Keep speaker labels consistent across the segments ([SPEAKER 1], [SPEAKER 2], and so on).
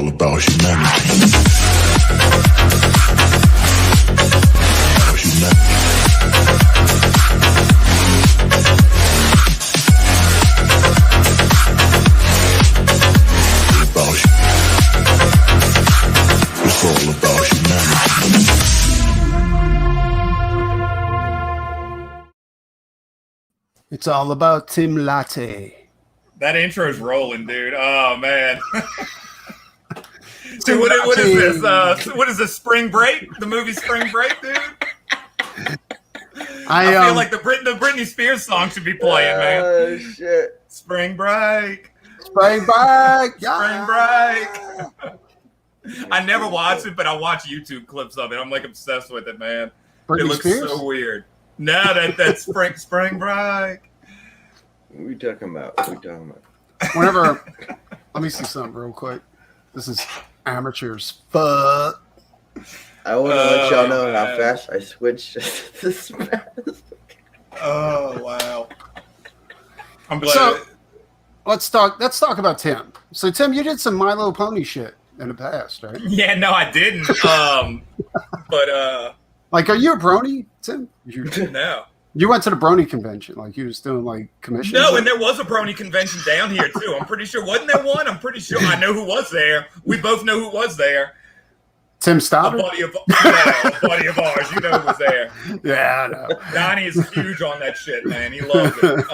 [SPEAKER 1] all about humanity. It's all about humanity.
[SPEAKER 2] It's all about Tim Latte.
[SPEAKER 3] That intro's rolling, dude. Oh man. Dude, what is this? What is this? Spring Break? The movie Spring Break, dude? I feel like the Britney Spears song should be playing, man.
[SPEAKER 4] Oh shit!
[SPEAKER 3] Spring Break.
[SPEAKER 2] Spring Break.
[SPEAKER 3] Spring Break. I never watched it, but I watch YouTube clips of it. I'm like obsessed with it, man.
[SPEAKER 2] Britney
[SPEAKER 3] it looks
[SPEAKER 2] Spears?
[SPEAKER 3] so weird. No, that's Spring Break.
[SPEAKER 4] What are we talking about?
[SPEAKER 2] Whenever, let me see something real quick. This is amateurs. Fuck.
[SPEAKER 4] I want to let y'all know how fast I switched to Smash.
[SPEAKER 3] Oh wow! I'm glad.
[SPEAKER 2] So let's talk about Tim. So Tim, you did some My Little Pony shit in the past, right?
[SPEAKER 3] Yeah, no, I didn't. But
[SPEAKER 2] like, are you a brony, Tim?
[SPEAKER 3] No.
[SPEAKER 2] You went to the brony convention, like you was doing like commissions.
[SPEAKER 3] No, and there was a brony convention down here too. I'm pretty sure. Wasn't there one? I'm pretty sure. I know who was there. We both know who was there.
[SPEAKER 2] Tim Stoddard?
[SPEAKER 3] A buddy of ours. You know who was there.
[SPEAKER 2] Yeah, I know.
[SPEAKER 3] Donnie is huge on that shit, man. He loves it.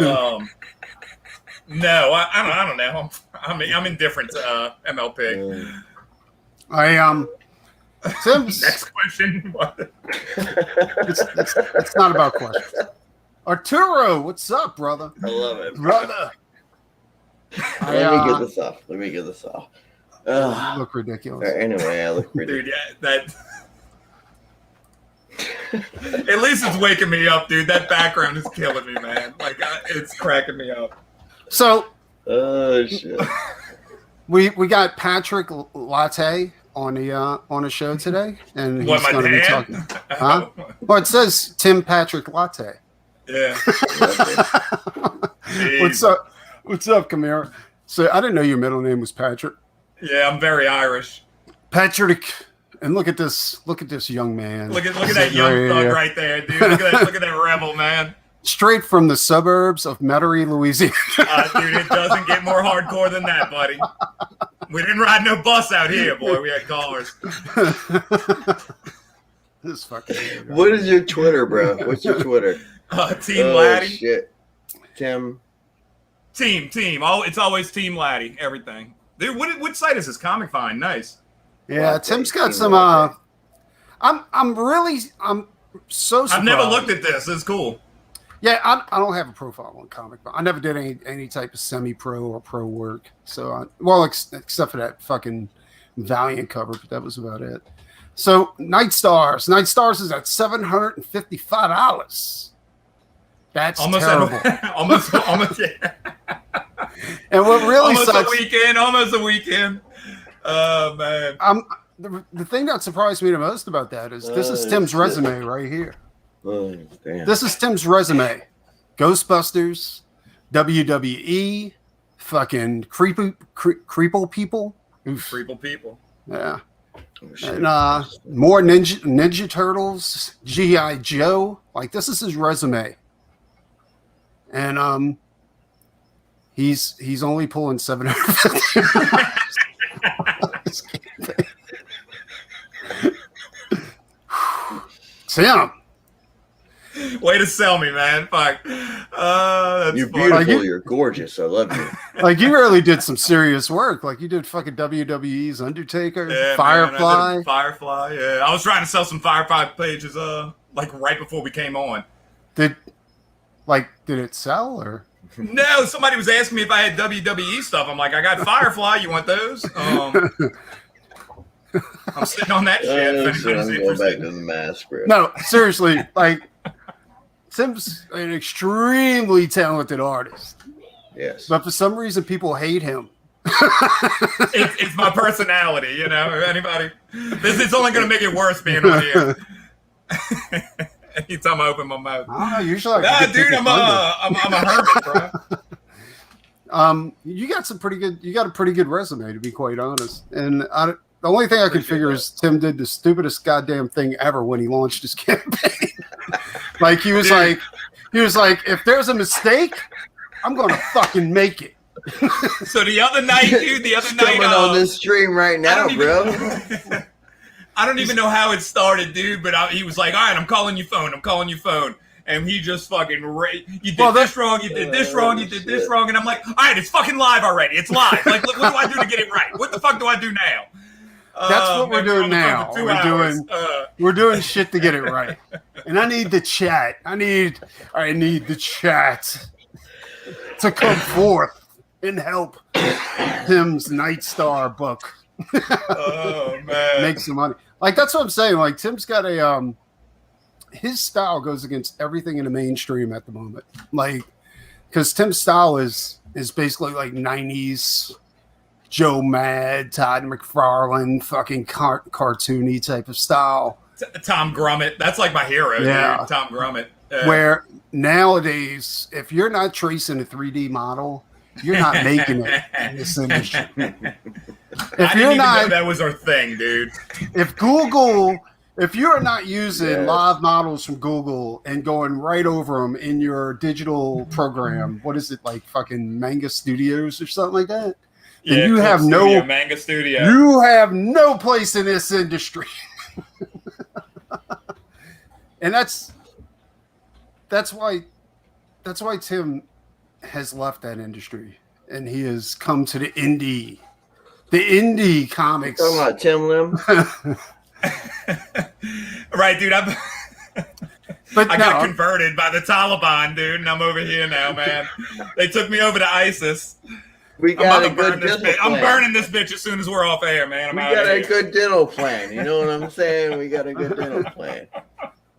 [SPEAKER 3] No, I don't know. I'm indifferent to MLP.
[SPEAKER 2] Tim's
[SPEAKER 3] next question.
[SPEAKER 2] it's not about questions. Arturo, what's up, brother?
[SPEAKER 4] I love it,
[SPEAKER 2] brother.
[SPEAKER 4] Let me get this off.
[SPEAKER 2] You look ridiculous.
[SPEAKER 4] Anyway, I look ridiculous.
[SPEAKER 3] Dude, that. At least it's waking me up, dude. That background is killing me, man. Like it's cracking me up.
[SPEAKER 2] So,
[SPEAKER 4] shit.
[SPEAKER 2] We got Patrick Latte on the show today, and he's going to be talking. Huh? Well, it says Tim Patrick Latte.
[SPEAKER 3] Yeah.
[SPEAKER 2] What's up? What's up, Kamira? So I didn't know your middle name was Patrick.
[SPEAKER 3] Yeah, I'm very Irish.
[SPEAKER 2] Patrick, and look at this young man.
[SPEAKER 3] Look at that young thug right there, dude. Look at that rebel, man.
[SPEAKER 2] Straight from the suburbs of Metairie, Louisiana.
[SPEAKER 3] Dude, it doesn't get more hardcore than that, buddy. We didn't ride no bus out here, boy. We had cars.
[SPEAKER 2] This fucking.
[SPEAKER 4] What is your Twitter, bro? What's your Twitter?
[SPEAKER 3] Team Laddie.
[SPEAKER 4] Shit. Tim.
[SPEAKER 3] Team. Oh, it's always Team Laddie. Everything. Dude, what site is this? Comic Find. Nice.
[SPEAKER 2] Yeah, Tim's got some. I'm so surprised.
[SPEAKER 3] I've never looked at this. It's cool.
[SPEAKER 2] Yeah, I don't have a profile on Comic Find. I never did any type of semi-pro or pro work. So, except for that fucking Valiant cover, but that was about it. So, Night Stars. Night Stars is at $755. That's
[SPEAKER 3] almost
[SPEAKER 2] terrible.
[SPEAKER 3] Almost, yeah.
[SPEAKER 2] And what really
[SPEAKER 3] almost
[SPEAKER 2] sucks,
[SPEAKER 3] almost a weekend. Oh man.
[SPEAKER 2] The thing that surprised me the most about that is this is Tim's resume right here.
[SPEAKER 4] Oh, damn.
[SPEAKER 2] This is Tim's resume. Ghostbusters, WWE, fucking Creeple People. Oof.
[SPEAKER 3] Creeple People.
[SPEAKER 2] Yeah. And more Ninja Turtles, G.I. Joe. Like, this is his resume. And he's only pulling $750. Sam.
[SPEAKER 3] Way to sell me, man. Fuck. That's
[SPEAKER 4] You're
[SPEAKER 3] funny.
[SPEAKER 4] beautiful. You're gorgeous. I love you.
[SPEAKER 2] Like, you really did some serious work. Like, you did fucking WWE's Undertaker,
[SPEAKER 3] Yeah,
[SPEAKER 2] Firefly.
[SPEAKER 3] Man, Firefly, yeah. I was trying to sell some Firefly pages, like right before we came on.
[SPEAKER 2] Did it sell or?
[SPEAKER 3] No, somebody was asking me if I had WWE stuff. I'm like, I got Firefly. You want those? I'm sitting on that shit.
[SPEAKER 4] I'm going back to the mask, bro.
[SPEAKER 2] No, seriously, like, Tim's an extremely talented artist.
[SPEAKER 4] Yes.
[SPEAKER 2] But for some reason, people hate him.
[SPEAKER 3] It's my personality, you know. Anybody, this is only going to make it worse being on here. Anytime I open my mouth.
[SPEAKER 2] I don't know, usually
[SPEAKER 3] dude, I'm a hermit, bro.
[SPEAKER 2] You got some pretty good. You got a pretty good resume, to be quite honest. And the only thing I could figure is Tim did the stupidest goddamn thing ever when he launched his campaign. Like he was like, if there's a mistake, I'm gonna fucking make it.
[SPEAKER 3] So the other night, dude,
[SPEAKER 4] Coming on this stream right now, bro.
[SPEAKER 3] I don't even know how it started, dude. But he was like, "All right, I'm calling your phone," and he just fucking you did this wrong, you did this wrong, you did this wrong, and I'm like, "All right, it's fucking live already. It's live. Like, what do I do to get it right? What the fuck do I do now?"
[SPEAKER 2] That's what we're doing now. We're doing shit to get it right. And I need the chat. I need the chat to come forth and help Tim's Night Star book.
[SPEAKER 3] Oh man,
[SPEAKER 2] make some money. Like that's what I'm saying. Like Tim's got a his style goes against everything in the mainstream at the moment. Like because Tim's style is basically like 90s Joe Mad, Todd McFarlane, fucking cartoony type of style.
[SPEAKER 3] Tom Grummett, that's like my hero, dude. Tom Grummett.
[SPEAKER 2] Where nowadays, if you're not tracing a 3D model, you're not making it in this industry.
[SPEAKER 3] I didn't even know that was our thing, dude.
[SPEAKER 2] If you're not using live models from Google and going right over them in your digital program, what is it like, fucking Manga Studios or something like that?
[SPEAKER 3] Yeah,
[SPEAKER 2] you have
[SPEAKER 3] Manga Studio.
[SPEAKER 2] You have no place in this industry. And that's why Tim has left that industry and he has come to the indie comics.
[SPEAKER 4] Talking about Tim Lim?
[SPEAKER 3] Right, dude. I got converted by the Taliban, dude, and I'm over here now, man. They took me over to ISIS.
[SPEAKER 4] We got a good dental plan.
[SPEAKER 3] I'm burning this bitch as soon as we're off air, man.
[SPEAKER 4] We got a good dental plan. You know what I'm saying? We got a good dental plan.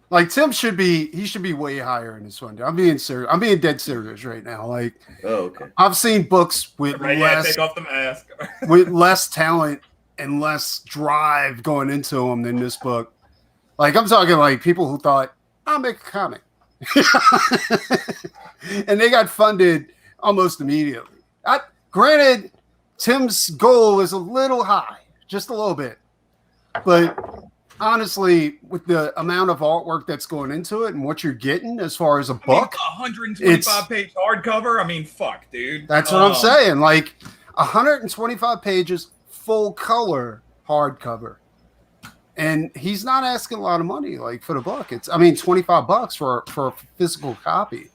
[SPEAKER 2] Like Tim should be way higher in this one. I'm being serious. I'm being dead serious right now. Like,
[SPEAKER 4] okay.
[SPEAKER 2] I've seen books with
[SPEAKER 3] take off the mask.
[SPEAKER 2] with less talent and less drive going into them than this book. Like I'm talking like people who thought I'll make a comic, and they got funded almost immediately. Granted, Tim's goal is a little high, just a little bit, but honestly, with the amount of artwork that's going into it and what you're getting as far as a book,
[SPEAKER 3] 125-page hardcover. I mean, fuck, dude.
[SPEAKER 2] That's what I'm saying. Like 125 pages, full color hardcover, and he's not asking a lot of money like for the book. It's $25 for a physical copy.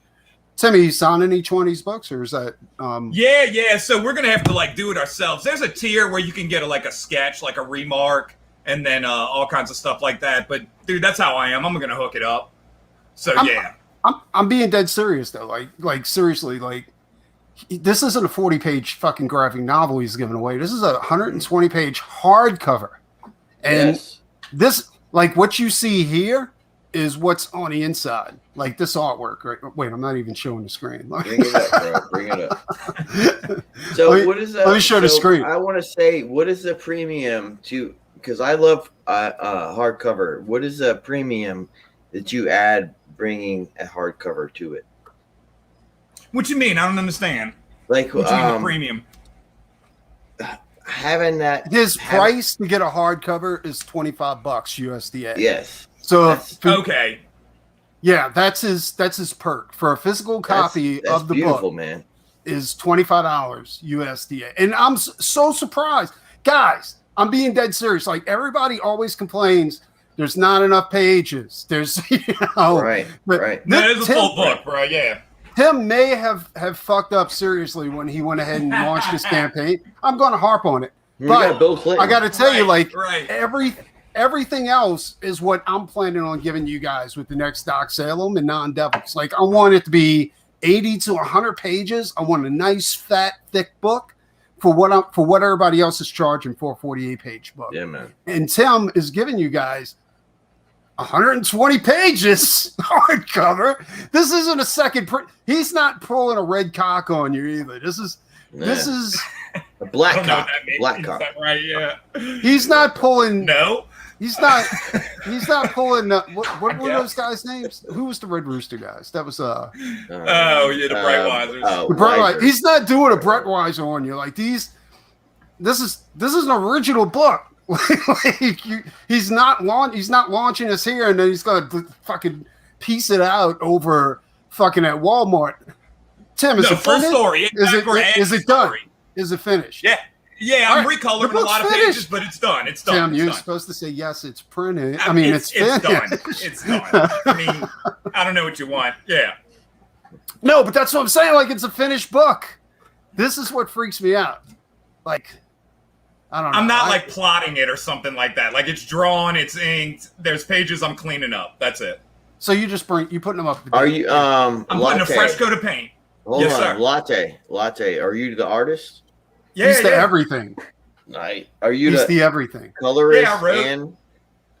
[SPEAKER 2] Timmy, you signing each one of these books, or is that?
[SPEAKER 3] Yeah. So we're gonna have to like do it ourselves. There's a tier where you can get a sketch, like a remark, and then all kinds of stuff like that. But dude, that's how I am. I'm gonna hook it up. So
[SPEAKER 2] I'm being dead serious though. Like seriously, like this isn't a 40-page fucking graphic novel he's giving away. This is a 120-page hardcover, and this, like what you see here, is what's on the inside. Like this artwork, right? Wait, I'm not even showing the screen.
[SPEAKER 4] Bring it up, bro. Bring it up. So what is that?
[SPEAKER 2] Let me show the screen.
[SPEAKER 4] I want to say, what is the premium to? Because I love hardcover. What is the premium that you add bringing a hardcover to it?
[SPEAKER 3] What you mean? I don't understand.
[SPEAKER 4] Like
[SPEAKER 3] what you mean the premium?
[SPEAKER 4] Having that.
[SPEAKER 2] His price to get a hardcover is $25 USDA.
[SPEAKER 4] Yes.
[SPEAKER 2] So
[SPEAKER 3] okay.
[SPEAKER 2] Yeah, that's his perk for a physical copy of the book.
[SPEAKER 4] Man,
[SPEAKER 2] is $25 USDA, and I'm so surprised, guys. I'm being dead serious. Like everybody always complains, there's not enough pages. There's
[SPEAKER 4] right.
[SPEAKER 3] That is a full book, bro. Yeah.
[SPEAKER 2] Tim may have fucked up seriously when he went ahead and launched his campaign. I'm going to harp on it, but I got to tell you, like everything else is what I'm planning on giving you guys with the next Doc Salem and Non-Devils. Like I want it to be 80 to 100 pages. I want a nice, fat, thick book for what everybody else is charging for a 48-page book.
[SPEAKER 4] Yeah, man.
[SPEAKER 2] And Tim is giving you guys 120 pages hardcover. This isn't a second print. He's not pulling a red cock on you either. This is
[SPEAKER 4] a black cock. Black cock.
[SPEAKER 3] Right? Yeah.
[SPEAKER 2] He's not pulling.
[SPEAKER 3] No.
[SPEAKER 2] He's not pulling. What were those guys' names? Who was the Red Rooster guys? That was
[SPEAKER 3] oh yeah, the Brightwisers.
[SPEAKER 2] The Brightweiser. He's not doing a Brightweiser on you like these. This is an original book. He's not launching us here, and then he's gonna fucking piece it out over fucking at Walmart. Tim, is it
[SPEAKER 3] full
[SPEAKER 2] printed?
[SPEAKER 3] story?
[SPEAKER 2] Is it done? Is it finished?
[SPEAKER 3] Yeah, I'm recoloring a lot of pages, but it's done. It's done.
[SPEAKER 2] Tim, you're supposed to say yes. It's printed. I mean, it's
[SPEAKER 3] done. It's done. I mean, I don't know what you want. Yeah.
[SPEAKER 2] No, but that's what I'm saying. Like, it's a finished book. This is what freaks me out. Like, I don't know.
[SPEAKER 3] I'm not like plotting it or something like that. Like, it's drawn, it's inked. There's pages I'm cleaning up. That's it.
[SPEAKER 2] So you just you putting them up?
[SPEAKER 4] Are you?
[SPEAKER 3] I'm putting a fresh coat of paint.
[SPEAKER 4] Hold on, sir. Latte. Are you the artist?
[SPEAKER 2] Yeah, he's the everything.
[SPEAKER 4] Right. Are you
[SPEAKER 2] He's the everything.
[SPEAKER 4] Colorist?
[SPEAKER 3] Yeah, I wrote.
[SPEAKER 4] And...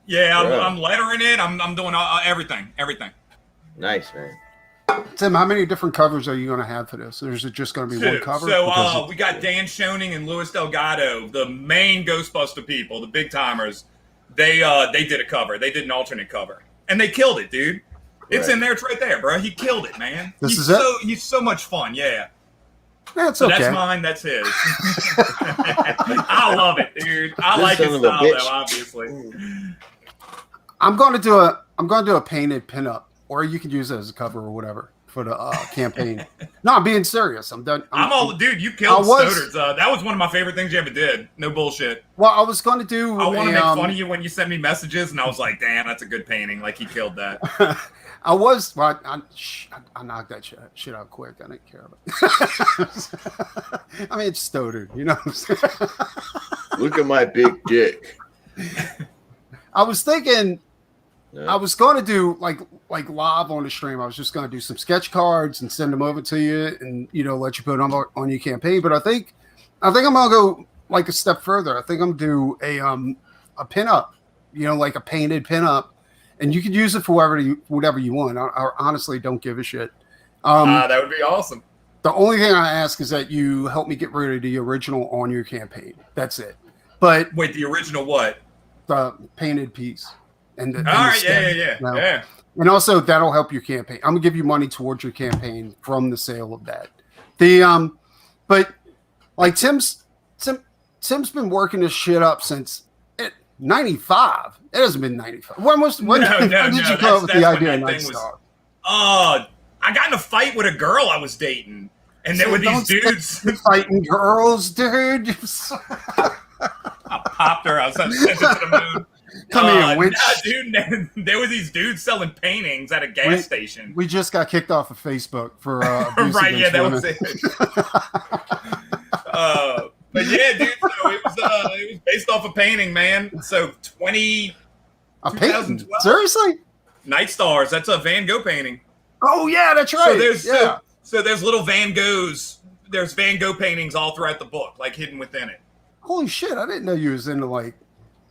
[SPEAKER 3] I'm lettering it. I'm doing everything.
[SPEAKER 4] Nice, man.
[SPEAKER 2] Tim, how many different covers are you going to have for this? Or is it just going to be one cover?
[SPEAKER 3] So we got Dan Schoening and Louis Delgado, the main Ghostbuster people, the big timers. They did a cover. They did an alternate cover, and they killed it, dude. It's in there. It's right there, bro. He killed it, man. He's so much fun. Yeah.
[SPEAKER 2] That's okay.
[SPEAKER 3] That's mine. That's his. I love it, dude. I like his style, though. Obviously.
[SPEAKER 2] I'm going to do a painted pinup, or you could use it as a cover or whatever for the campaign. No, I'm being serious. I'm done.
[SPEAKER 3] Dude. You killed Stoders. That was one of my favorite things you ever did. No bullshit.
[SPEAKER 2] Well, I was going to do.
[SPEAKER 3] I want to make fun of you when you sent me messages, and I was like, "Damn, that's a good painting." Like he killed that.
[SPEAKER 2] I knocked that shit out quick. I didn't care about it. I mean, it's Stoddard, you know what I'm saying?
[SPEAKER 4] Look at my big dick.
[SPEAKER 2] I was thinking I was going to do like live on the stream. I was just going to do some sketch cards and send them over to you and, let you put them on your campaign. But I think I'm going to go like a step further. I think I'm going to do a pinup, like a painted pinup. And you could use it for whatever you want. I honestly don't give a shit.
[SPEAKER 3] That would be awesome.
[SPEAKER 2] The only thing I ask is that you help me get rid of the original on your campaign. That's it. But
[SPEAKER 3] wait, the original what?
[SPEAKER 2] The painted piece. And
[SPEAKER 3] all right, yeah.
[SPEAKER 2] And also that'll help your campaign. I'm gonna give you money towards your campaign from the sale of that. But like Tim's been working this shit up since 95. It hasn't been 95. When did you come up with the idea of Night Star?
[SPEAKER 3] I got in a fight with a girl I was dating, and there were these dudes
[SPEAKER 2] fighting girls, dude.
[SPEAKER 3] I popped her. I was sent it to the moon.
[SPEAKER 2] Come here, witch.
[SPEAKER 3] Dude, there were these dudes selling paintings at a gas station.
[SPEAKER 2] We just got kicked off of Facebook for
[SPEAKER 3] right. Yeah, that was it. But yeah, dude, so it was based off a painting, man. So 2012.
[SPEAKER 2] Seriously?
[SPEAKER 3] Night Stars. That's a Van Gogh painting.
[SPEAKER 2] Oh yeah, that's right.
[SPEAKER 3] So there's little Van Goghs. There's Van Gogh paintings all throughout the book, like hidden within it.
[SPEAKER 2] Holy shit! I didn't know you was into like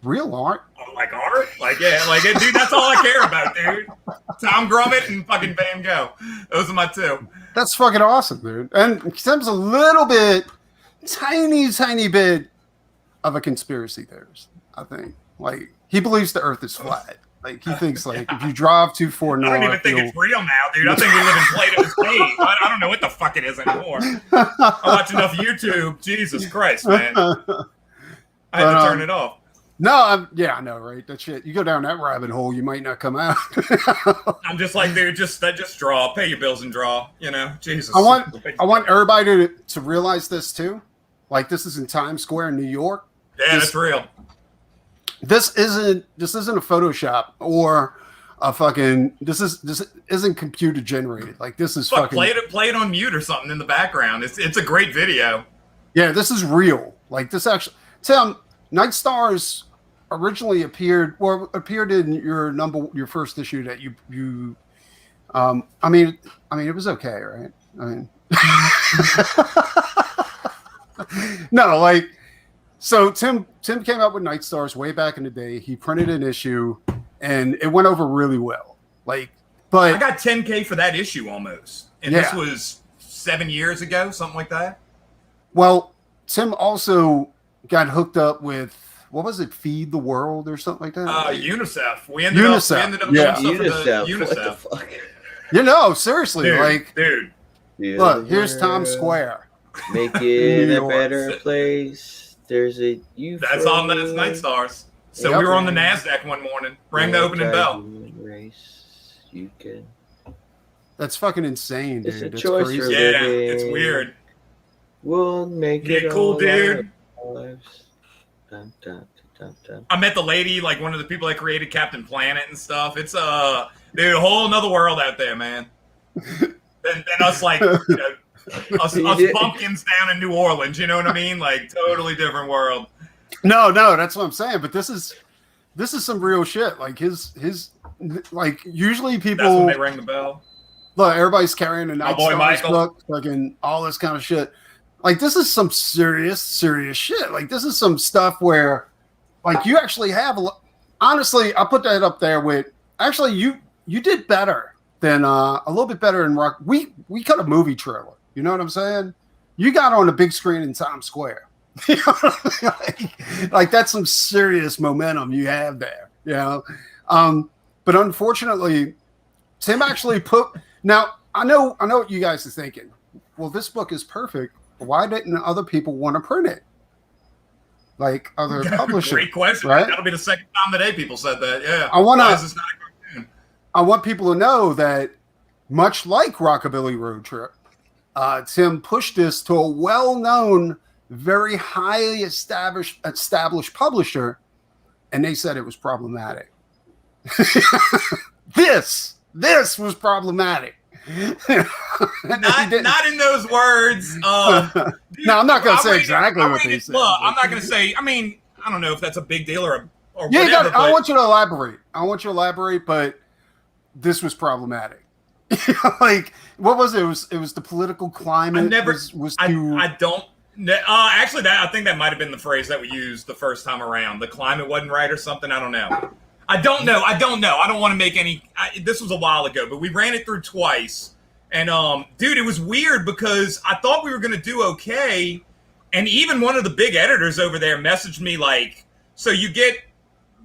[SPEAKER 2] real art.
[SPEAKER 3] Oh, like art? Dude, that's all I care about, dude. Tom Grummett and fucking Van Gogh. Those are my two.
[SPEAKER 2] That's fucking awesome, dude. And Tim's a little bit. Tiny bit of a conspiracy theorist, I think. Like, he believes the earth is flat. Like, he thinks, like, if you drive too far north...
[SPEAKER 3] I don't even think it's real now, dude. I think we live in Plato's cave. I don't know what the fuck it is anymore. I watch enough YouTube. Jesus Christ, man. I had to turn it off.
[SPEAKER 2] No, I know, right? That shit. You go down that rabbit hole, you might not come out.
[SPEAKER 3] I'm just like, dude, just draw. Pay your bills and draw. Jesus.
[SPEAKER 2] I want everybody to realize this, too. Like, this is in Times Square in New York.
[SPEAKER 3] Yeah, that's real.
[SPEAKER 2] This isn't a Photoshop or a fucking. This isn't computer generated. Like, this is fucking.
[SPEAKER 3] Play it on mute or something in the background. It's a great video.
[SPEAKER 2] Yeah, this is real. Like, this actually. Tim, Night Stars originally appeared in your first issue that you. I mean, it was okay, right? I mean. No, like, so Tim came up with Night Stars way back in the day. He printed an issue, and it went over really well. Like, but
[SPEAKER 3] I got $10K for that issue almost, and this was 7 years ago, something like that.
[SPEAKER 2] Well, Tim also got hooked up with what was it? Feed the World or something like that.
[SPEAKER 3] UNICEF. We ended up doing stuff for the
[SPEAKER 4] UNICEF. What the
[SPEAKER 3] UNICEF.
[SPEAKER 4] fuck?
[SPEAKER 2] You know, seriously,
[SPEAKER 3] Dude.
[SPEAKER 2] Look, here's Times Square.
[SPEAKER 4] Make it
[SPEAKER 2] New
[SPEAKER 4] a
[SPEAKER 2] York.
[SPEAKER 4] better place. There's a
[SPEAKER 3] That's on the Night Stars. So
[SPEAKER 2] Yep.
[SPEAKER 3] we were on the NASDAQ one morning. Rang the opening bell.
[SPEAKER 4] Race. You can.
[SPEAKER 2] That's fucking insane, dude.
[SPEAKER 4] It's a
[SPEAKER 2] That's
[SPEAKER 4] choice
[SPEAKER 2] crazy.
[SPEAKER 4] for
[SPEAKER 3] Yeah,
[SPEAKER 4] living.
[SPEAKER 3] it's weird.
[SPEAKER 4] We'll make
[SPEAKER 3] Yeah,
[SPEAKER 4] it
[SPEAKER 3] cool,
[SPEAKER 4] all
[SPEAKER 3] dude.
[SPEAKER 4] our lives. Dun, dun, dun, dun.
[SPEAKER 3] I met the lady, like one of the people that created Captain Planet and stuff. It's dude, a whole nother world out there, man. And us like, you know, us bumpkins down in New Orleans. You know what I mean? Like totally different world.
[SPEAKER 2] No, that's what I'm saying. But this is some real shit. Like his like usually people.
[SPEAKER 3] That's when they rang the bell.
[SPEAKER 2] Look, everybody's carrying a Night
[SPEAKER 3] boy
[SPEAKER 2] Stars
[SPEAKER 3] Michael.
[SPEAKER 2] book, fucking all this kind of shit. Like this is some serious shit. Like this is some stuff where, like, you actually have. Honestly, I put that up there with. Actually, you did better than a little bit better in Rock. We cut a movie trailer. You know what I'm saying? You got on the big screen in Times Square. You know what I mean? Like that's some serious momentum you have there. You know, but unfortunately, Tim actually put. Now I know what you guys are thinking. Well, this book is perfect. Why didn't other people want to print it? Like other publishers.
[SPEAKER 3] Great question.
[SPEAKER 2] Right?
[SPEAKER 3] That'll be the second time today people said that. Yeah.
[SPEAKER 2] Why is this not a cartoon? I want people to know that, much like Rockabilly Road Trip, Tim pushed this to a well-known, very highly established publisher, and they said it was problematic. This was problematic.
[SPEAKER 3] not in those words. Dude,
[SPEAKER 2] No, I'm not going to say exactly what they said.
[SPEAKER 3] Look, I'm not going to say. I mean, I don't know if that's a big deal or
[SPEAKER 2] Yeah,
[SPEAKER 3] whatever.
[SPEAKER 2] I want you to elaborate. But this was problematic. Like, what was it? It was the political climate. Was too.
[SPEAKER 3] I don't. Actually, I think that might have been the phrase that we used the first time around. The climate wasn't right or something. I don't know. I don't know. I don't want to make any. This was a while ago, but we ran it through twice, and dude, it was weird because I thought we were going to do okay, and even one of the big editors over there messaged me like, "So you get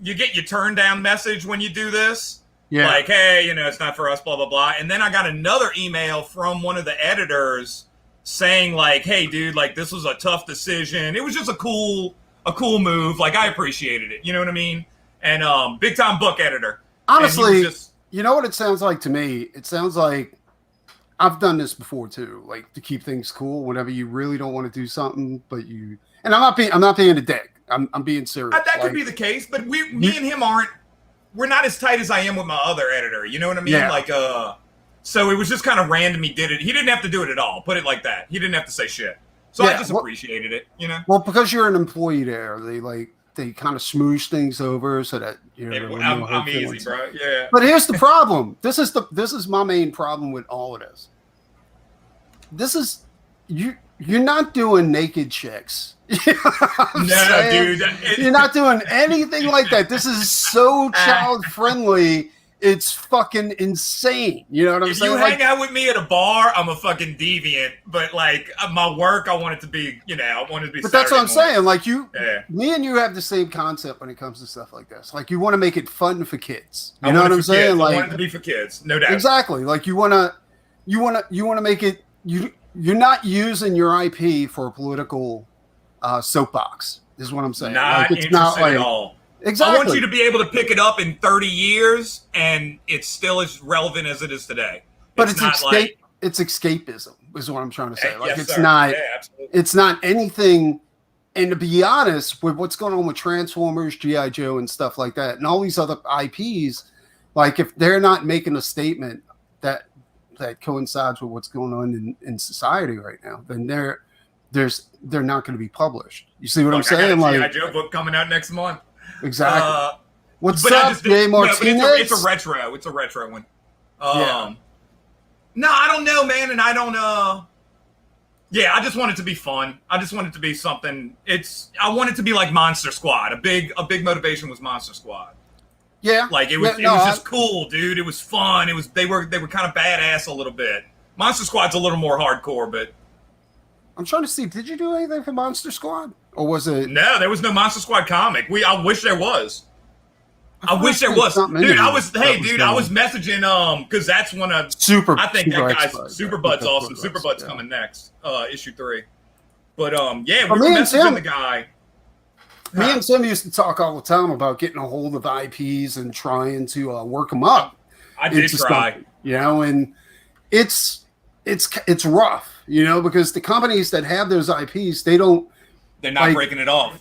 [SPEAKER 3] your turn down message when you do this."
[SPEAKER 2] Yeah.
[SPEAKER 3] Like, hey, you know, it's not for us, blah, blah, blah. And then I got another email from one of the editors saying, like, hey, dude, like, this was a tough decision. It was just a cool move. Like, I appreciated it. You know what I mean? And big time book editor.
[SPEAKER 2] Honestly, you know what it sounds like to me? It sounds like I've done this before too, like to keep things cool whenever you really don't want to do something, but you. And I'm not being a dick. I'm being serious.
[SPEAKER 3] That could be the case, but me and him aren't. We're not as tight as I am with my other editor. You know what I mean?
[SPEAKER 2] Yeah.
[SPEAKER 3] Like, so it was just kind of random. He did it. He didn't have to do it at all. Put it like that. He didn't have to say shit. So I just appreciated it. You know.
[SPEAKER 2] Well, because you're an employee there, they kind of smoosh things over so that you know.
[SPEAKER 3] I'm easy, bro. Yeah.
[SPEAKER 2] But here's the problem. This is my main problem with all of this. This is you're not doing naked chicks. You know what I'm saying?
[SPEAKER 3] Dude.
[SPEAKER 2] You're not doing anything like that. This is so child friendly. It's fucking insane. You know what I'm saying?
[SPEAKER 3] If you hang out with me at a bar, I'm a fucking deviant. But like my work, I want it to be, you know, I want it to be.
[SPEAKER 2] But that's what I'm saying. Like me and you have the same concept when it comes to stuff like this. Like you want to make it fun for kids. You know what I'm saying?
[SPEAKER 3] Kids.
[SPEAKER 2] Like
[SPEAKER 3] I want it to be for kids, no doubt.
[SPEAKER 2] Exactly. Like you want to make it. You're not using your IP for a political soapbox. Is what I'm saying.
[SPEAKER 3] Not
[SPEAKER 2] like, it's
[SPEAKER 3] interested
[SPEAKER 2] not like,
[SPEAKER 3] at all.
[SPEAKER 2] Exactly.
[SPEAKER 3] I want you to be able to pick it up in 30 years and it's still as relevant as it is today.
[SPEAKER 2] But it's escapism is what I'm trying to say. Like
[SPEAKER 3] yes,
[SPEAKER 2] it's
[SPEAKER 3] sir.
[SPEAKER 2] not
[SPEAKER 3] Yeah,
[SPEAKER 2] it's not anything. And to be honest, with what's going on with Transformers, G.I. Joe, and stuff like that, and all these other IPs, like if they're not making a statement that coincides with what's going on in society right now, then they're not going to be published. You see what I'm saying?
[SPEAKER 3] I got a
[SPEAKER 2] like
[SPEAKER 3] G.I. Joe book coming out next month.
[SPEAKER 2] Exactly. What's up, Jay Martinez?
[SPEAKER 3] It's a retro. It's a retro one.
[SPEAKER 2] Yeah.
[SPEAKER 3] No, I don't know, man, and I don't. Yeah, I just want it to be fun. I just want it to be something. I want it to be like Monster Squad. A big motivation was Monster Squad.
[SPEAKER 2] Yeah,
[SPEAKER 3] like it was. It was just cool, dude. It was fun. It was. They were kind of badass a little bit. Monster Squad's a little more hardcore, but.
[SPEAKER 2] I'm trying to see. Did you do anything for Monster Squad, or was it?
[SPEAKER 3] No, there was no Monster Squad comic. I wish there was. I wish there was, dude. I was messaging because that's one of
[SPEAKER 2] Super.
[SPEAKER 3] I think
[SPEAKER 2] Super
[SPEAKER 3] that guy's
[SPEAKER 2] X-Bud,
[SPEAKER 3] Superbud's
[SPEAKER 2] yeah.
[SPEAKER 3] awesome.
[SPEAKER 2] Super
[SPEAKER 3] Superbud's
[SPEAKER 2] yeah.
[SPEAKER 3] coming next, issue 3. But yeah, we
[SPEAKER 2] But
[SPEAKER 3] were
[SPEAKER 2] me and
[SPEAKER 3] messaging
[SPEAKER 2] Tim-
[SPEAKER 3] the guy.
[SPEAKER 2] Me and Tim used to talk all the time about getting a hold of IPs and trying to work them up.
[SPEAKER 3] I did
[SPEAKER 2] into
[SPEAKER 3] try.
[SPEAKER 2] something, and it's rough, because the companies that have those IPs, they're
[SPEAKER 3] not breaking it off.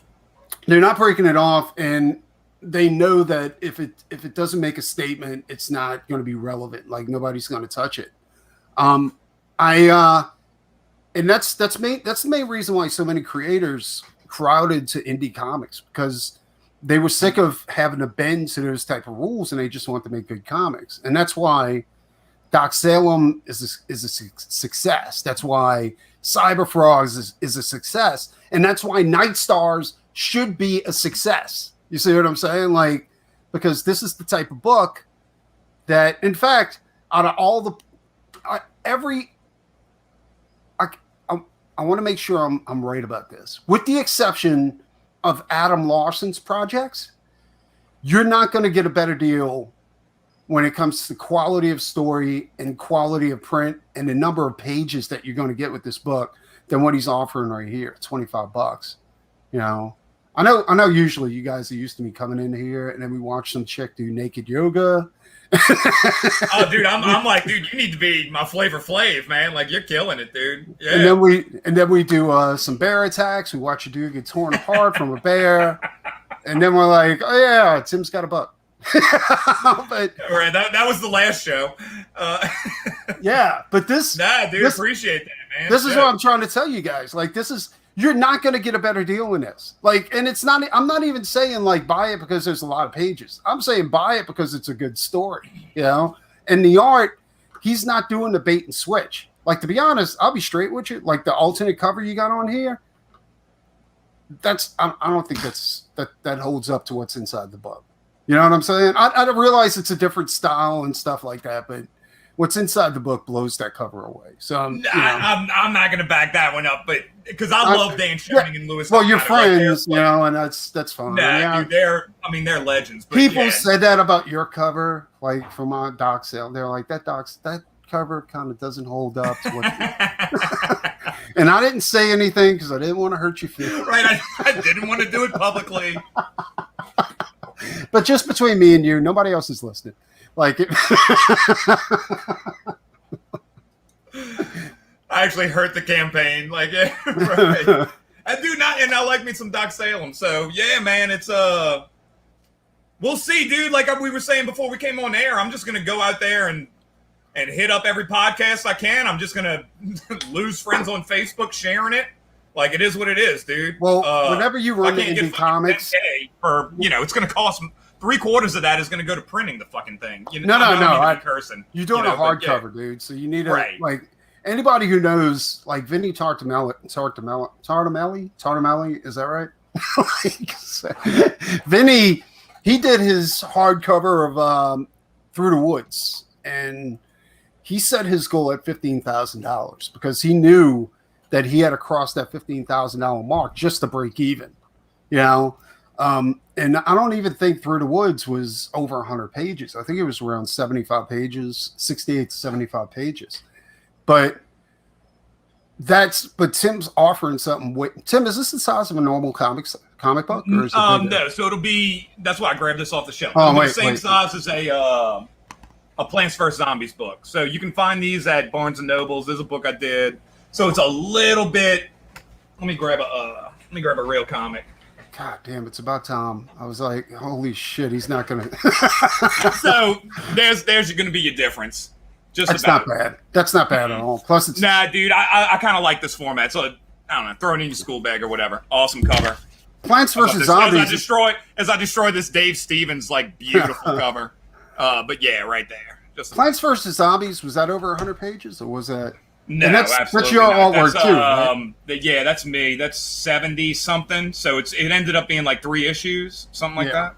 [SPEAKER 2] They're not breaking it off, and they know that if it doesn't make a statement, it's not going to be relevant. Like nobody's going to touch it. And that's the main reason why so many creators crowded to indie comics, because they were sick of having to bend to those type of rules, and they just want to make good comics. And that's why Doc Salem is a success. That's why Cyber Frogs is a success, and that's why Night Stars should be a success. You see what I'm saying? Like, because this is the type of book that, in fact, out of all the I want to make sure I'm right about this. With the exception of Adam Larson's projects, you're not going to get a better deal when it comes to quality of story and quality of print and the number of pages that you're going to get with this book than what he's offering right here, $25. I know usually you guys are used to me coming in here and then we watch some chick do naked yoga.
[SPEAKER 3] Oh, dude, I'm like, dude, you need to be my Flavor Flav, man. Like, you're killing it, dude. Yeah.
[SPEAKER 2] And then we do some bear attacks. We watch a dude get torn apart from a bear, and then we're like, oh yeah, Tim's got a buck. But
[SPEAKER 3] right, that was the last show.
[SPEAKER 2] Yeah, but this,
[SPEAKER 3] dude, appreciate that, man.
[SPEAKER 2] This is what I'm trying to tell you guys. Like, you're not going to get a better deal in this. Like, and it's not, I'm not even saying like buy it because there's a lot of pages. I'm saying buy it because it's a good story, and the art, he's not doing the bait and switch. Like, to be honest, I'll be straight with you. Like the alternate cover you got on here, I don't think that holds up to what's inside the book. You know what I'm saying? I realize it's a different style and stuff like that, but what's inside the book blows that cover away. So I'm
[SPEAKER 3] not going to back that one up, but because I love Dan Schoening and Lewis.
[SPEAKER 2] Well, you're friends, and that's fine.
[SPEAKER 3] Nah, dude, they're legends. But
[SPEAKER 2] people said that about your cover, like from our Doc sale. They're like, that cover kind of doesn't hold up to what. And I didn't say anything because I didn't want to hurt your feelings.
[SPEAKER 3] Right, I didn't want to do it publicly.
[SPEAKER 2] But just between me and you, nobody else is listening. Like it.
[SPEAKER 3] I actually hurt the campaign. Like, yeah, right. I like me some Doc Salem. So yeah, man, it's we'll see, dude. Like we were saying before we came on air, I'm just gonna go out there and hit up every podcast I can. I'm just gonna lose friends on Facebook sharing it. Like, it is what it is, dude.
[SPEAKER 2] Well, whenever you run indie comics,
[SPEAKER 3] for it's gonna cost 3/4 of that is gonna go to printing the fucking thing.
[SPEAKER 2] No.
[SPEAKER 3] I'm cursing.
[SPEAKER 2] You're doing a hardcover, dude. So you need to like. Anybody who knows, like Vinny Tartamelli, is that right? Vinny, he did his hardcover of Through the Woods, and he set his goal at $15,000 because he knew that he had to cross that $15,000 mark just to break even, And I don't even think Through the Woods was over 100 pages. I think it was around 75 pages, 68 to 75 pages. But Tim's offering something. Tim, is this the size of a normal comic book? Or is it
[SPEAKER 3] no, so it'll be. That's why I grabbed this off the shelf.
[SPEAKER 2] Oh,
[SPEAKER 3] the same size as a Plants vs Zombies book. So you can find these at Barnes and Nobles. There's a book I did. So it's a little bit. Let me grab a real comic.
[SPEAKER 2] God damn, it's about time. I was like, holy shit, he's not gonna.
[SPEAKER 3] So there's gonna be your difference.
[SPEAKER 2] That's not bad. That's not bad at all. Plus, it's
[SPEAKER 3] dude. I kind of like this format. So I don't know. Throw it in your school bag or whatever. Awesome cover.
[SPEAKER 2] Plants vs Zombies.
[SPEAKER 3] As I destroy this Dave Stevens like beautiful cover. But yeah, right there.
[SPEAKER 2] Plants vs Zombies, was that over 100 pages or was that?
[SPEAKER 3] No,
[SPEAKER 2] that's your artwork too. Right?
[SPEAKER 3] Yeah, that's me. That's 70 something. So it ended up being like 3 issues, something like that.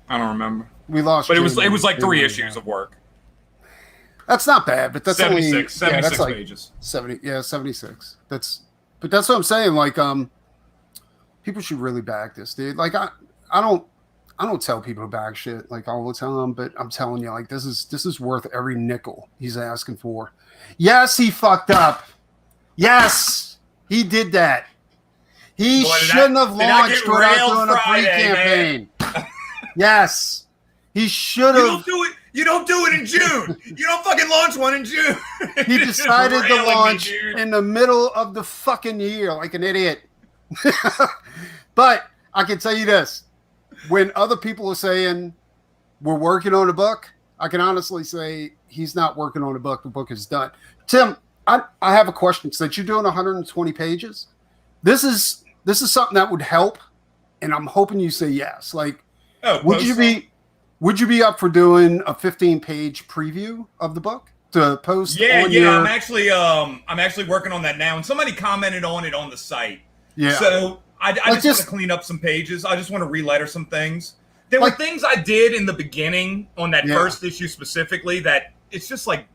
[SPEAKER 3] I don't remember.
[SPEAKER 2] We lost.
[SPEAKER 3] But it was like 3 issues of work.
[SPEAKER 2] That's not bad, but that's
[SPEAKER 3] 76,
[SPEAKER 2] only
[SPEAKER 3] 76
[SPEAKER 2] that's like
[SPEAKER 3] pages.
[SPEAKER 2] 76. But that's what I'm saying. Like, people should really back this, dude. Like, I don't tell people to back shit like all the time, but I'm telling you, like, this is worth every nickel he's asking for. Yes, he fucked up. Yes, he did that. He shouldn't have launched without doing a pre-campaign. Yes, he should have.
[SPEAKER 3] You don't do it in June. You don't fucking launch one in June.
[SPEAKER 2] He decided to launch in the middle of the fucking year like an idiot. But I can tell you this. When other people are saying we're working on a book, I can honestly say he's not working on a book. The book is done. Tim, I have a question. Since you're doing 120 pages, this is something that would help, and I'm hoping you say yes. Like, would you be up for doing a 15-page preview of the book to post?
[SPEAKER 3] Yeah. I'm actually working on that now, and somebody commented on it on the site. Yeah. So I just want to clean up some pages. I just want to re-letter some things. There were things I did in the beginning on that first issue specifically that it's just like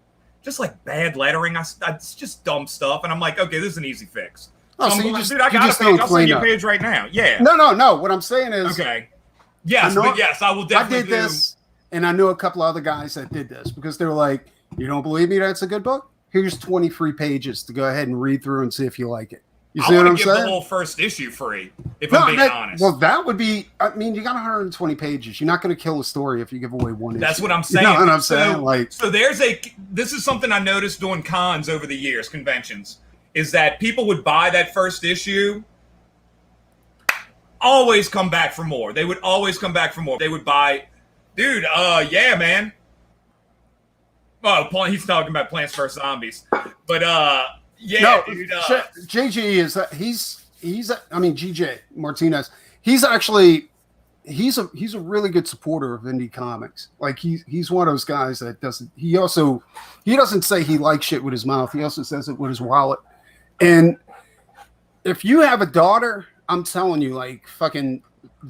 [SPEAKER 3] bad lettering. It's just dumb stuff, and I'm like, okay, this is an easy fix. So I got a page. I'll send you a page right now. Yeah.
[SPEAKER 2] No. What I'm saying is,
[SPEAKER 3] okay. Yes, I will definitely.
[SPEAKER 2] I did this, and I knew a couple other guys that did this because they were like, "You don't believe me? That's a good book. Here's 23 pages to go ahead and read through and see if you like it." You see what I'm saying? I want to give the whole first issue free, if I'm being honest. Well, that would be. I mean, you got 120 pages. You're not going to kill a story if you give away one issue.
[SPEAKER 3] That's what I'm saying.
[SPEAKER 2] You know what I'm saying? Like,
[SPEAKER 3] so this is something I noticed doing cons over the years, conventions, is that people would buy that first issue. Always come back for more. They would always come back for more. They would buy, dude. Yeah, man. Oh, he's talking about Plants vs Zombies, but yeah, no, dude.
[SPEAKER 2] JG is GJ Martinez. He's actually he's a really good supporter of indie comics. Like he's one of those guys that doesn't. He doesn't say he likes shit with his mouth. He also says it with his wallet. And if you have a daughter, I'm telling you, like fucking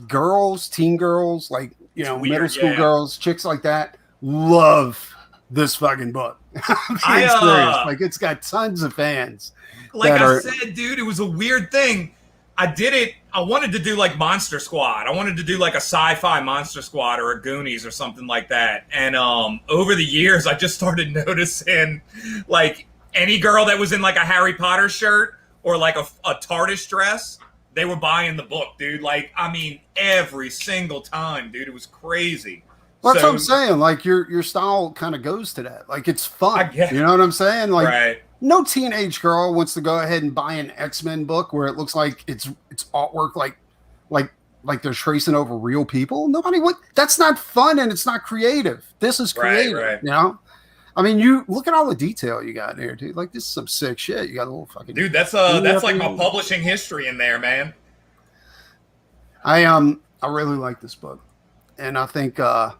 [SPEAKER 2] girls, teen girls, like middle school girls, chicks like that, love this fucking book. I'm serious. Like it's got tons of fans.
[SPEAKER 3] Like I said, dude, it was a weird thing. I did it. I wanted to do like Monster Squad. I wanted to do like a sci-fi Monster Squad or a Goonies or something like that. And over the years, I just started noticing like any girl that was in like a Harry Potter shirt or like a TARDIS dress, they were buying the book, dude. Like, I mean, every single time, dude. It was crazy.
[SPEAKER 2] Well, that's what I'm saying. Like, your style kind of goes to that. Like, it's fun. You know what I'm saying? Like, no teenage girl wants to go ahead and buy an X-Men book where it looks like it's artwork like they're tracing over real people. Nobody would. That's not fun, and it's not creative. This is creative. Right. You know? I mean, you look at all the detail you got in there, dude. Like, this is some sick shit. You got a little fucking
[SPEAKER 3] dude. That's like my publishing history in there, man.
[SPEAKER 2] I really like this book, and I think a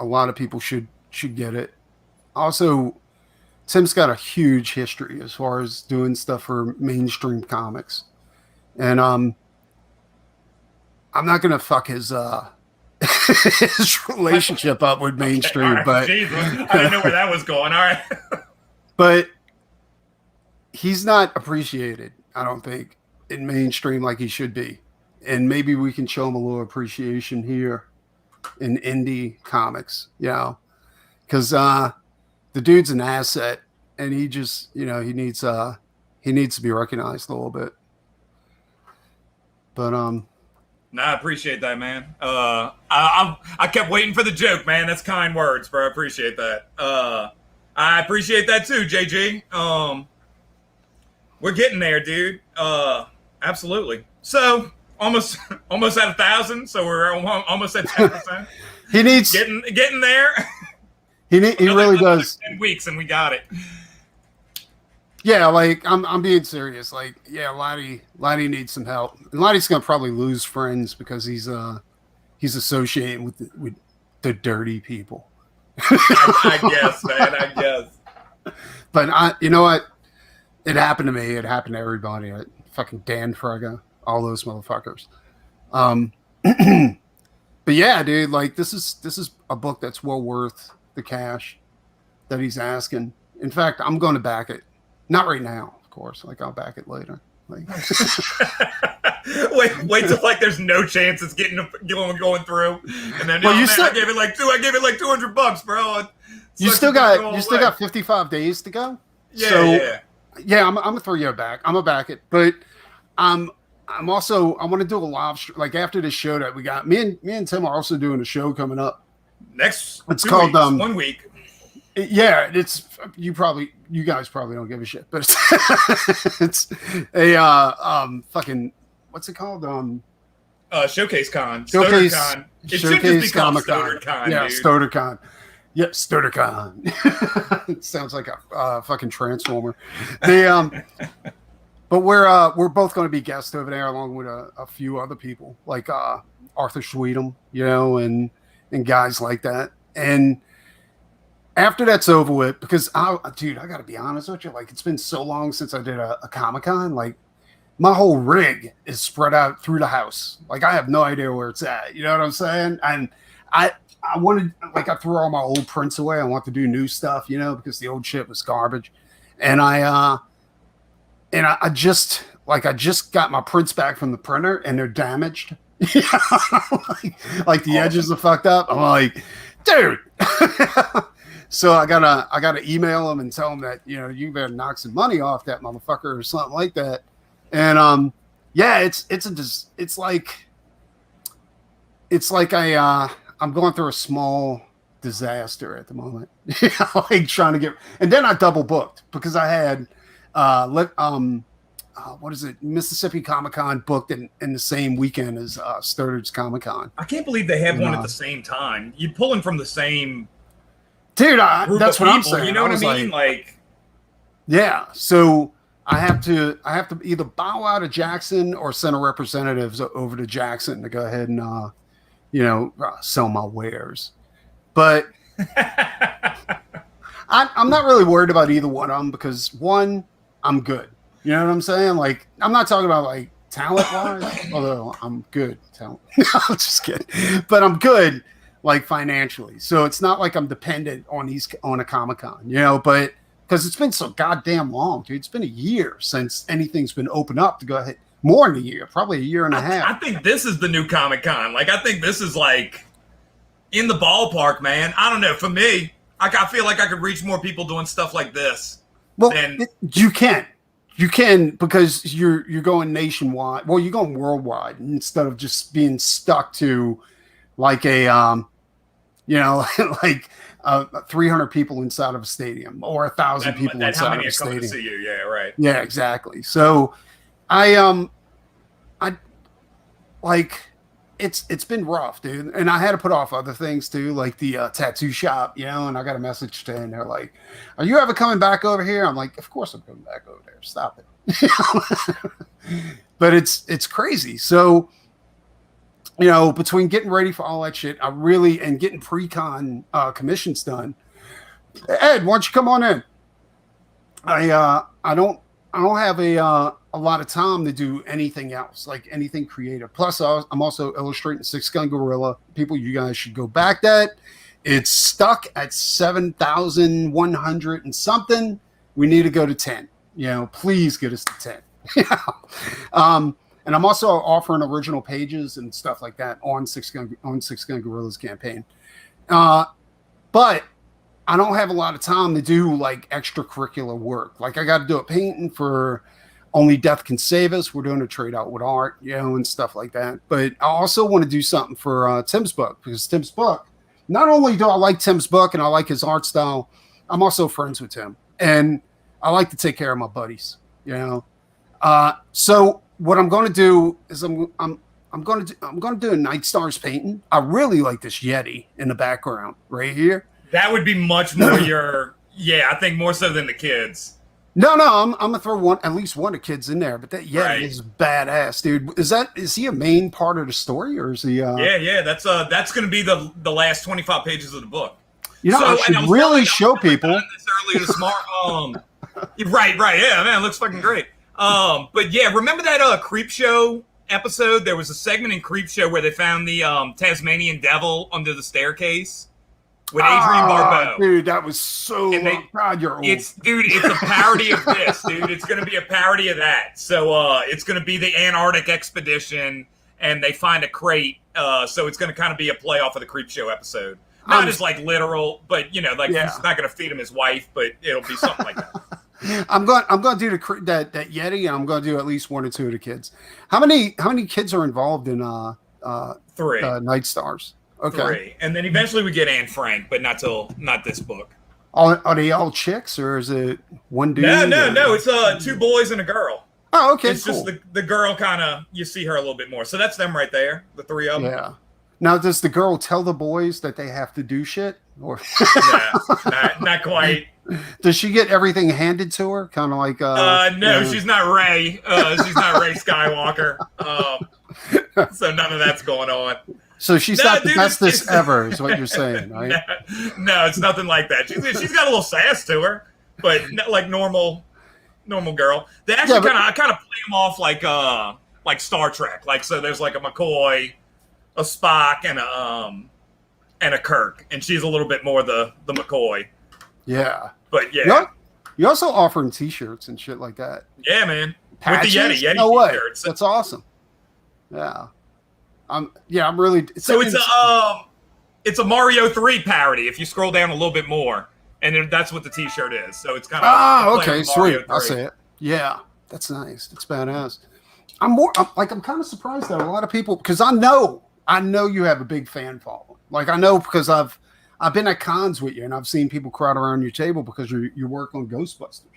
[SPEAKER 2] lot of people should get it. Also, Tim's got a huge history as far as doing stuff for mainstream comics, and I'm not gonna fuck his his relationship up with mainstream, right. But
[SPEAKER 3] Jesus, I didn't know where that was going. All right.
[SPEAKER 2] But he's not appreciated, I don't think, in mainstream like he should be. And maybe we can show him a little appreciation here in indie comics, because the dude's an asset, and he just, he needs to be recognized a little bit. But
[SPEAKER 3] No, I appreciate that, man. I kept waiting for the joke, man. That's kind words, bro. I appreciate that. I appreciate that too, JG. We're getting there, dude. Absolutely. So almost at 1,000. So we're almost at 10%.
[SPEAKER 2] He needs
[SPEAKER 3] getting there.
[SPEAKER 2] He really does.
[SPEAKER 3] 10 weeks and we got it.
[SPEAKER 2] Yeah, like I'm being serious. Like, yeah, Lottie needs some help. And Lottie's gonna probably lose friends because he's associating with the dirty people.
[SPEAKER 3] I guess, man. I guess.
[SPEAKER 2] But you know what? It happened to me. It happened to everybody. Fucking Dan Fraga, all those motherfuckers. But yeah, dude, like this is a book that's well worth the cash that he's asking. In fact, I'm going to back it. Not right now, of course. Like, I'll back it later. Like,
[SPEAKER 3] wait till like there's no chance it's going through, and then
[SPEAKER 2] well,
[SPEAKER 3] I gave it like $200, bro.
[SPEAKER 2] You still got 55 days to go.
[SPEAKER 3] Yeah,
[SPEAKER 2] I'm gonna throw you back. I'm gonna back it, but I'm also I want to do a live like after this show that we got. Me and Tim are also doing a show coming up.
[SPEAKER 3] It's
[SPEAKER 2] called
[SPEAKER 3] 1 week.
[SPEAKER 2] Yeah, it's you guys probably don't give a shit, but it's a fucking what's it called?
[SPEAKER 3] Showcase Con.
[SPEAKER 2] Showcase
[SPEAKER 3] Con. It
[SPEAKER 2] Showcase
[SPEAKER 3] should just be called
[SPEAKER 2] Comic-Con.
[SPEAKER 3] Con.
[SPEAKER 2] Yeah,
[SPEAKER 3] dude.
[SPEAKER 2] StonerCon. Yep, StonerCon. It sounds like a fucking transformer. But we're both going to be guests over there along with a few other people like Arthur Sweetum, and guys like that. And after that's over with, because I got to be honest with you, like it's been so long since I did a Comic-Con, like my whole rig is spread out through the house. Like I have no idea where it's at. You know what I'm saying? And I wanted, like I threw all my old prints away. I want to do new stuff, because the old shit was garbage. And I just got my prints back from the printer and they're damaged. like the edges are fucked up. I'm like, dude. So I gotta email them and tell them that you better knock some money off that motherfucker or something like that. And it's like I'm going through a small disaster at the moment. Like trying to get, and then I double booked because I had what is it, Mississippi Comic-Con booked in the same weekend as Sturridge's Comic-Con.
[SPEAKER 3] I can't believe they have one at the same time. You're pulling from the same
[SPEAKER 2] dude. That's what I'm
[SPEAKER 3] people,
[SPEAKER 2] saying.
[SPEAKER 3] You know what I mean? Like,
[SPEAKER 2] yeah. So I have to either bow out of Jackson or send a representative over to Jackson to go ahead and sell my wares. But I'm not really worried about either one of them because one, I'm good. You know what I'm saying? Like, I'm not talking about like talent-wise, although I'm good talent. No, I'm just kidding. But I'm good, like financially. So it's not like I'm dependent on a Comic-Con, but because it's been so goddamn long, dude. It's been a year since anything's been opened up to go ahead. More than a year, probably a year and a half.
[SPEAKER 3] I think this is the new Comic-Con. Like, I think this is like in the ballpark, man. I don't know. For me, I feel like I could reach more people doing stuff like this.
[SPEAKER 2] Well, you can. You can because you're going nationwide. Well, you're going worldwide instead of just being stuck to like a like 300 people inside of a stadium or 1,000 people inside of a stadium.
[SPEAKER 3] To see you. Yeah, right.
[SPEAKER 2] Yeah, exactly. So I like it's been rough, dude. And I had to put off other things too, like the tattoo shop, and I got a message today and they're like, "Are you ever coming back over here?" I'm like, "Of course I'm coming back over there. Stop it." But it's crazy. So, between getting ready for all that shit, and getting pre-con commissions done. Ed, why don't you come on in? I don't have a lot of time to do anything else, like anything creative. Plus, I'm also illustrating Six Gun Gorilla. People, you guys should go back that. It's stuck at 7,100 and something. We need to go to 10. Please get us to 10. And I'm also offering original pages and stuff like that on Six Gun Gorilla's campaign. But I don't have a lot of time to do like extracurricular work. Like I got to do a painting for Only Death Can Save Us. We're doing a trade out with art, and stuff like that. But I also want to do something for Tim's book because Tim's book, not only do I like Tim's book and I like his art style, I'm also friends with Tim and I like to take care of my buddies, So what I'm going to do is I'm going to do a Night Stars painting. I really like this Yeti in the background right here.
[SPEAKER 3] That would be much more I think more so than the kids.
[SPEAKER 2] No, I'm gonna throw at least one of the kids in there, but that Yeti is badass, dude. Is he a main part of the story, or is he?
[SPEAKER 3] Yeah. That's gonna be the last 25 pages of the book.
[SPEAKER 2] I should really show people.
[SPEAKER 3] This earlier this morning. Right. Yeah, man, it looks fucking great. But yeah, remember that Creep Show episode? There was a segment in Creep Show where they found the Tasmanian devil under the staircase. with Adrienne Barbeau.
[SPEAKER 2] Dude, that was so.
[SPEAKER 3] And
[SPEAKER 2] God, you're old.
[SPEAKER 3] It's a parody of this, dude. It's going to be a parody of that. So it's going to be the Antarctic expedition, and they find a crate. So it's going to kind of be a play off of the Creepshow episode. Not as like literal, but he's not going to feed him his wife, but it'll be something like that.
[SPEAKER 2] I'm going to do that Yeti, and I'm going to do at least 1 or 2 of the kids. How many kids are involved in
[SPEAKER 3] 3
[SPEAKER 2] Night Stars? Okay.
[SPEAKER 3] 3, and then eventually we get Anne Frank, but not this book.
[SPEAKER 2] Are they all chicks, or is it one dude?
[SPEAKER 3] No. It's 2 boys and a girl.
[SPEAKER 2] Oh, okay.
[SPEAKER 3] It's
[SPEAKER 2] cool.
[SPEAKER 3] just the girl kind of, you see her a little bit more. So that's them right there, the 3 of them.
[SPEAKER 2] Yeah. Now, does the girl tell the boys that they have to do shit? Or
[SPEAKER 3] not quite.
[SPEAKER 2] Does she get everything handed to her? Kind of like
[SPEAKER 3] no, she's not Rey. She's not Rey Skywalker. So none of that's going on.
[SPEAKER 2] So she's not the bestest ever, is what you're saying, right?
[SPEAKER 3] No, it's nothing like that. She's got a little sass to her, but not like normal girl. They actually kind of play them off like Star Trek. Like, so there's like a McCoy, a Spock, and a Kirk, and she's a little bit more the McCoy.
[SPEAKER 2] Yeah.
[SPEAKER 3] But yeah.
[SPEAKER 2] You also offering T-shirts and shit like that.
[SPEAKER 3] Yeah, man.
[SPEAKER 2] Patches?
[SPEAKER 3] With the Yeti
[SPEAKER 2] no way.
[SPEAKER 3] T-shirts.
[SPEAKER 2] That's awesome. Yeah. I'm really.
[SPEAKER 3] So it's a Mario 3 parody. If you scroll down a little bit more, and then that's what the T-shirt is. So it's kind of
[SPEAKER 2] okay, sweet. I see it. Yeah, that's nice. That's badass. I'm kind of surprised that a lot of people, because I know you have a big fan following. Like, I know because I've been at cons with you, and I've seen people crowd around your table because you work on Ghostbusters.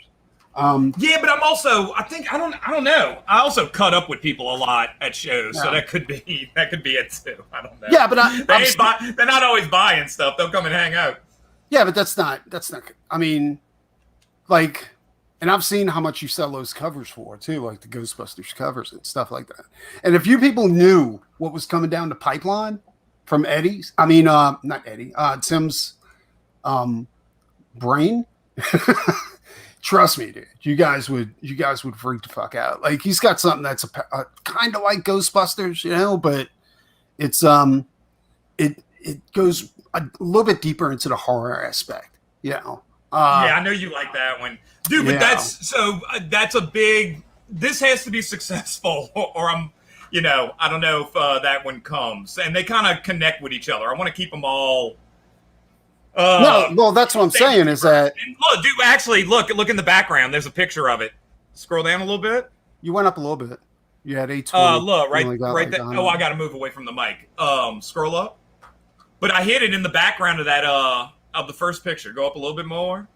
[SPEAKER 3] Yeah, but I don't know. I also cut up with people a lot at shows, so that could be it too. I don't know.
[SPEAKER 2] Yeah, but
[SPEAKER 3] they're not always buying stuff. They'll come and hang out.
[SPEAKER 2] Yeah, but that's not. I mean, like, and I've seen how much you sell those covers for too, like the Ghostbusters covers and stuff like that. And if you people knew what was coming down the pipeline from Eddie's, I mean, not Eddie, Tim's, brain. Trust me, dude. You guys would freak the fuck out. Like, he's got something that's a kind of like Ghostbusters, but it's it goes a little bit deeper into the horror aspect,
[SPEAKER 3] yeah, I know you like that one, dude. But that's a big. This has to be successful, or I'm, I don't know if that one comes, and they kind of connect with each other. I want to keep them all.
[SPEAKER 2] No, well, that's what I'm saying is that.
[SPEAKER 3] And look, dude, actually, look in the background. There's a picture of it. Scroll down a little bit.
[SPEAKER 2] You went up a little bit. You had 820.
[SPEAKER 3] Look, right there. Oh, I got to move away from the mic. Scroll up. But I hit it in the background of that of the first picture. Go up a little bit more.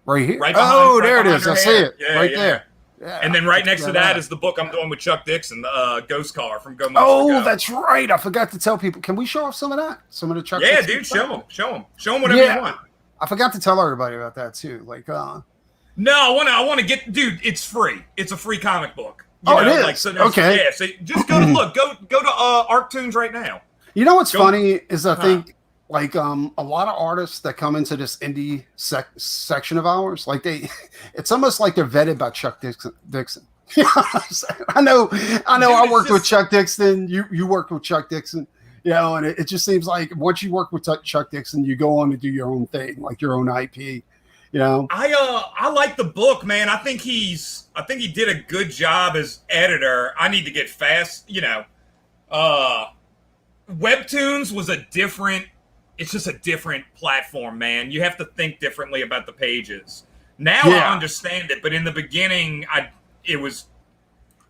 [SPEAKER 2] Right here.
[SPEAKER 3] Right behind,
[SPEAKER 2] there it is. I see it.
[SPEAKER 3] Yeah,
[SPEAKER 2] right there. Yeah,
[SPEAKER 3] and then right next to that is the book I'm doing with Chuck Dixon, the Ghost Car from Go Monster Go.
[SPEAKER 2] That's right. I forgot to tell people. Can we show off some of that? Some of the Chuck
[SPEAKER 3] Dixon?
[SPEAKER 2] Dixon
[SPEAKER 3] Dude,
[SPEAKER 2] stuff?
[SPEAKER 3] Show them whatever you want.
[SPEAKER 2] I forgot to tell everybody about that too. Like,
[SPEAKER 3] no, I want to get, dude. It's free. It's a free comic book.
[SPEAKER 2] It is.
[SPEAKER 3] Like, so
[SPEAKER 2] okay.
[SPEAKER 3] Yeah. So just go to look. Go to ArcToons right now.
[SPEAKER 2] You know what's funny is I think like a lot of artists that come into this indie section of ours, like it's almost like they're vetted by Chuck Dixon. I know. Dude, I worked with Chuck Dixon. You worked with Chuck Dixon. And it just seems like once you work with Chuck Dixon, you go on to do your own thing, like your own IP.
[SPEAKER 3] I like the book, man. I think he did a good job as editor. I need to get fast. Webtoons was it's just a different platform, man. You have to think differently about the pages. Now I understand it, but in the beginning, you're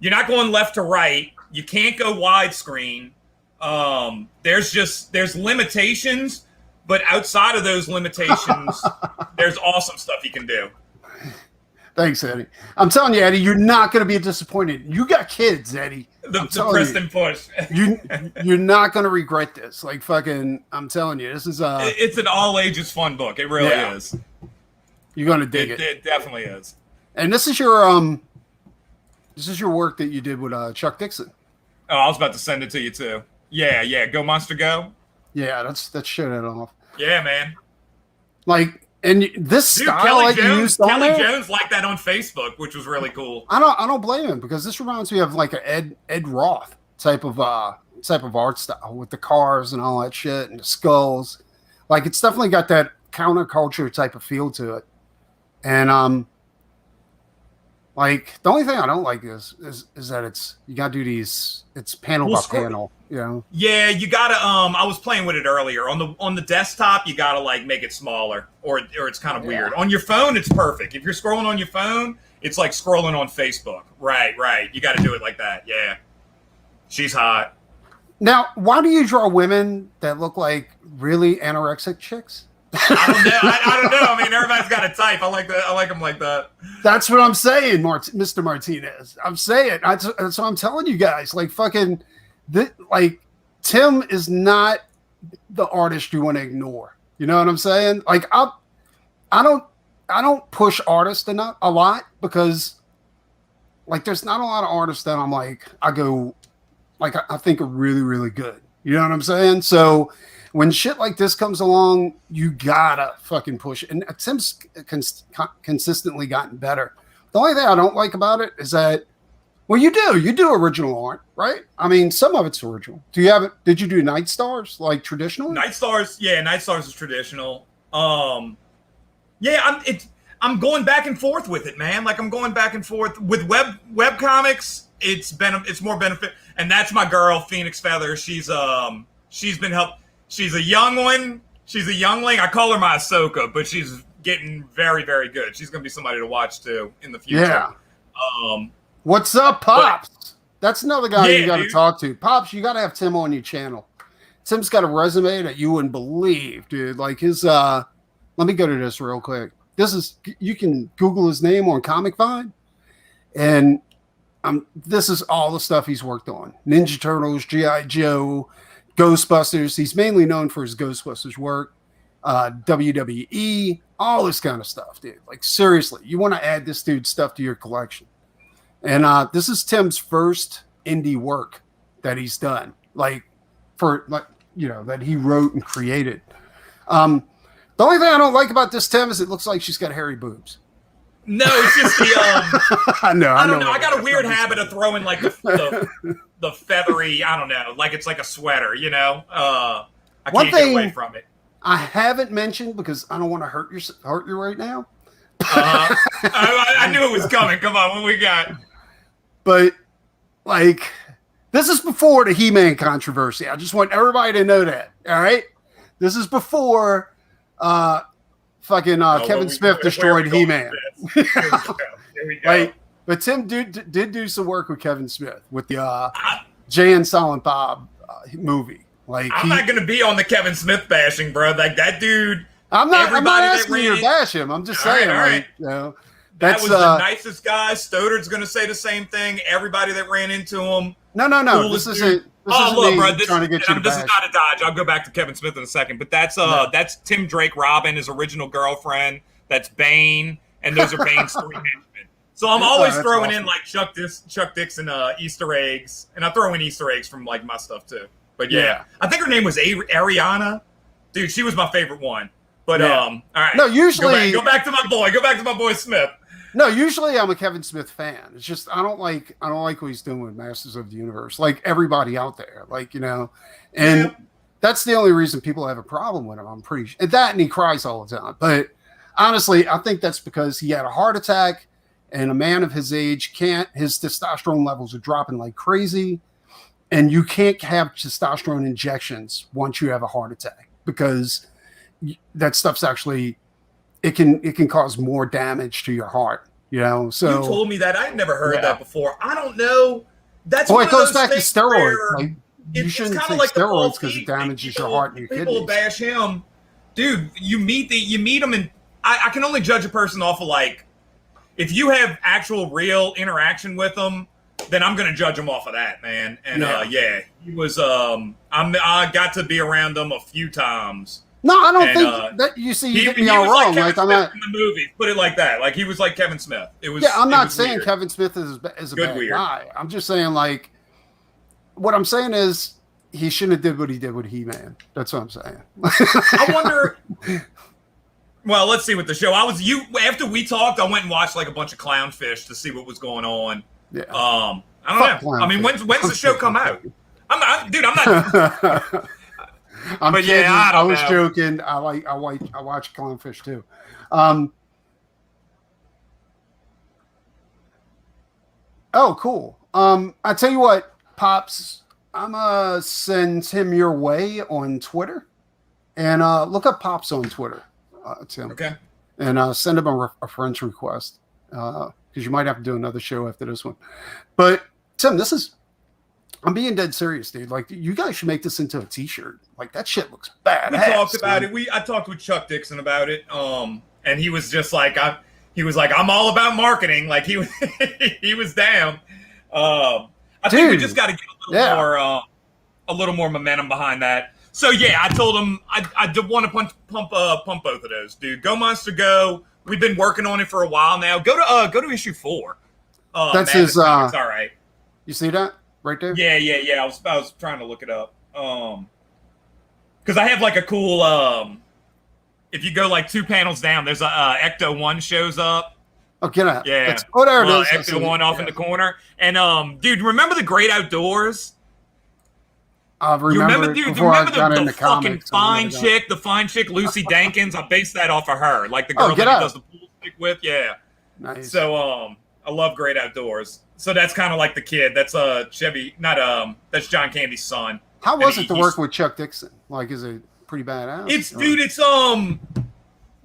[SPEAKER 3] not going left to right. You can't go widescreen. There's limitations, but outside of those limitations, there's awesome stuff you can do.
[SPEAKER 2] Thanks, Eddie. I'm telling you, Eddie, you're not going to be disappointed. You got kids, Eddie.
[SPEAKER 3] The Preston push.
[SPEAKER 2] You're not going to regret this. Like, fucking, I'm telling you, this is
[SPEAKER 3] it's an all ages fun book. It really is.
[SPEAKER 2] You're going to dig it.
[SPEAKER 3] It definitely is.
[SPEAKER 2] And this is your work that you did with Chuck Dixon.
[SPEAKER 3] Oh, I was about to send it to you too. Yeah. Go Monster Go.
[SPEAKER 2] Yeah, that's shit it off.
[SPEAKER 3] Yeah, man.
[SPEAKER 2] Like, and this style
[SPEAKER 3] Kelly
[SPEAKER 2] like
[SPEAKER 3] Jones,
[SPEAKER 2] you used on
[SPEAKER 3] Kelly
[SPEAKER 2] there,
[SPEAKER 3] Jones liked that on Facebook, which was really cool.
[SPEAKER 2] I don't blame him because this reminds me of like a Ed Roth type of art style with the cars and all that shit and the skulls. Like it's definitely got that counterculture type of feel to it. And like the only thing I don't like is that you gotta do it's panel by panel, you know.
[SPEAKER 3] Yeah, you gotta I was playing with it earlier. On the desktop, you gotta like make it smaller or it's kind of weird. On your phone, it's perfect. If you're scrolling on your phone, it's like scrolling on Facebook. Right. You gotta do it like that. Yeah. She's hot.
[SPEAKER 2] Now, why do you draw women that look like really anorexic chicks?
[SPEAKER 3] I don't know. I don't know. I mean, everybody's got a type. I like them like that.
[SPEAKER 2] That's what I'm saying, Mr. Martinez. I'm saying. That's what I'm telling you guys. Like fucking, like Tim is not the artist you want to ignore. You know what I'm saying? Like I don't push artists enough a lot because like there's not a lot of artists that I'm like I think are really really good. You know what I'm saying? So. When shit like this comes along, you gotta fucking push it. And Tim's consistently gotten better. The only thing I don't like about it is that, well, you do original art, right? I mean, some of it's original. Did you do Night Stars, like traditional?
[SPEAKER 3] Night Stars is traditional. Yeah, I'm going back and forth with it, man. Like I'm going back and forth with web comics. It's more benefit, and that's my girl, Phoenix Feather. She's been helped. She's a young one. She's a youngling. I call her my Ahsoka, but she's getting very, very good. She's going to be somebody to watch, too, in the future.
[SPEAKER 2] Yeah. What's up, Pops? That's another guy you got to talk to. Pops, you got to have Tim on your channel. Tim's got a resume that you wouldn't believe, dude. Like his, let me go to this real quick. You can Google his name on Comic Vine, and this is all the stuff he's worked on. Ninja Turtles, G.I. Joe, Ghostbusters. He's mainly known for his Ghostbusters work, WWE, all this kind of stuff, dude. Like seriously, you want to add this dude's stuff to your collection. And this is Tim's first indie work that he's done, that he wrote and created. The only thing I don't like about this, Tim, is it looks like she's got hairy boobs.
[SPEAKER 3] No, it's just the
[SPEAKER 2] I don't know.
[SPEAKER 3] I got a weird habit of throwing like the feathery, I don't know, like it's like a sweater, you know. I can't get away from it.
[SPEAKER 2] I haven't mentioned because I don't want to hurt you right now.
[SPEAKER 3] I knew it was coming. Come on, what we got?
[SPEAKER 2] But like, this is before the He-Man controversy. I just want everybody to know that. All right, this is before Kevin Smith destroyed He-Man.
[SPEAKER 3] Here we go.
[SPEAKER 2] Like, but Tim did do some work with Kevin Smith with the Jay and Silent Bob movie. Like,
[SPEAKER 3] I'm not going to be on the Kevin Smith bashing, bro. Like that dude.
[SPEAKER 2] I'm not asking you to bash him. I'm just saying,
[SPEAKER 3] all right.
[SPEAKER 2] Like, you know,
[SPEAKER 3] that was the nicest guy. Stoddard's going to say the same thing. Everybody that ran into him.
[SPEAKER 2] No. This isn't.
[SPEAKER 3] Look, bro. This is
[SPEAKER 2] not
[SPEAKER 3] a dodge. I'll go back to Kevin Smith in a second. But that's Tim Drake Robin, his original girlfriend. That's Bane, and those are Bane's three henchmen. So I'm always throwing in like Chuck Dixon Easter eggs, and I throw in Easter eggs from like my stuff too. But yeah. I think her name was Ariana. Dude, she was my favorite one. But all right.
[SPEAKER 2] No, usually
[SPEAKER 3] go back to my boy. Go back to my boy Smith.
[SPEAKER 2] No, usually I'm a Kevin Smith fan. It's just I don't like what he's doing with Masters of the Universe, like everybody out there, like, you know, and that's the only reason people have a problem with him. I'm pretty sure that, and he cries all the time. But honestly, I think that's because he had a heart attack, and a man of his age his testosterone levels are dropping like crazy, and you can't have testosterone injections once you have a heart attack because that stuff's actually. It can cause more damage to your heart, you know. So
[SPEAKER 3] you told me that. I had never heard that before. I don't know. That's
[SPEAKER 2] it goes back to steroids. Like, you shouldn't take
[SPEAKER 3] like
[SPEAKER 2] steroids because it damages your heart and your kidneys.
[SPEAKER 3] People bash him, dude. You meet him, and I can only judge a person off of like if you have actual real interaction with them, then I'm gonna judge him off of that, man. And he was. I got to be around him a few times.
[SPEAKER 2] No, I don't think that you see. You get me all wrong.
[SPEAKER 3] Like I'm not in the movie. Put it like that. Like he was like Kevin Smith. It was.
[SPEAKER 2] Yeah, I'm not saying
[SPEAKER 3] weird.
[SPEAKER 2] Kevin Smith is a bad guy. I'm just saying like, what I'm saying is he shouldn't have did what he did with He-Man. That's what I'm saying.
[SPEAKER 3] I wonder. Well, let's see what the show. After we talked, I went and watched like a bunch of Clownfish to see what was going on.
[SPEAKER 2] Yeah.
[SPEAKER 3] I don't know. I mean, when's the show come out? I'm not.
[SPEAKER 2] I'm
[SPEAKER 3] But
[SPEAKER 2] kidding.
[SPEAKER 3] yeah, I
[SPEAKER 2] I
[SPEAKER 3] don't
[SPEAKER 2] was
[SPEAKER 3] know.
[SPEAKER 2] joking. I watch clownfish too. Oh, cool. I tell you what, Pops, I'm gonna send Tim your way on Twitter, and look up Pops on Twitter, Tim,
[SPEAKER 3] Okay.
[SPEAKER 2] and send him a friend's request because you might have to do another show after this one. But Tim, I'm being dead serious, dude. Like, you guys should make this into a T-shirt. Like, that shit looks badass.
[SPEAKER 3] We talked about
[SPEAKER 2] dude.
[SPEAKER 3] it. I talked with Chuck Dixon about it. And he was just like, I'm all about marketing. Like he was down. I think we just got to get a little more momentum behind that. So yeah, I told him I did want to pump both of those, dude. Go Monster Go. We've been working on it for a while now. Go to issue 4.
[SPEAKER 2] That's
[SPEAKER 3] Madness
[SPEAKER 2] his.
[SPEAKER 3] Comics, all right.
[SPEAKER 2] You see that right there?
[SPEAKER 3] Yeah. I was trying to look it up. Because I have like a cool. If you go like 2 panels down, there's a Ecto 1 shows up.
[SPEAKER 2] Oh, get out.
[SPEAKER 3] Yeah.
[SPEAKER 2] There it is.
[SPEAKER 3] Ecto 1 off in the corner. And dude, remember the Great Outdoors?
[SPEAKER 2] I remember,
[SPEAKER 3] you
[SPEAKER 2] before I
[SPEAKER 3] remember
[SPEAKER 2] got
[SPEAKER 3] the
[SPEAKER 2] into
[SPEAKER 3] fucking
[SPEAKER 2] comics,
[SPEAKER 3] the fine chick, Lucy Dankins? I based that off of her. Like the girl that he does the pool stick with. Yeah.
[SPEAKER 2] Nice.
[SPEAKER 3] So I love Great Outdoors. So that's kind of like the kid. That's Chevy, that's John Candy's son.
[SPEAKER 2] How was it to work with Chuck Dixon? Like, is it pretty badass?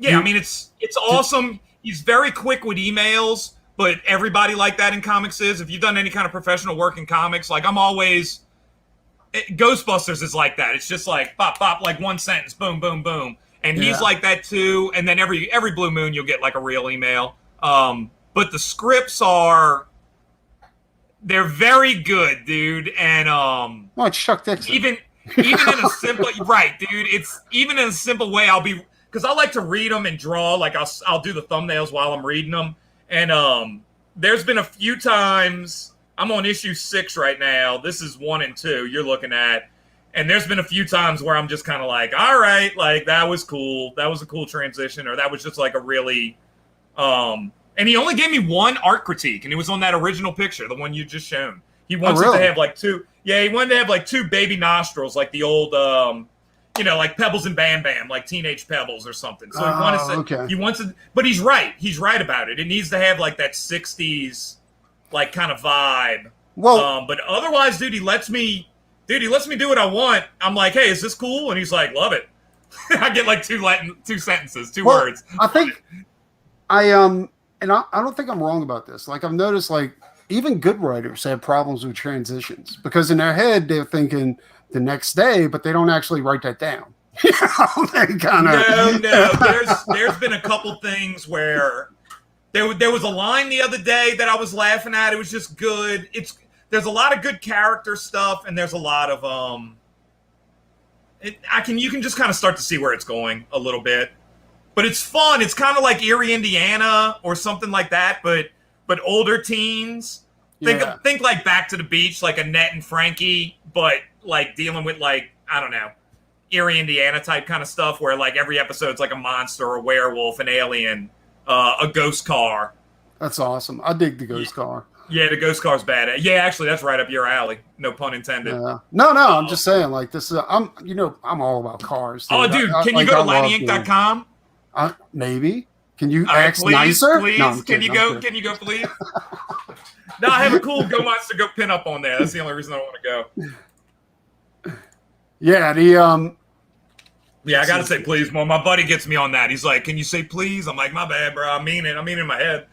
[SPEAKER 3] I mean, it's awesome. He's very quick with emails, but everybody like that in comics is. If you've done any kind of professional work in comics, like Ghostbusters is like that. It's just like pop, pop, like one sentence, boom, boom, boom. And he's like that too. And then every blue moon you'll get like a real email. But the scripts they're very good, dude. And
[SPEAKER 2] well, it's Chuck Dixon.
[SPEAKER 3] Even in a simple right, dude. It's even in a simple way. Because I like to read them and draw. Like I'll do the thumbnails while I'm reading them. And there's been a few times. I'm on issue 6 right now. This is 1 and 2 you're looking at. And there's been a few times where I'm just kind of like, all right, like that was cool. That was a cool transition. Or that was just like a really and he only gave me 1 art critique, and it was on that original picture, the one you just shown. He wants it to have like 2. Yeah, he wanted to have like 2 baby nostrils, like the old like Pebbles and Bam Bam, like Teenage Pebbles or something. So he wants it, but he's right. He's right about it. It needs to have like that 60s like kind of vibe.
[SPEAKER 2] Well,
[SPEAKER 3] but otherwise, dude, he lets me do what I want. I'm like, hey, is this cool? And he's like, love it. I get like 2 sentences, 2 words.
[SPEAKER 2] I think I don't think I'm wrong about this. Like, I've noticed, like, even good writers have problems with transitions because in their head they're thinking the next day, but they don't actually write that down. They kind of
[SPEAKER 3] no. There's been a couple things where there was a line the other day that I was laughing at. It was just good. There's a lot of good character stuff, and there's a lot of you can just kind of start to see where it's going a little bit. But it's fun. It's kind of like Erie, Indiana, or something like that. But older teens. Think like Back to the Beach, like Annette and Frankie, but like dealing with like I don't know, Erie, Indiana type kind of stuff, where like every episode's like a monster, a werewolf, an alien, a ghost car.
[SPEAKER 2] That's awesome. I dig the ghost car.
[SPEAKER 3] Yeah, the ghost car's bad. Yeah, actually, that's right up your alley. No pun intended.
[SPEAKER 2] Yeah. No, I'm just saying. Like this is I'm all about cars. Dude.
[SPEAKER 3] Oh, dude, can you go to LannyInc.com?
[SPEAKER 2] Maybe. Can you ask nicer?
[SPEAKER 3] Please,
[SPEAKER 2] no,
[SPEAKER 3] can you go? Can you go, please? No, I have a cool Go Monster Go pin up on there. That's the only reason I want to go.
[SPEAKER 2] Yeah,
[SPEAKER 3] I gotta say please. Well, my buddy gets me on that. He's like, "Can you say please?" I'm like, "My bad, bro. I mean it. I mean it in my head."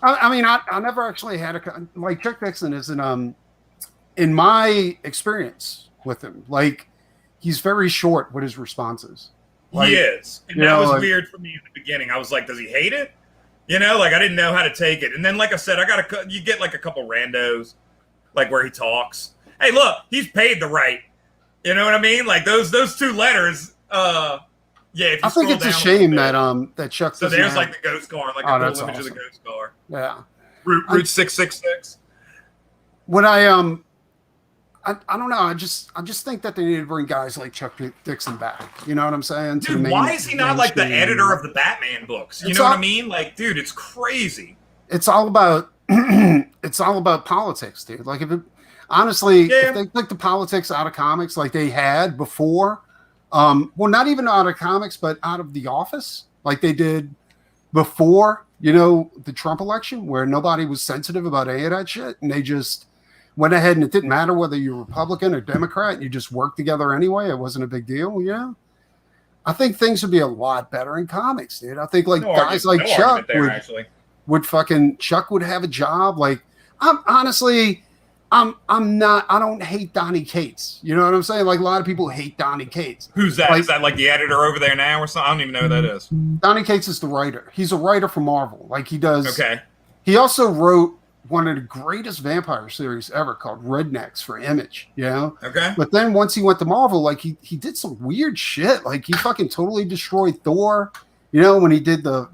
[SPEAKER 2] I never actually had like Chuck Dixon isn't in my experience with him. Like he's very short with his responses. Like,
[SPEAKER 3] he is, and that was weird for me in the beginning. I was like, "Does he hate it?" Like I didn't know how to take it. And then, like I said, you get like a couple randos, like where he talks. Hey, look, he's paid the right. You know what I mean? Like those 2 letters. If you
[SPEAKER 2] I think it's a shame that Chuck.
[SPEAKER 3] So there's like the ghost car, like a cool image of the ghost car.
[SPEAKER 2] Yeah,
[SPEAKER 3] Route 666.
[SPEAKER 2] When I don't know. I just think that they need to bring guys like Chuck Dixon back. You know what I'm saying?
[SPEAKER 3] Dude, why is he not like the editor of the Batman books? You know what I mean? Like, dude, it's crazy.
[SPEAKER 2] It's all about politics, dude. Like Honestly,
[SPEAKER 3] Yeah.
[SPEAKER 2] if they took the politics out of comics like they had before, well, not even out of comics, but out of The Office, like they did before, the Trump election, where nobody was sensitive about any of that shit, and they just went ahead, and it didn't matter whether you're Republican or Democrat, you just worked together anyway. It wasn't a big deal, I think things would be a lot better in comics, dude. I think guys like Chuck Chuck would have a job. Like, I don't hate Donnie Cates. You know what I'm saying? Like, a lot of people hate Donnie Cates.
[SPEAKER 3] Who's that? Is that like the editor over there now or something? I don't even know who that is.
[SPEAKER 2] Donnie Cates is the writer. He's a writer for Marvel. Like, he does.
[SPEAKER 3] Okay.
[SPEAKER 2] He also wrote one of the greatest vampire series ever called Rednecks for Image,
[SPEAKER 3] Okay.
[SPEAKER 2] But then once he went to Marvel, like, he did some weird shit. Like, he fucking totally destroyed Thor, when he did the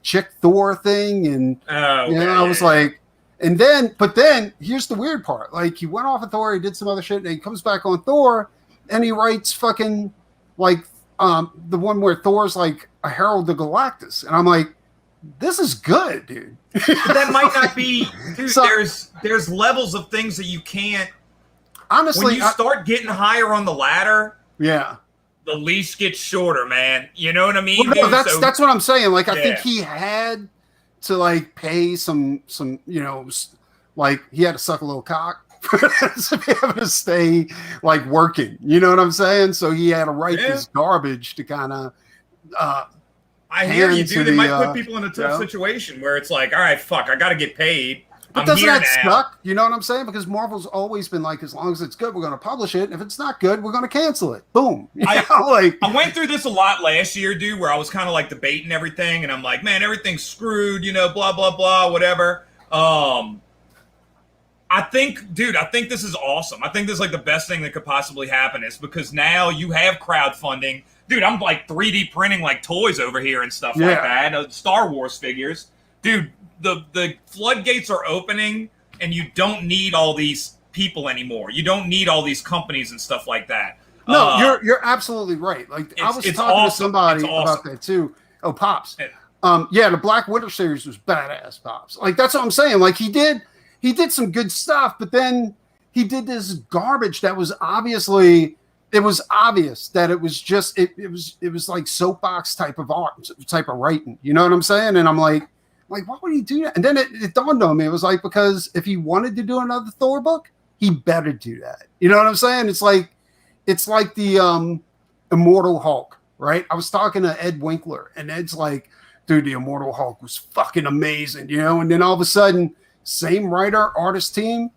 [SPEAKER 2] chick Thor thing. And, I was like, but then here's the weird part. Like, he went off of Thor, he did some other shit, and he comes back on Thor, and he writes fucking, like, the one where Thor's like a herald of Galactus. And I'm like, this is good, dude.
[SPEAKER 3] But that might not be, dude. So, there's levels of things that you can't.
[SPEAKER 2] Honestly,
[SPEAKER 3] when you start getting higher on the ladder,
[SPEAKER 2] the
[SPEAKER 3] leash gets shorter, man. You know what I mean?
[SPEAKER 2] Well, no, that's what I'm saying. Like, I think he had to like pay some, like he had to suck a little cock to be able to stay like working. You know what I'm saying? So he had to write this garbage to kind of.
[SPEAKER 3] I hear you, dude. It might put people in a tough situation where it's like, all right, fuck, I got to get paid.
[SPEAKER 2] But doesn't that suck? You know what I'm saying? Because Marvel's always been like, as long as it's good, we're going to publish it. If it's not good, we're going to cancel it. Boom.
[SPEAKER 3] I went through this a lot last year, dude, where I was kind of like debating everything, and I'm like, man, everything's screwed, blah, blah, blah, whatever. I think this is awesome. I think this is like the best thing that could possibly happen, is because now you have crowdfunding. Dude, I'm like 3D printing like toys over here and stuff like that. Star Wars figures. Dude, the floodgates are opening, and you don't need all these people anymore. You don't need all these companies and stuff like that.
[SPEAKER 2] No, you're absolutely right. Like, I was talking to somebody about that too. Oh, Pops. The Black Widow series was badass, Pops. Like, that's what I'm saying. Like, he did some good stuff, but then he did this garbage that was obviously. It was obvious that it was just it was like soapbox type of art, type of writing. You know what I'm saying? And I'm like, why would he do that? And then it dawned on me. It was like, because if he wanted to do another Thor book, he better do that. You know what I'm saying? It's like the Immortal Hulk, right? I was talking to Ed Winkler, and Ed's like, dude, the Immortal Hulk was fucking amazing, And then all of a sudden, same writer, artist team,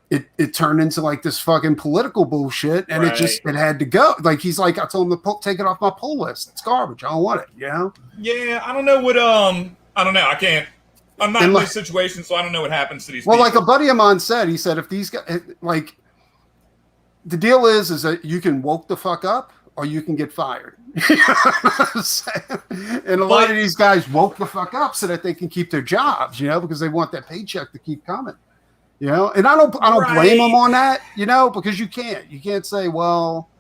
[SPEAKER 2] it turned into like this fucking political bullshit, and it had to go. Like, he's like, I told him to take it off my pull list. It's garbage. I don't want it.
[SPEAKER 3] Yeah, I don't know what I don't know. I can't. I'm not in this situation, so I don't know what happens to these people.
[SPEAKER 2] Well, like a buddy of mine said, he said, if these guys, like, the deal is that you can woke the fuck up or you can get fired. You know what I'm saying? And a lot of these guys woke the fuck up so that they can keep their jobs, because they want that paycheck to keep coming. And I don't blame them on that, because you can't say, well,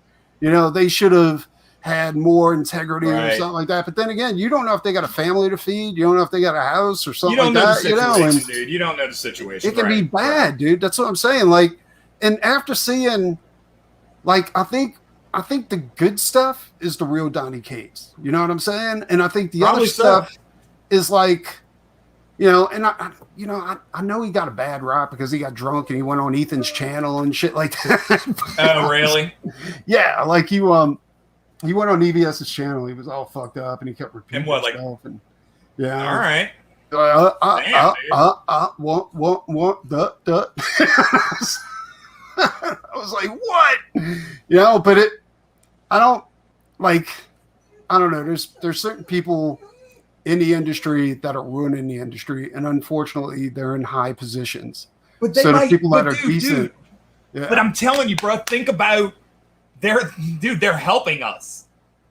[SPEAKER 2] they should have had more integrity or something like that. But then again, you don't know if they got a family to feed. You don't know if they got a house or something like that.
[SPEAKER 3] Dude. You don't know the situation.
[SPEAKER 2] It can be bad, dude. That's what I'm saying. Like, and after seeing, like, I think the good stuff is the real Donnie Cates. You know what I'm saying? And I think the other stuff is like, and I know he got a bad rap because he got drunk and he went on Ethan's channel and shit like that.
[SPEAKER 3] Oh, really?
[SPEAKER 2] Yeah, like he went on EBS's channel. He was all fucked up and he kept repeating himself. And yeah,
[SPEAKER 3] all right.
[SPEAKER 2] I was like, what? But I don't know. There's certain people in the industry that are ruining the industry, and unfortunately, they're in high positions.
[SPEAKER 3] But they
[SPEAKER 2] the people that are decent.
[SPEAKER 3] Yeah. But I'm telling you, bro, think about they're helping us.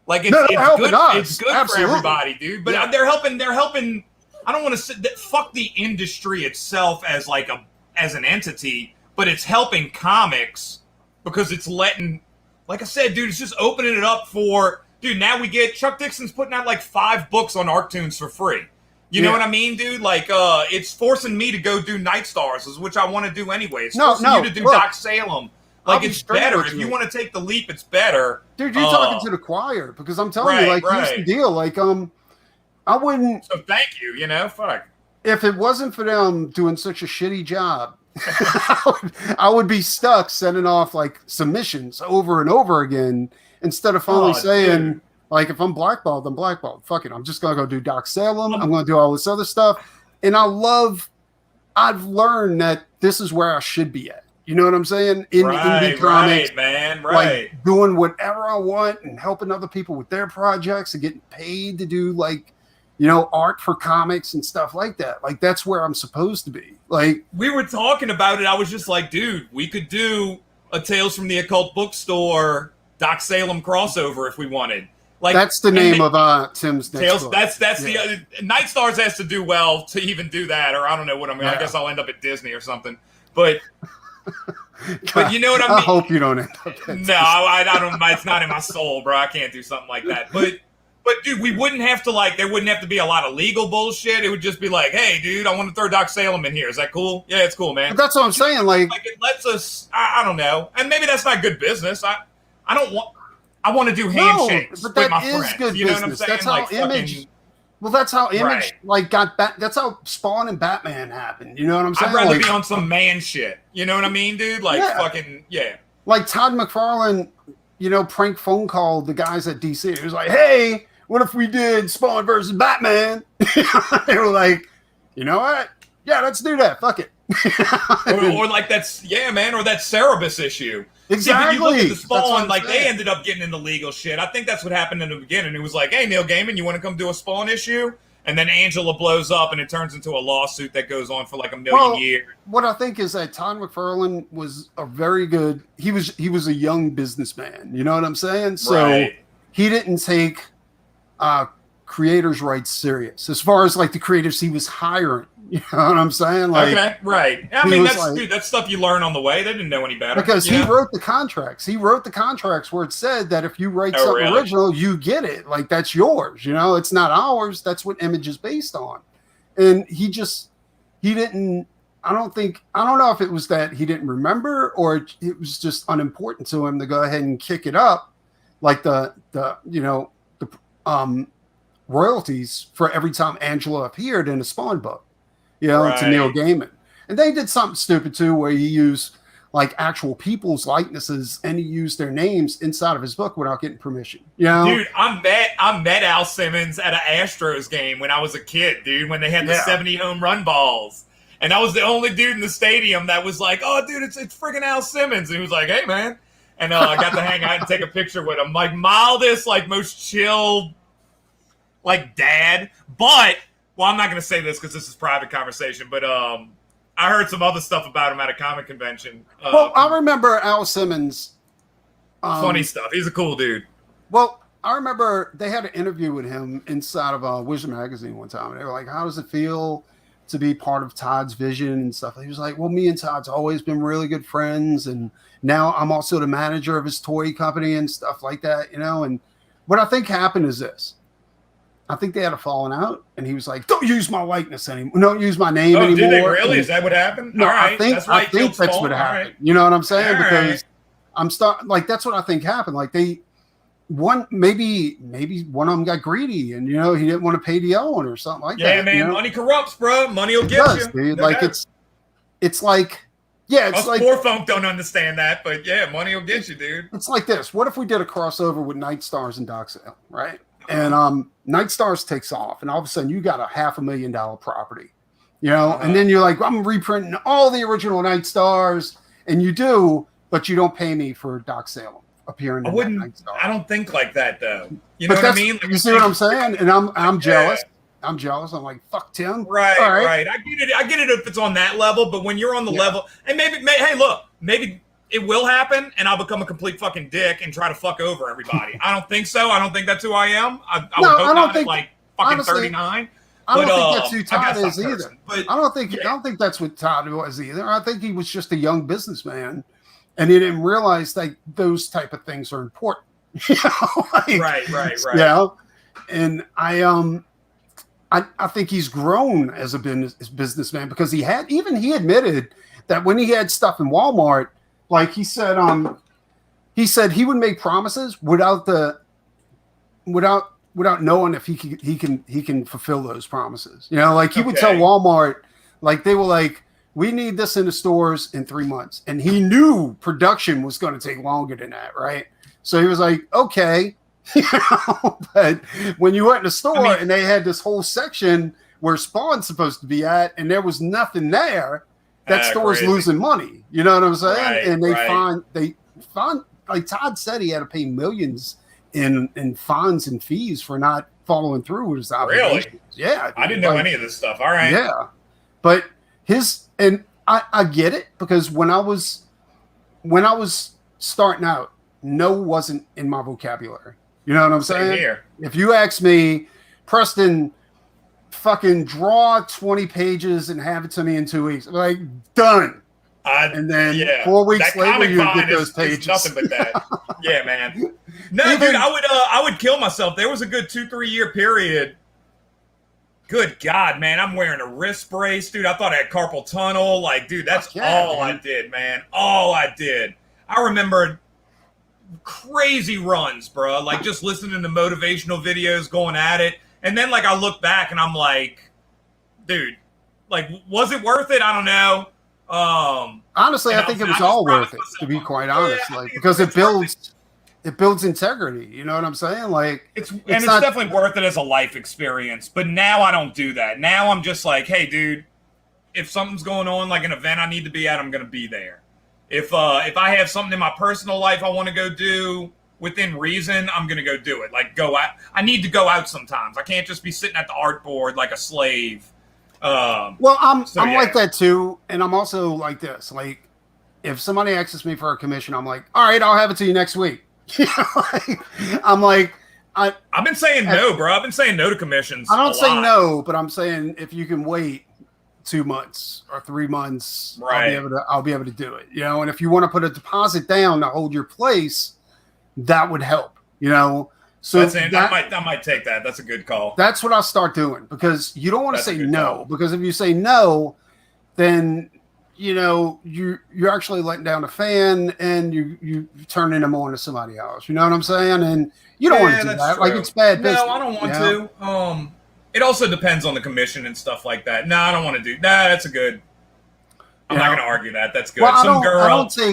[SPEAKER 3] Like, it's good. It's good for everybody, dude. But they're helping. I don't want to say that. Fuck the industry itself as an entity, but it's helping comics because it's letting. Like I said, dude, it's just opening it up for. Dude, now we get Chuck Dixon's putting out like 5 books on ArcToons for free. You know what I mean, dude? Like, it's forcing me to go do Night Stars, which I want to do anyway. It's forcing you to do Doc Salem. Like, it's better. If you want to take the leap, it's better.
[SPEAKER 2] Dude, you're talking to the choir, because I'm telling you, like, here's the deal. Like, I wouldn't.
[SPEAKER 3] So thank you, you know, fuck.
[SPEAKER 2] If it wasn't for them doing such a shitty job, I would be stuck sending off, like, submissions over and over again instead of finally saying, dude, like, if I'm blackballed, I'm blackballed. Fuck it. I'm just going to go do Doc Salem. I'm going to do all this other stuff. And I've learned that this is where I should be at. You know what I'm saying? In indie comics,
[SPEAKER 3] man,
[SPEAKER 2] like doing whatever I want and helping other people with their projects and getting paid to do, like, you know, art for comics and stuff like that. Like, that's where I'm supposed to be. Like, we
[SPEAKER 3] were talking about it. I was just like, dude, we could do a Tales from the Occult Bookstore Doc Salem crossover if we wanted. Like,
[SPEAKER 2] that's the name of Tim's next
[SPEAKER 3] Tales.
[SPEAKER 2] book.
[SPEAKER 3] That's the Night Stars has to do well to even do that, or I don't know what I mean. I guess I'll end up at Disney or something. But you know what I mean?
[SPEAKER 2] I hope you don't end up at
[SPEAKER 3] No, I don't. It's not in my soul, bro. I can't do something like that. But dude, we wouldn't have to, like, there wouldn't have to be a lot of legal bullshit. It would just be like, hey, dude, I want to throw Doc Salem in here. Is that cool? Yeah, it's cool, man.
[SPEAKER 2] But that's what I'm saying. Like
[SPEAKER 3] it lets us. I don't know, and maybe that's not good business. I want to do handshakes with my friends.
[SPEAKER 2] Good
[SPEAKER 3] you know what I'm
[SPEAKER 2] business.
[SPEAKER 3] saying?
[SPEAKER 2] That's how
[SPEAKER 3] like
[SPEAKER 2] Image. Well, that's how Image like got back. That's how Spawn and Batman happened. You know what I'm saying?
[SPEAKER 3] I'd rather be on some man shit. You know what I mean, dude? Like fucking
[SPEAKER 2] Like Todd McFarlane, you know, prank phone called the guys at DC. He was like, "Hey, what if we did Spawn versus Batman?" They were like, "You know what? Yeah, let's do that. Fuck it."
[SPEAKER 3] or like that's man, or that Cerebus issue.
[SPEAKER 2] Exactly.
[SPEAKER 3] See, but you look at the Spawn, like they ended up getting into legal shit. I think that's what happened in the beginning. It was like, hey, Neil Gaiman, you want to come do a Spawn issue? And then Angela blows up and it turns into a lawsuit that goes on for like a million years.
[SPEAKER 2] What I think is that Todd McFarlane was a very good, he was a young businessman. You know what I'm saying? So he didn't take creators' rights serious as far as like the creators he was hiring. You know what I'm saying? Like,
[SPEAKER 3] I mean, that's stuff you learn on the way. They didn't know any better.
[SPEAKER 2] Because he wrote the contracts. He wrote the contracts where it said that if you write something original, you get it. Like, that's yours. You know, it's not ours. That's what Image is based on. And he didn't, I don't know if it was that he didn't remember or it was just unimportant to him to go ahead and kick it up. Like the royalties for every time Angela appeared in a Spawn book. You know, to Neil Gaiman. And they did something stupid too, where he used like actual people's likenesses and he used their names inside of his book without getting permission. You know?
[SPEAKER 3] Dude, I met Al Simmons at an Astros game when I was a kid, dude, when they had the 70 home run balls. And I was the only dude in the stadium that was like, oh, dude, it's friggin' Al Simmons. And he was like, hey, man. And I got to hang out and take a picture with him. Like, mildest, like, most chill, like, dad. But, well, I'm not going to say this because this is private conversation, but I heard some other stuff about him at a comic convention.
[SPEAKER 2] Well, I remember Al Simmons.
[SPEAKER 3] Funny stuff. He's a cool dude.
[SPEAKER 2] Well, I remember they had an interview with him inside of Wizard Magazine one time. And they were like, how does it feel to be part of Todd's vision and stuff? He was like, well, me and Todd's always been really good friends. And now I'm also the manager of his toy company and stuff like that, you know? And what I think happened is this. I think they had a falling out, and he was like, don't use my likeness anymore. Don't use my name anymore.
[SPEAKER 3] Did they really? And, is that what happened?
[SPEAKER 2] No,
[SPEAKER 3] all right.
[SPEAKER 2] I think that's what happened. Right. You know what I'm saying?
[SPEAKER 3] All
[SPEAKER 2] because I'm like, that's what I think happened. Like maybe one of them got greedy and, you know, he didn't want to pay the other one or something like that.
[SPEAKER 3] Yeah, man,
[SPEAKER 2] you know?
[SPEAKER 3] money corrupts, bro. Money will get you.
[SPEAKER 2] Dude. Like it's like, yeah, it's
[SPEAKER 3] us
[SPEAKER 2] like
[SPEAKER 3] poor folk don't understand that, but yeah, money will get you, dude.
[SPEAKER 2] It's like this. What if we did a crossover with Night Stars and DARKSIDE, right? And Night Stars takes off, and all of a sudden you got a $500,000 property, you know, and then you're like, I'm reprinting all the original Night Stars, and you do, but you don't pay me for Doc Salem appearing in Night Stars.
[SPEAKER 3] I don't think like that though. You know what I mean? Like,
[SPEAKER 2] you see what I'm saying? And I'm jealous. I'm jealous. I'm like, fuck Tim.
[SPEAKER 3] Right. I get it if it's on that level, but when you're on the level, and maybe it will happen, and I'll become a complete fucking dick and try to fuck over everybody. I don't think so. I don't think that's who I am. I would hope not at like fucking honestly, 39.
[SPEAKER 2] I don't think that's who Todd is either.
[SPEAKER 3] But
[SPEAKER 2] I don't think that's what Todd was either. I think he was just a young businessman, and he didn't realize that those type of things are important. You know?
[SPEAKER 3] Right.
[SPEAKER 2] You know? And I I think he's grown as a businessman because he admitted that when he had stuff in Walmart, like he said he would make promises without knowing if he can fulfill those promises. You know, like he would tell Walmart, like they were like, we need this in the stores in 3 months. And he knew production was going to take longer than that, right? So he was like, okay. You know, but when you went in the store and they had this whole section where Spawn's supposed to be at, and there was nothing there, that store's losing money. You know what I'm saying?
[SPEAKER 3] Right,
[SPEAKER 2] and they find, like Todd said, he had to pay millions in fines and fees for not following through with his obligations.
[SPEAKER 3] Really?
[SPEAKER 2] Yeah.
[SPEAKER 3] I didn't know any of this stuff. All right.
[SPEAKER 2] Yeah. But I get it, because when I was starting out, no wasn't in my vocabulary. You know what I'm saying?
[SPEAKER 3] Same here.
[SPEAKER 2] If you ask me, Preston, fucking draw 20 pages and have it to me in 2 weeks, I'm like, done. And then 4 weeks later, you get those pages.
[SPEAKER 3] Nothing but that. Yeah, man. No, dude, I would kill myself. There was a good 2-3 year period. Good God, man. I'm wearing a wrist brace, dude. I thought I had carpal tunnel. Like, dude, that's all I did, man. All I did. I remember crazy runs, bro. Like, just listening to motivational videos, going at it. And then, like, I look back and I'm like, dude, like, was it worth it? I don't know.
[SPEAKER 2] Honestly, I think it was all worth it, to be quite honest. Because it builds integrity. You know what I'm saying? Like, it's
[SPEAKER 3] definitely worth it as a life experience. But now I don't do that. Now I'm just like, hey, dude, if something's going on, like an event I need to be at, I'm gonna be there. If I have something in my personal life I want to go do within reason, I'm gonna go do it. Like, go out. I need to go out sometimes. I can't just be sitting at the art board like a slave.
[SPEAKER 2] Well, I'm like that too, and I'm also like this. Like, if somebody asks me for a commission, I'm like, all right, I'll have it to you next week. I'm like, I've
[SPEAKER 3] been saying no, bro. I've been saying no to commissions.
[SPEAKER 2] I don't say no, but I'm saying if you can wait 2 months or 3 months,
[SPEAKER 3] right,
[SPEAKER 2] I'll be able to do it. You know, and if you want to put a deposit down to hold your place, that would help. You know. So
[SPEAKER 3] I might take that. That's a good call.
[SPEAKER 2] That's what I'll start doing, because you don't want to say no. Because if you say no, then you know you're actually letting down a fan, and you turning them on to somebody else. You know what I'm saying? And you don't want to do that.
[SPEAKER 3] True.
[SPEAKER 2] Like, it's bad business.
[SPEAKER 3] No, I don't want to. It also depends on the commission and stuff like that. No, I don't want to do that. That's a good. I'm not going to argue that. That's good.
[SPEAKER 2] Well,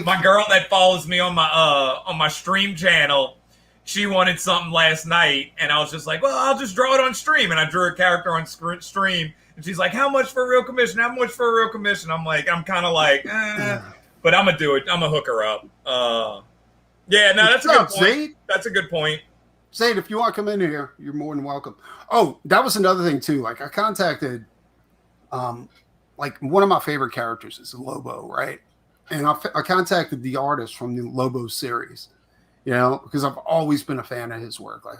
[SPEAKER 3] my girl that follows me on my stream channel, she wanted something last night, and I was just like, well, I'll just draw it on stream. And I drew a character on stream, and she's like, how much for a real commission? How much for a real commission? I'm kind of like, but I'm going to do it. I'm going to hook her up. Yeah, no, that's a good point. Zade? That's a good point.
[SPEAKER 2] Zade, if you want to come in here, you're more than welcome. Oh, that was another thing, too. Like, I contacted, like, one of my favorite characters is Lobo, right? And I contacted the artist from the Lobo series. You know, because I've always been a fan of his work. Like,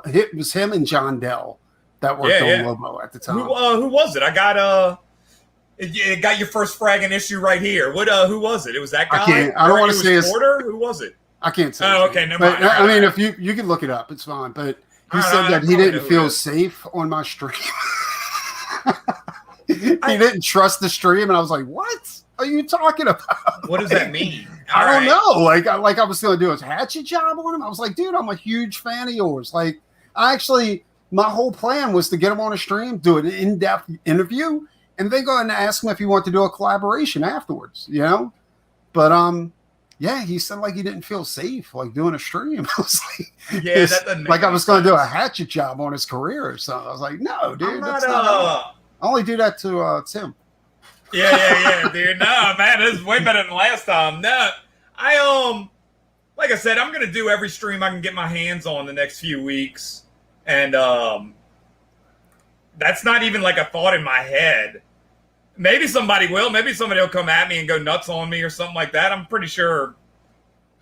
[SPEAKER 2] it was him and John Dell that worked on Lobo at the time.
[SPEAKER 3] Who was it? I got it got your first fragging issue right here. Who was it? It was that guy.
[SPEAKER 2] I don't want to say his
[SPEAKER 3] order. Who was it?
[SPEAKER 2] I can't say.
[SPEAKER 3] Oh, okay, never mind.
[SPEAKER 2] I mean, if you can look it up, it's fine. But he said that he didn't feel safe on my stream. He didn't trust the stream, and I was like, "What are you talking about?"
[SPEAKER 3] What does that mean?
[SPEAKER 2] I don't know. Like I was going to do a hatchet job on him. I was like, dude, I'm a huge fan of yours. Like, my whole plan was to get him on a stream, do an in-depth interview, and then go and ask him if he wanted to do a collaboration afterwards, you know? But, yeah, he said like he didn't feel safe, like doing a stream. I was like,
[SPEAKER 3] yeah, that doesn't make
[SPEAKER 2] like I was going to do a hatchet job on his career or something. I was like, no, dude, I only do that to Tim.
[SPEAKER 3] Yeah, dude. No, man, this is way better than last time. No, like I said, I'm gonna do every stream I can get my hands on the next few weeks, and that's not even like a thought in my head. Maybe somebody will. Maybe somebody will come at me and go nuts on me or something like that. I'm pretty sure.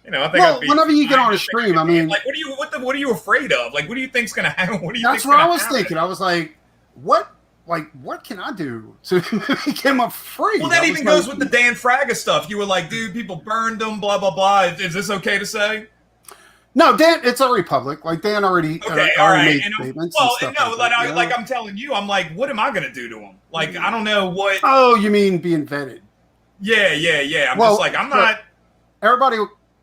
[SPEAKER 3] You know, I think.
[SPEAKER 2] Well, whenever you get on a stream, I mean,
[SPEAKER 3] like, what are you afraid of? Like, what do you think's gonna happen? What do you?
[SPEAKER 2] That's what I was thinking. I was like, what? Like, what can I do to make him afraid?
[SPEAKER 3] Well, that even goes with the Dan Fraga stuff. You were like, dude, people burned them, blah, blah, blah. Is this okay to say?
[SPEAKER 2] No, Dan, it's already public. Like Dan already,
[SPEAKER 3] Okay, all right.
[SPEAKER 2] made
[SPEAKER 3] And
[SPEAKER 2] statements.
[SPEAKER 3] well,
[SPEAKER 2] and
[SPEAKER 3] no,
[SPEAKER 2] stuff
[SPEAKER 3] like I'm telling you, I'm like, what am I gonna do to him? Like, I don't know what.
[SPEAKER 2] Oh, you mean being vetted?
[SPEAKER 3] Yeah. I'm just like, I'm not.
[SPEAKER 2] Everybody,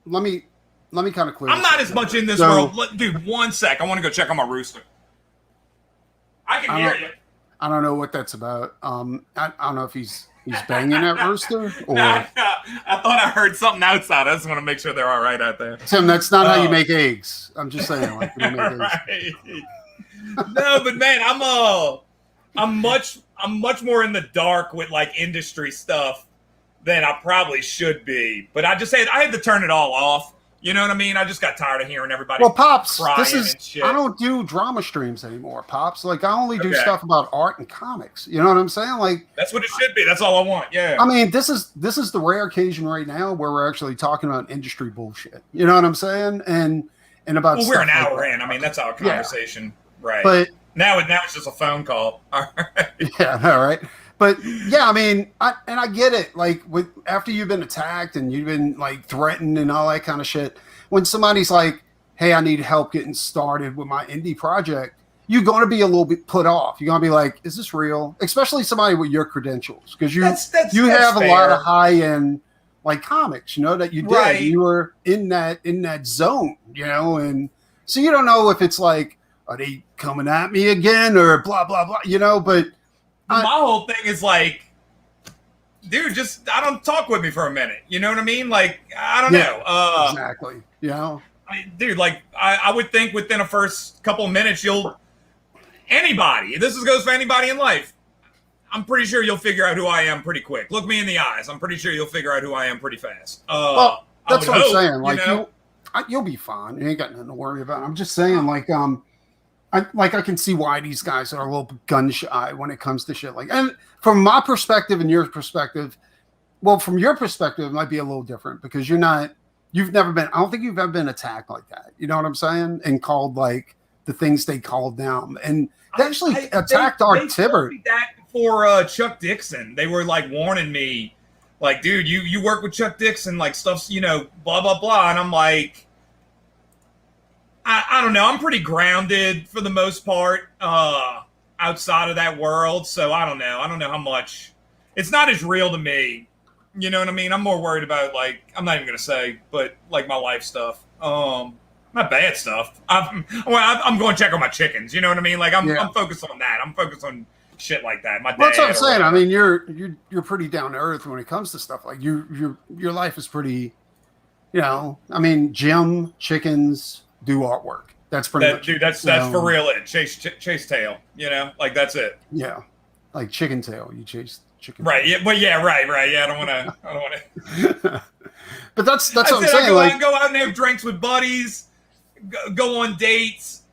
[SPEAKER 2] let me kind of clear.
[SPEAKER 3] I'm not as much in this world. Dude, one sec. I want to go check on my rooster. I can hear you.
[SPEAKER 2] I don't know what that's about. I don't know if he's banging that rooster or.
[SPEAKER 3] I thought I heard something outside. I just want to make sure they're all right out there.
[SPEAKER 2] Tim, that's not how you make eggs. I'm just saying, like, you don't make eggs.
[SPEAKER 3] Right. No, but man, I'm much more in the dark with like industry stuff than I probably should be. But I had to turn it all off. You know what I mean? I just got tired of hearing everybody.
[SPEAKER 2] Well, Pops,
[SPEAKER 3] and shit.
[SPEAKER 2] I don't do drama streams anymore, Pops. Like, I only do stuff about art and comics. You know what I'm saying? Like,
[SPEAKER 3] that's what it should be. That's all I want. Yeah.
[SPEAKER 2] I mean, this is the rare occasion right now where we're actually talking about industry bullshit. You know what I'm saying? And about.
[SPEAKER 3] Well, we're an hour in. I mean, that's our conversation, right?
[SPEAKER 2] But
[SPEAKER 3] now it's just a phone call. All right.
[SPEAKER 2] Yeah. All right. But yeah, I mean, I get it. Like after you've been attacked and you've been like threatened and all that kind of shit, when somebody's like, "Hey, I need help getting started with my indie project," you're going to be a little bit put off. You're going to be like, "Is this real?" Especially somebody with your credentials, because you have a lot of high end like comics, you know, that you did. Right. You were in that zone, you know, and so you don't know if it's like, are they coming at me again or blah blah blah, you know, but.
[SPEAKER 3] My whole thing is like, dude, I don't talk with me for a minute. You know what I mean? Like, I don't know.
[SPEAKER 2] Exactly. You know,
[SPEAKER 3] dude, like, I would think within the first couple of minutes, anybody, goes for anybody in life. I'm pretty sure you'll figure out who I am pretty quick. Look me in the eyes. I'm pretty sure you'll figure out who I am pretty fast.
[SPEAKER 2] Well, that's what I'm saying. Like, you'll be fine. You ain't got nothing to worry about. I'm just saying, like, I can see why these guys are a little gun shy when it comes to shit like. And from my perspective and your perspective, well, from your perspective, it might be a little different because you've never been. I don't think you've ever been attacked like that. You know what I'm saying? And called like the things they called down, and they actually attacked Art Tibbert.
[SPEAKER 3] That for Chuck Dixon, they were like warning me, like, dude, you work with Chuck Dixon, like stuff's, you know, blah blah blah, and I'm like. I don't know. I'm pretty grounded for the most part outside of that world. So I don't know. I don't know how much. It's not as real to me. You know what I mean? I'm more worried about, like, I'm not even going to say, but like my life stuff. Not bad stuff. I'm going to check on my chickens. You know what I mean? Like I'm focused on that. I'm focused on shit like that. My dad.
[SPEAKER 2] That's what I'm saying. I mean, you're pretty down to earth when it comes to stuff like your life is pretty, you know, I mean, gym, chickens, do artwork. That's pretty much. Dude,
[SPEAKER 3] that's for real. Chase tail. You know, like that's it.
[SPEAKER 2] Yeah, like chicken tail. You chase chicken.
[SPEAKER 3] Right. Yeah. But yeah. Right. Yeah. I don't want to.
[SPEAKER 2] But that's what I'm saying.
[SPEAKER 3] Go out and have drinks with buddies. Go on dates.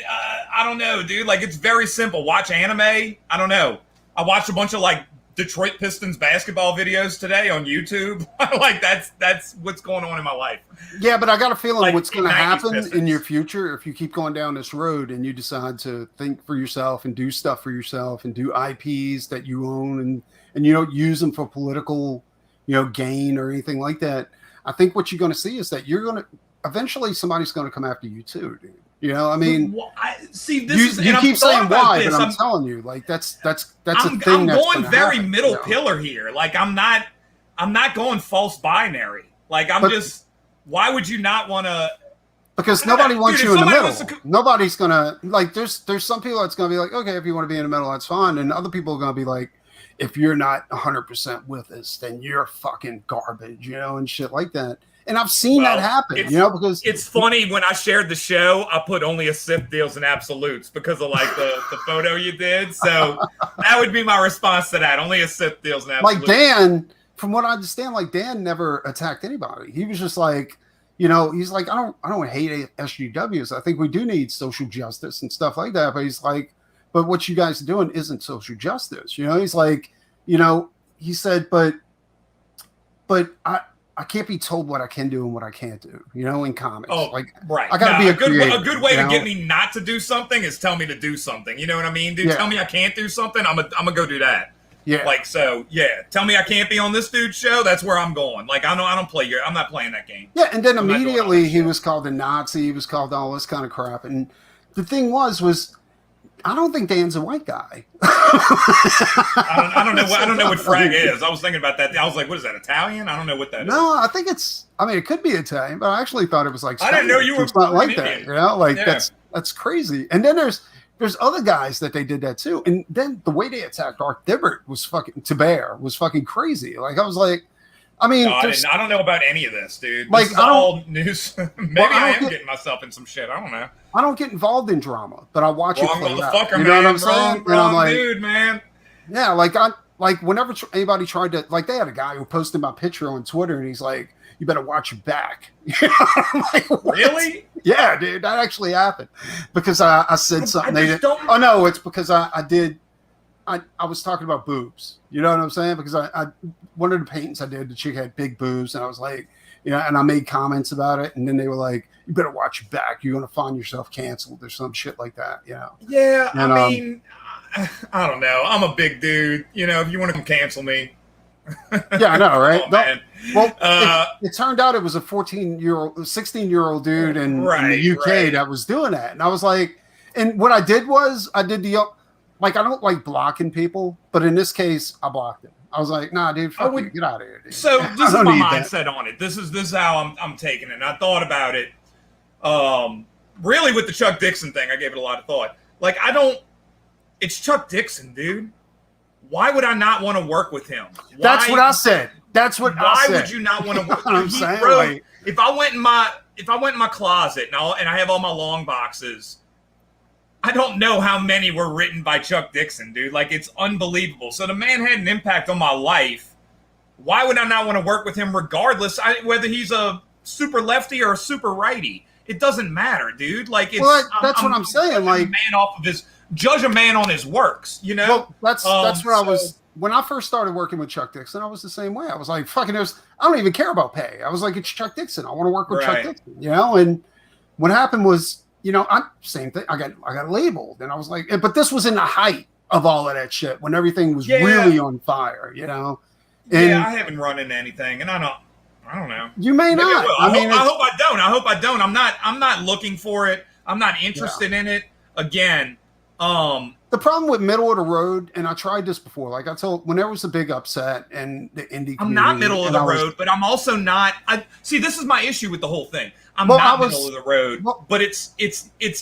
[SPEAKER 3] I don't know, dude. Like it's very simple. Watch anime. I don't know. I watched a bunch of like Detroit Pistons basketball videos today on YouTube. Like that's what's going on in my life.
[SPEAKER 2] Yeah, but I got a feeling like what's going to happen
[SPEAKER 3] Pistons.
[SPEAKER 2] In your future if you keep going down this road and you decide to think for yourself and do stuff for yourself and do IPs that you own and you don't use them for political, you know, gain or anything like that. I think what you're going to see is that you're going to eventually somebody's going to come after you too, dude. You know, I mean, you keep saying why, but I'm telling you, like that's a thing.
[SPEAKER 3] I'm going very middle pillar here. Like I'm not going false binary. Like why would you not want to?
[SPEAKER 2] Because nobody wants you in the middle. Nobody's gonna like. There's some people that's gonna be like, okay, if you want to be in the middle, that's fine. And other people are gonna be like, if you're not 100% with us, then you're fucking garbage, you know, and shit like that. And I've seen that happen, you know, because
[SPEAKER 3] it's funny when I shared the show, I put only a sip deals and absolutes because of like the photo you did. So that would be my response to that. Only a sip deals and absolutes.
[SPEAKER 2] Like Dan, from what I understand, like Dan never attacked anybody. He was just like, you know, he's like, I don't hate SGWs. I think we do need social justice and stuff like that. But he's like, but what you guys are doing isn't social justice. You know, he's like, you know, he said, but I can't be told what I can do and what I can't do, you know, in comics.
[SPEAKER 3] Oh,
[SPEAKER 2] like,
[SPEAKER 3] right.
[SPEAKER 2] I gotta be a
[SPEAKER 3] good way to get me not to do something is tell me to do something. You know what I mean? Dude, tell me I can't do something. I'm gonna go do that.
[SPEAKER 2] Yeah.
[SPEAKER 3] Like, so yeah, tell me I can't be on this dude's show. That's where I'm going. Like, I don't play I'm not playing that game.
[SPEAKER 2] Yeah, and then
[SPEAKER 3] I'm not doing all
[SPEAKER 2] immediately
[SPEAKER 3] that
[SPEAKER 2] he
[SPEAKER 3] shit.
[SPEAKER 2] was called a Nazi. He was called all this kind of crap. And the thing was I don't think Dan's a white guy.
[SPEAKER 3] I don't know. I don't know what frag is. I was thinking about that. I was like, what is that, Italian? I don't know what that is.
[SPEAKER 2] No, I think it's. I mean, it could be Italian, but I actually thought it was like.
[SPEAKER 3] I didn't know you were
[SPEAKER 2] not like
[SPEAKER 3] Indian.
[SPEAKER 2] that. You know, like
[SPEAKER 3] Yeah.
[SPEAKER 2] that's crazy. And then there's other guys that they did that too. And then the way they attacked Art Dibbert was fucking Taber was fucking crazy. Like I was like, I mean,
[SPEAKER 3] No, I don't know about any of this, dude.
[SPEAKER 2] Like,
[SPEAKER 3] This is
[SPEAKER 2] I don't-
[SPEAKER 3] all news. Maybe I am
[SPEAKER 2] get-
[SPEAKER 3] getting myself in some shit. I don't know.
[SPEAKER 2] I don't get involved in drama, but I watch
[SPEAKER 3] Wrong
[SPEAKER 2] it play out.
[SPEAKER 3] motherfucker,
[SPEAKER 2] You
[SPEAKER 3] man.
[SPEAKER 2] know what I'm saying?
[SPEAKER 3] Wrong,
[SPEAKER 2] And I'm like,
[SPEAKER 3] dude, man.
[SPEAKER 2] yeah, like whenever anybody tried to, like, they had a guy who posted my picture on Twitter, and he's like, "You better watch your back." I'm like, what?
[SPEAKER 3] Really?
[SPEAKER 2] Yeah, dude, that actually happened because I said something. They
[SPEAKER 3] just
[SPEAKER 2] didn't.
[SPEAKER 3] don't-
[SPEAKER 2] Oh no, it's because I was talking about boobs. You know what I'm saying? Because I one of the paintings I did, the chick had big boobs, and I was like, you know, and I made comments about it, and then they were like, "You better watch your back. You're gonna find yourself canceled or some shit like that." You know?
[SPEAKER 3] Yeah,
[SPEAKER 2] And,
[SPEAKER 3] I mean, I don't know. I'm a big dude. You know, if you want to come cancel me.
[SPEAKER 2] Yeah, I know, right?
[SPEAKER 3] Oh, man.
[SPEAKER 2] Well,
[SPEAKER 3] Uh,
[SPEAKER 2] it turned out it was a 16-year-old dude in the UK
[SPEAKER 3] right.
[SPEAKER 2] that was doing that. And I was like, and what I did was I did like, I don't like blocking people, but in this case, I blocked him. I was like, nah, dude, fuck you. Get out of here, dude.
[SPEAKER 3] So
[SPEAKER 2] I
[SPEAKER 3] this is
[SPEAKER 2] don't
[SPEAKER 3] my
[SPEAKER 2] need that.
[SPEAKER 3] mindset on it. This is how I'm taking it. And I thought about it. Really with the Chuck Dixon thing, I gave it a lot of thought. Like, it's Chuck Dixon, dude. Why would I not want to work with him?
[SPEAKER 2] That's what I said. That's what I
[SPEAKER 3] Why
[SPEAKER 2] said.
[SPEAKER 3] would you not want to work?
[SPEAKER 2] You know what I'm
[SPEAKER 3] He
[SPEAKER 2] saying?
[SPEAKER 3] wrote-
[SPEAKER 2] Like-
[SPEAKER 3] if I went in my closet and I have all my long boxes, I don't know how many were written by Chuck Dixon, dude. Like, it's unbelievable. So the man had an impact on my life. Why would I not want to work with him regardless, whether he's a super lefty or a super righty? It doesn't matter, dude. Like, it's
[SPEAKER 2] Well, that's what I'm saying,
[SPEAKER 3] judging
[SPEAKER 2] like-
[SPEAKER 3] a man off of judge a man on his works, you know?
[SPEAKER 2] Well, that's where I
[SPEAKER 3] so-
[SPEAKER 2] was when I first started working with Chuck Dixon. I was the same way. I was like, fucking, I don't even care about pay. I was like, it's Chuck Dixon. I want to work with
[SPEAKER 3] Right.
[SPEAKER 2] Chuck Dixon, you know. And what happened was, you know, same thing. I got labeled, and I was like, but this was in the height of all of that shit when everything was really on fire, you know. And
[SPEAKER 3] yeah, I haven't run into anything, and I don't know.
[SPEAKER 2] you may
[SPEAKER 3] Maybe I
[SPEAKER 2] not.
[SPEAKER 3] will.
[SPEAKER 2] I mean,
[SPEAKER 3] I hope I don't. I'm not looking for it. I'm not interested in it. Again,
[SPEAKER 2] the problem with middle of the road, and I tried this before. Like I told, when there was a big upset and the indie,
[SPEAKER 3] I'm not middle of
[SPEAKER 2] and
[SPEAKER 3] the
[SPEAKER 2] I was-
[SPEAKER 3] road, but I'm also not. See, this is my issue with the whole thing. I'm
[SPEAKER 2] Well,
[SPEAKER 3] not
[SPEAKER 2] I was-
[SPEAKER 3] middle of the road,
[SPEAKER 2] well-
[SPEAKER 3] but it's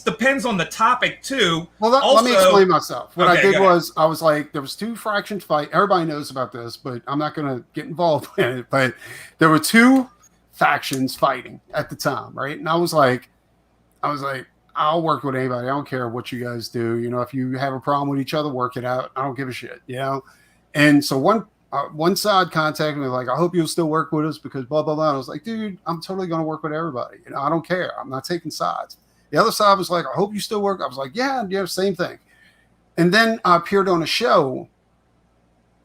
[SPEAKER 3] depends on the topic too.
[SPEAKER 2] Well, let me
[SPEAKER 3] Also-
[SPEAKER 2] explain myself. What I
[SPEAKER 3] Okay,
[SPEAKER 2] did
[SPEAKER 3] go ahead.
[SPEAKER 2] was I was like, there was two fractions fight. Everybody knows about this, but I'm not going to get involved in it. But there were two factions fighting at the time, right? And I was like, I'll work with anybody. I don't care what you guys do. You know, if you have a problem with each other, work it out. I don't give a shit. You know. And so one side contacted me like, I hope you'll still work with us because blah blah blah. And I was like, dude, I'm totally going to work with everybody. You know, I don't care. I'm not taking sides. The other side was like, I hope you still work. I was like, yeah, same thing. And then I appeared on a show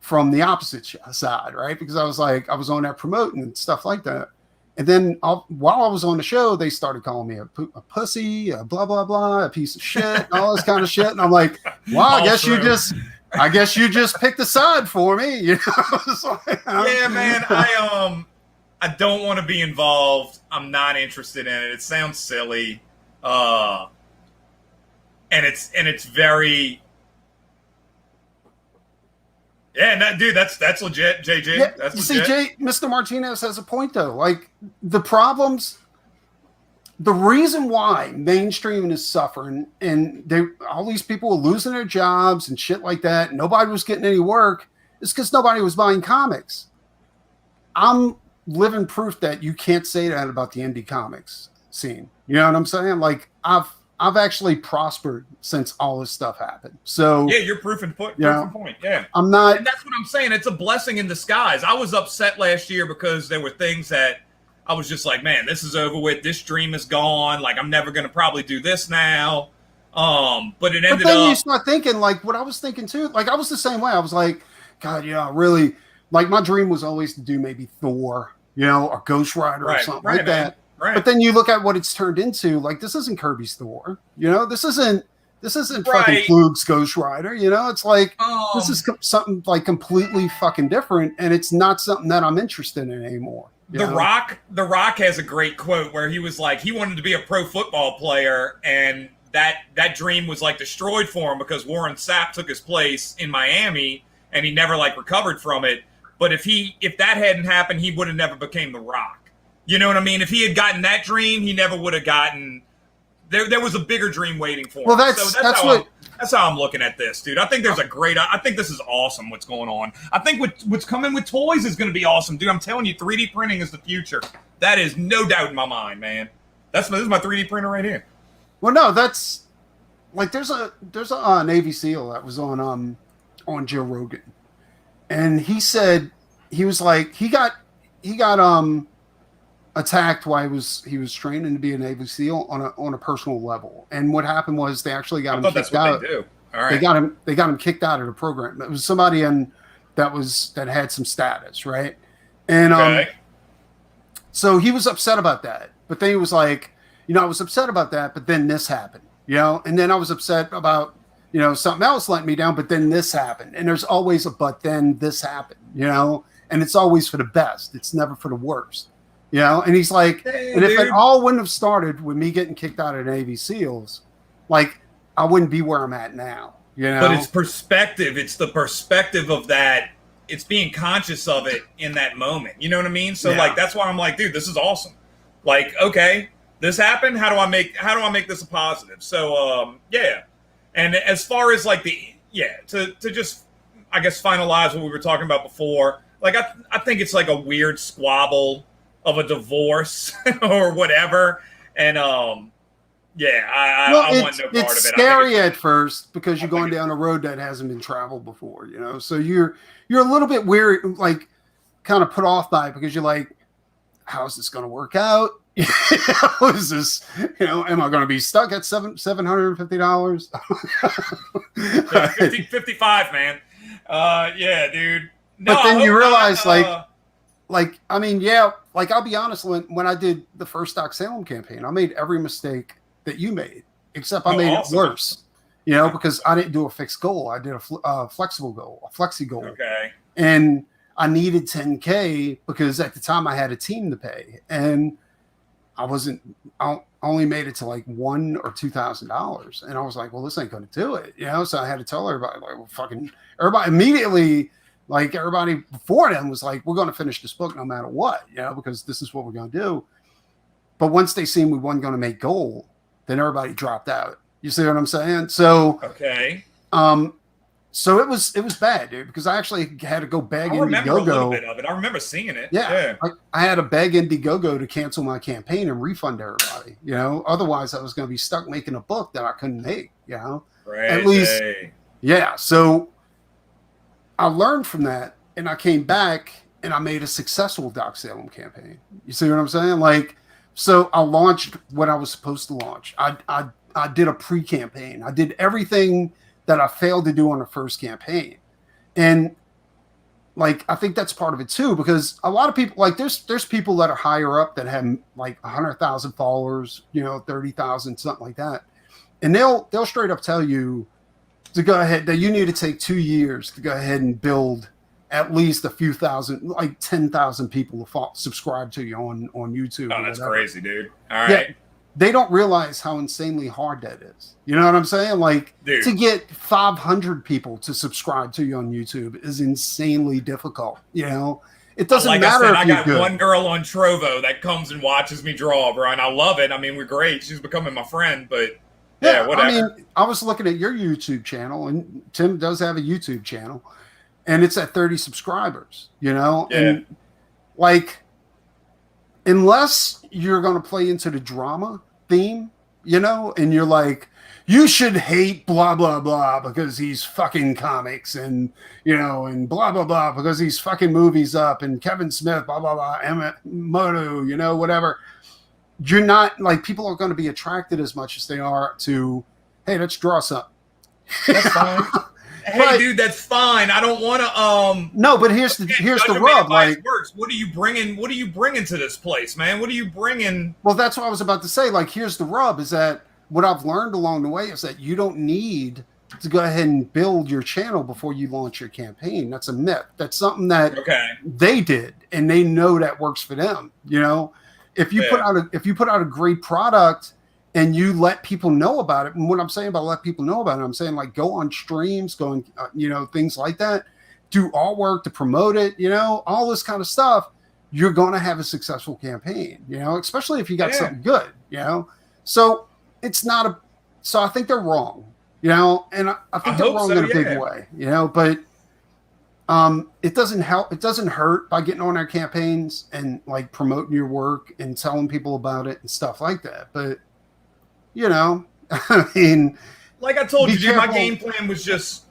[SPEAKER 2] from the opposite side, right? Because I was like, I was on there promoting and stuff like that. And then while I was on the show, they started calling me a pussy, a blah, blah, blah, a piece of shit, all this kind of shit. And I'm like, wow, I guess you just picked a side for me. You know? So,
[SPEAKER 3] Yeah, man. I don't want to be involved. I'm not interested in it. It sounds silly, and it's very. Yeah, dude, that's legit, JJ.
[SPEAKER 2] yeah,
[SPEAKER 3] That's
[SPEAKER 2] you
[SPEAKER 3] legit.
[SPEAKER 2] see, Mr. Martinez has a point though. Like the problems, the reason why mainstream is suffering and all these people were losing their jobs and shit like that, and nobody was getting any work, is because nobody was buying comics. I'm living proof that you can't say that about the indie comics scene. You know what I'm saying? Like I've actually prospered since all this stuff happened. So
[SPEAKER 3] Yeah, you're proof and point. Yeah.
[SPEAKER 2] I'm not.
[SPEAKER 3] And that's what I'm saying. It's a blessing in disguise. I was upset last year because there were things that I was just like, man, this is over with. This dream is gone. Like, I'm never going to probably do this now. But it ended
[SPEAKER 2] But then
[SPEAKER 3] up.
[SPEAKER 2] you start thinking like what I was thinking too. Like I was the same way. I was like, God, yeah, really. Like my dream was always to do maybe Thor, you know, or Ghost Rider or something like that.
[SPEAKER 3] Right.
[SPEAKER 2] But then you look at what it's turned into. Like this isn't Kirby's Thor, you know. This isn't This isn't fucking Flug's Ghost Rider, you know? It's like, this is something like completely fucking different, and it's not something that I'm interested in anymore.
[SPEAKER 3] The Rock has a great quote where he was like, he wanted to be a pro football player, and that dream was like destroyed for him because Warren Sapp took his place in Miami, and he never like recovered from it. But if that hadn't happened, he would have never became The Rock. You know what I mean? If he had gotten that dream, he never would have gotten. There was a bigger dream waiting for him.
[SPEAKER 2] Well, that's
[SPEAKER 3] how I'm looking at this, dude. I think I think this is awesome what's going on. I think what's coming with toys is going to be awesome, dude. I'm telling you, 3D printing is the future. That is no doubt in my mind, man. This is my 3D printer right here.
[SPEAKER 2] Well, no, that's like there's a Navy SEAL that was on Joe Rogan, and he said he was like he got attacked while he was training to be a Navy SEAL on a personal level. And what happened was they actually got him kicked out. They do. All right. They got him kicked out of the program. It was somebody that had some status, right? And so he was upset about that. But then he was like, I was upset about that, but then this happened, and then I was upset about, something else let me down, but then this happened. And there's always a but then this happened, and it's always for the best. It's never for the worst. And he's like, and if it all wouldn't have started with me getting kicked out of the Navy SEALs, like I wouldn't be where I'm at now,
[SPEAKER 3] But it's perspective. It's the perspective of that. It's being conscious of it in that moment. You know what I mean? So like, that's why I'm like, dude, this is awesome. Like, okay, this happened. How do I make this a positive? So, yeah. And as far as like to just, I guess, finalize what we were talking about before, like, I think it's like a weird squabble of a divorce or whatever, and I want no part of it.
[SPEAKER 2] It's scary at first because you're going down a road that hasn't been traveled before, so you're a little bit weary, like kind of put off by it because you're like, how's this going to work out? Is this, am I going to be stuck at $750?
[SPEAKER 3] 55, man. Yeah, dude. No,
[SPEAKER 2] but then you realize like, I mean, like I'll be honest, when I did the first Doc Salem campaign, I made every mistake that you made, except I made it worse, because I didn't do a fixed goal. I did a flexible goal, a flexi goal.
[SPEAKER 3] Okay.
[SPEAKER 2] And I needed 10K because at the time I had a team to pay, and I only made it to like $1,000 or $2,000. And I was like, well, this ain't going to do it. So I had to tell everybody, like, well, fucking everybody immediately. Like everybody before them was like, we're going to finish this book no matter what, because this is what we're going to do. But once they seen we weren't going to make goal, then everybody dropped out. You see what I'm saying? So,
[SPEAKER 3] okay.
[SPEAKER 2] So it was bad, dude, because I actually had to go beg Indiegogo. I remember a
[SPEAKER 3] little bit of it. I remember seeing it.
[SPEAKER 2] Yeah. I had to beg Indiegogo to cancel my campaign and refund everybody, otherwise I was going to be stuck making a book that I couldn't make,
[SPEAKER 3] Right.
[SPEAKER 2] At least, yeah. So I learned from that, and I came back and I made a successful Doc Salem campaign. You see what I'm saying? Like, so I launched what I was supposed to launch. I did a pre-campaign. I did everything that I failed to do on the first campaign. And like, I think that's part of it too, because a lot of people, like there's people that are higher up that have like 100,000 followers, 30,000, something like that. And they'll straight up tell you to go ahead, that you need to take 2 years to go ahead and build at least a few thousand, like 10,000 people to subscribe to you on YouTube.
[SPEAKER 3] Oh, that's crazy, dude. All right.
[SPEAKER 2] Yeah, they don't realize how insanely hard that is. You know what I'm saying? Like, dude, to get 500 people to subscribe to you on YouTube is insanely difficult. It doesn't matter.
[SPEAKER 3] I got one girl on Trovo that comes and watches me draw, bro, and I love it. I mean, we're great. She's becoming my friend, but yeah, whatever. I mean,
[SPEAKER 2] I was looking at your YouTube channel, and Tim does have a YouTube channel, and it's at 30 subscribers, and like, unless you're going to play into the drama theme, and you're like, you should hate blah, blah, blah, because he's fucking comics and, and blah, blah, blah, because he's fucking movies up and Kevin Smith, blah, blah, blah, Emmett Moto, whatever. You're not like, people are going to be attracted as much as they are to, hey, let's draw something.
[SPEAKER 3] That's fine. Hey, dude, that's fine. I don't want to.
[SPEAKER 2] No, but here's the rub. Like,
[SPEAKER 3] what are you bringing? What are you bringing to this place, man? What are you bringing?
[SPEAKER 2] Well, that's what I was about to say. Like, here's the rub: is that what I've learned along the way is that you don't need to go ahead and build your channel before you launch your campaign. That's a myth. That's something that they did, and they know that works for them. You know, if you put out a great product and you let people know about it, and what I'm saying about let people know about it, I'm saying like go on streams, go on, you know, things like that, do artwork to promote it, you know, all this kind of stuff. You're going to have a successful campaign, you know, especially if you got something good, you know. So it's not a. So I think they're wrong. You know, and I think they're wrong in a big way, you know, but it doesn't help. It doesn't hurt by getting on our campaigns and like promoting your work and telling people about it and stuff like that. But, you know, I mean,
[SPEAKER 3] like I told you, dude, my game plan was just,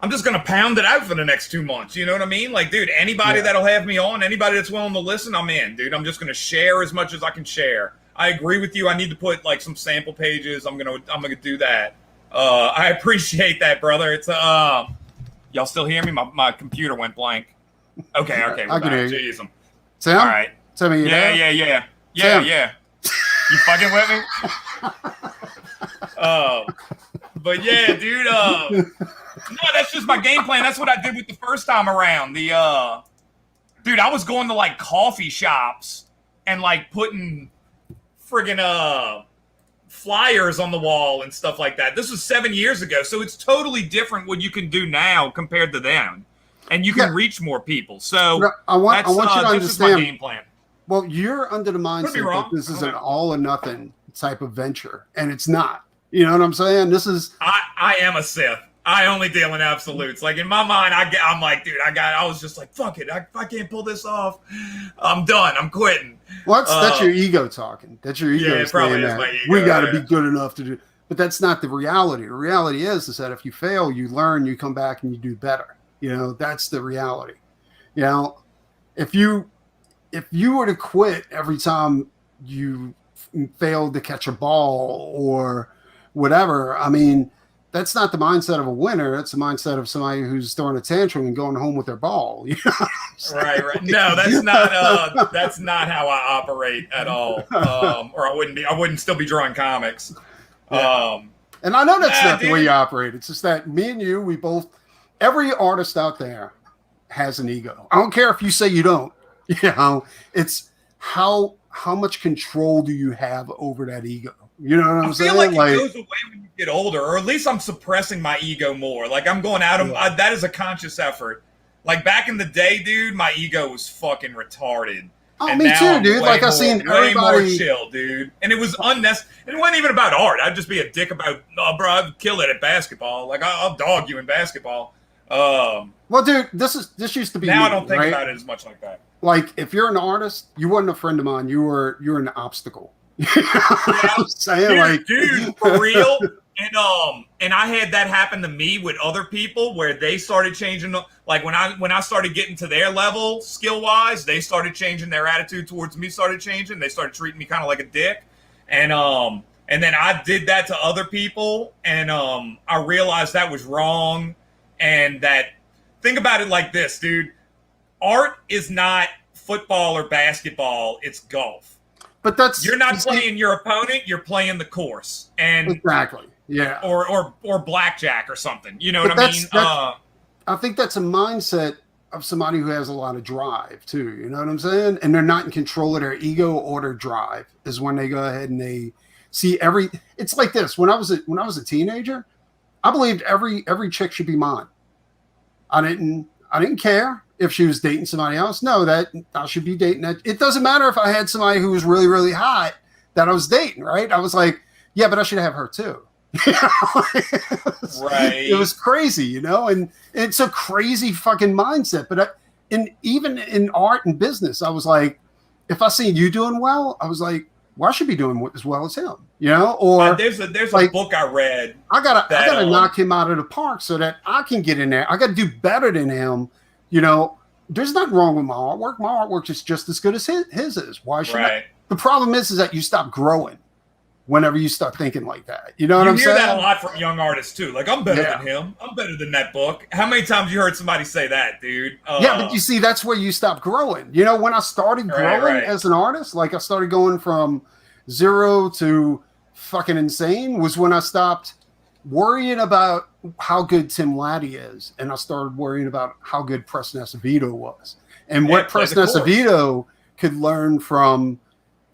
[SPEAKER 3] I'm just going to pound it out for the next 2 months. You know what I mean? Like, dude, anybody that'll have me on, anybody that's willing to listen, I'm in, dude. I'm just going to share as much as I can share. I agree with you. I need to put like some sample pages. I'm going to do that. I appreciate that, brother. It's y'all still hear me? My computer went blank. Okay,
[SPEAKER 2] I can hear you.
[SPEAKER 3] Jeez.
[SPEAKER 2] Sam?
[SPEAKER 3] All right.
[SPEAKER 2] Sam,
[SPEAKER 3] yeah. You fucking with me? But yeah, dude. No, that's just my game plan. That's what I did with the first time around. Dude, I was going to like coffee shops and like putting friggin' flyers on the wall and stuff like that. This was 7 years ago, so it's totally different what you can do now compared to then, and you can reach more people. So
[SPEAKER 2] I want you to understand.
[SPEAKER 3] Just my game plan.
[SPEAKER 2] Well, you're under the mindset that this is an all or nothing type of venture, and it's not. You know what I'm saying? This is.
[SPEAKER 3] I am a Sith. I only deal in absolutes. Like in my mind, I'm like, dude, I was just like, fuck it. If I can't pull this off, I'm done. I'm quitting.
[SPEAKER 2] Well, that's your ego talking. That's your ego.
[SPEAKER 3] Yeah, it probably is my ego.
[SPEAKER 2] We got to be good enough to do. But that's not the reality. The reality is that if you fail, you learn, you come back, and you do better. You know, that's the reality. You know, if you were to quit every time you failed to catch a ball or whatever, I mean, that's not the mindset of a winner. That's the mindset of somebody who's throwing a tantrum and going home with their ball. You know
[SPEAKER 3] right. No, that's not how I operate at all. Or I wouldn't still be drawing comics.
[SPEAKER 2] Yeah. And I know that's not the way you operate. It's just that me and you, every artist out there has an ego. I don't care if you say you don't. You know, it's how much control do you have over that ego? You know what I'm saying?
[SPEAKER 3] I feel like it goes away when you get older, or at least I'm suppressing my ego more. Like I'm going out of that is a conscious effort. Like back in the day, dude, my ego was fucking retarded.
[SPEAKER 2] Oh, and me too, dude. Like I seen everybody
[SPEAKER 3] more chill, dude. And it was unnecessary. It wasn't even about art. I'd just be a dick about, oh, bro, I'd kill it at basketball. Like I'll dog you in basketball.
[SPEAKER 2] Well, dude, this used to be
[SPEAKER 3] now. I don't think about it as much like that.
[SPEAKER 2] Like if you're an artist, you weren't a friend of mine. You're an obstacle. You know what I'm saying?
[SPEAKER 3] Dude, for real. And I had that happen to me with other people where they started changing. Like when I started getting to their level skill wise, they started changing their attitude towards me. Started changing. They started treating me kind of like a dick. And then I did that to other people, and I realized that was wrong. And that think about it like this, dude. Art is not football or basketball. It's golf.
[SPEAKER 2] But
[SPEAKER 3] you're not playing your opponent, you're playing the course. And
[SPEAKER 2] exactly. Yeah.
[SPEAKER 3] Or blackjack or something. You know what I mean?
[SPEAKER 2] I think that's a mindset of somebody who has a lot of drive too. You know what I'm saying? And they're not in control of their ego or their drive is when they go ahead and they see it's like this. When I was a teenager, I believed every chick should be mine. I didn't care if she was dating somebody else. No, that I should be dating that. It doesn't matter if I had somebody who was really, really hot that I was dating, right? I was like, yeah, but I should have her too.
[SPEAKER 3] Right.
[SPEAKER 2] It was crazy, you know, and it's a crazy fucking mindset. But even in art and business, I was like, if I see you doing well, I was like, well, I should be doing as well as him, you know? Or
[SPEAKER 3] there's a book I read.
[SPEAKER 2] I gotta knock him out of the park so that I can get in there. I gotta do better than him. You know, there's nothing wrong with my artwork. My artwork is just as good as his is. Why should I? The problem is that you stop growing whenever you start thinking like that. You know what I'm saying?
[SPEAKER 3] You hear that a lot from young artists too. Like, I'm better than him. I'm better than that book. How many times you heard somebody say that, dude?
[SPEAKER 2] Yeah, but you see, that's where you stop growing. You know, when I started growing as an artist, like I started going from 0 to fucking insane was when I stopped worrying about how good Tim Laddie is, and I started worrying about how good Preston Acevedo was, and what Preston Acevedo could learn from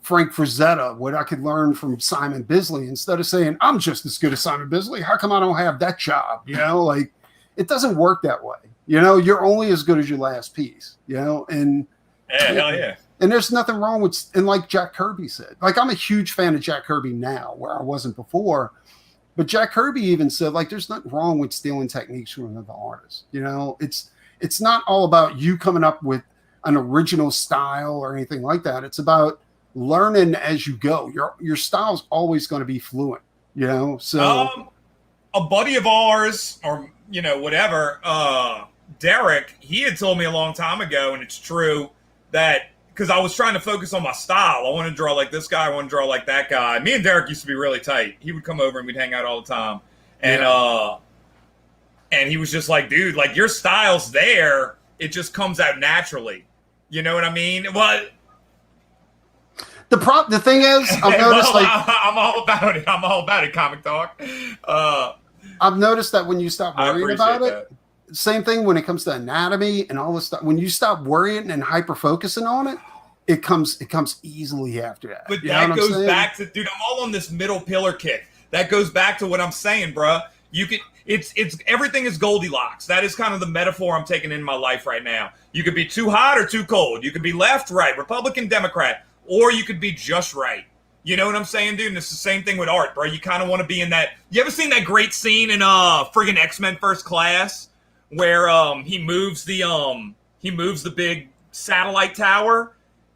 [SPEAKER 2] Frank Frazetta, what I could learn from Simon Bisley, instead of saying, I'm just as good as Simon Bisley. How come I don't have that job? You know, like, it doesn't work that way. You know, you're only as good as your last piece, you know, and
[SPEAKER 3] hell yeah.
[SPEAKER 2] And there's nothing wrong with, and like Jack Kirby said, like, I'm a huge fan of Jack Kirby now, where I wasn't before. But Jack Kirby even said, like, there's nothing wrong with stealing techniques from another artist. You know, it's not all about you coming up with an original style or anything like that. It's about learning as you go. Your style's always going to be fluent, you know? So
[SPEAKER 3] a buddy of ours, or, you know, whatever, Derek, he had told me a long time ago, and it's true, that because I was trying to focus on my style. I want to draw like this guy. I want to draw like that guy. Me and Derek used to be really tight. He would come over and we'd hang out all the time. And and he was just like, dude, like, your style's there. It just comes out naturally. You know what I mean? Well,
[SPEAKER 2] the thing is, I've noticed,
[SPEAKER 3] well, I'm all about it. I'm all about it, Comic Talk.
[SPEAKER 2] I've noticed that when you stop worrying about it,
[SPEAKER 3] that.
[SPEAKER 2] Same thing when it comes to anatomy and all this stuff. When you stop worrying and hyper focusing on it, it comes easily after that.
[SPEAKER 3] But that goes back to, dude, I'm all on this middle pillar kick. That goes back to what I'm saying, bruh. You could, it's everything is Goldilocks. That is kind of the metaphor I'm taking in my life right now. You could be too hot or too cold. You could be left, right, Republican, Democrat, or you could be just right. You know what I'm saying, dude? And it's the same thing with art, bro. You kind of want to be in that. You ever seen that great scene in friggin' X-Men First Class where he moves the big satellite tower?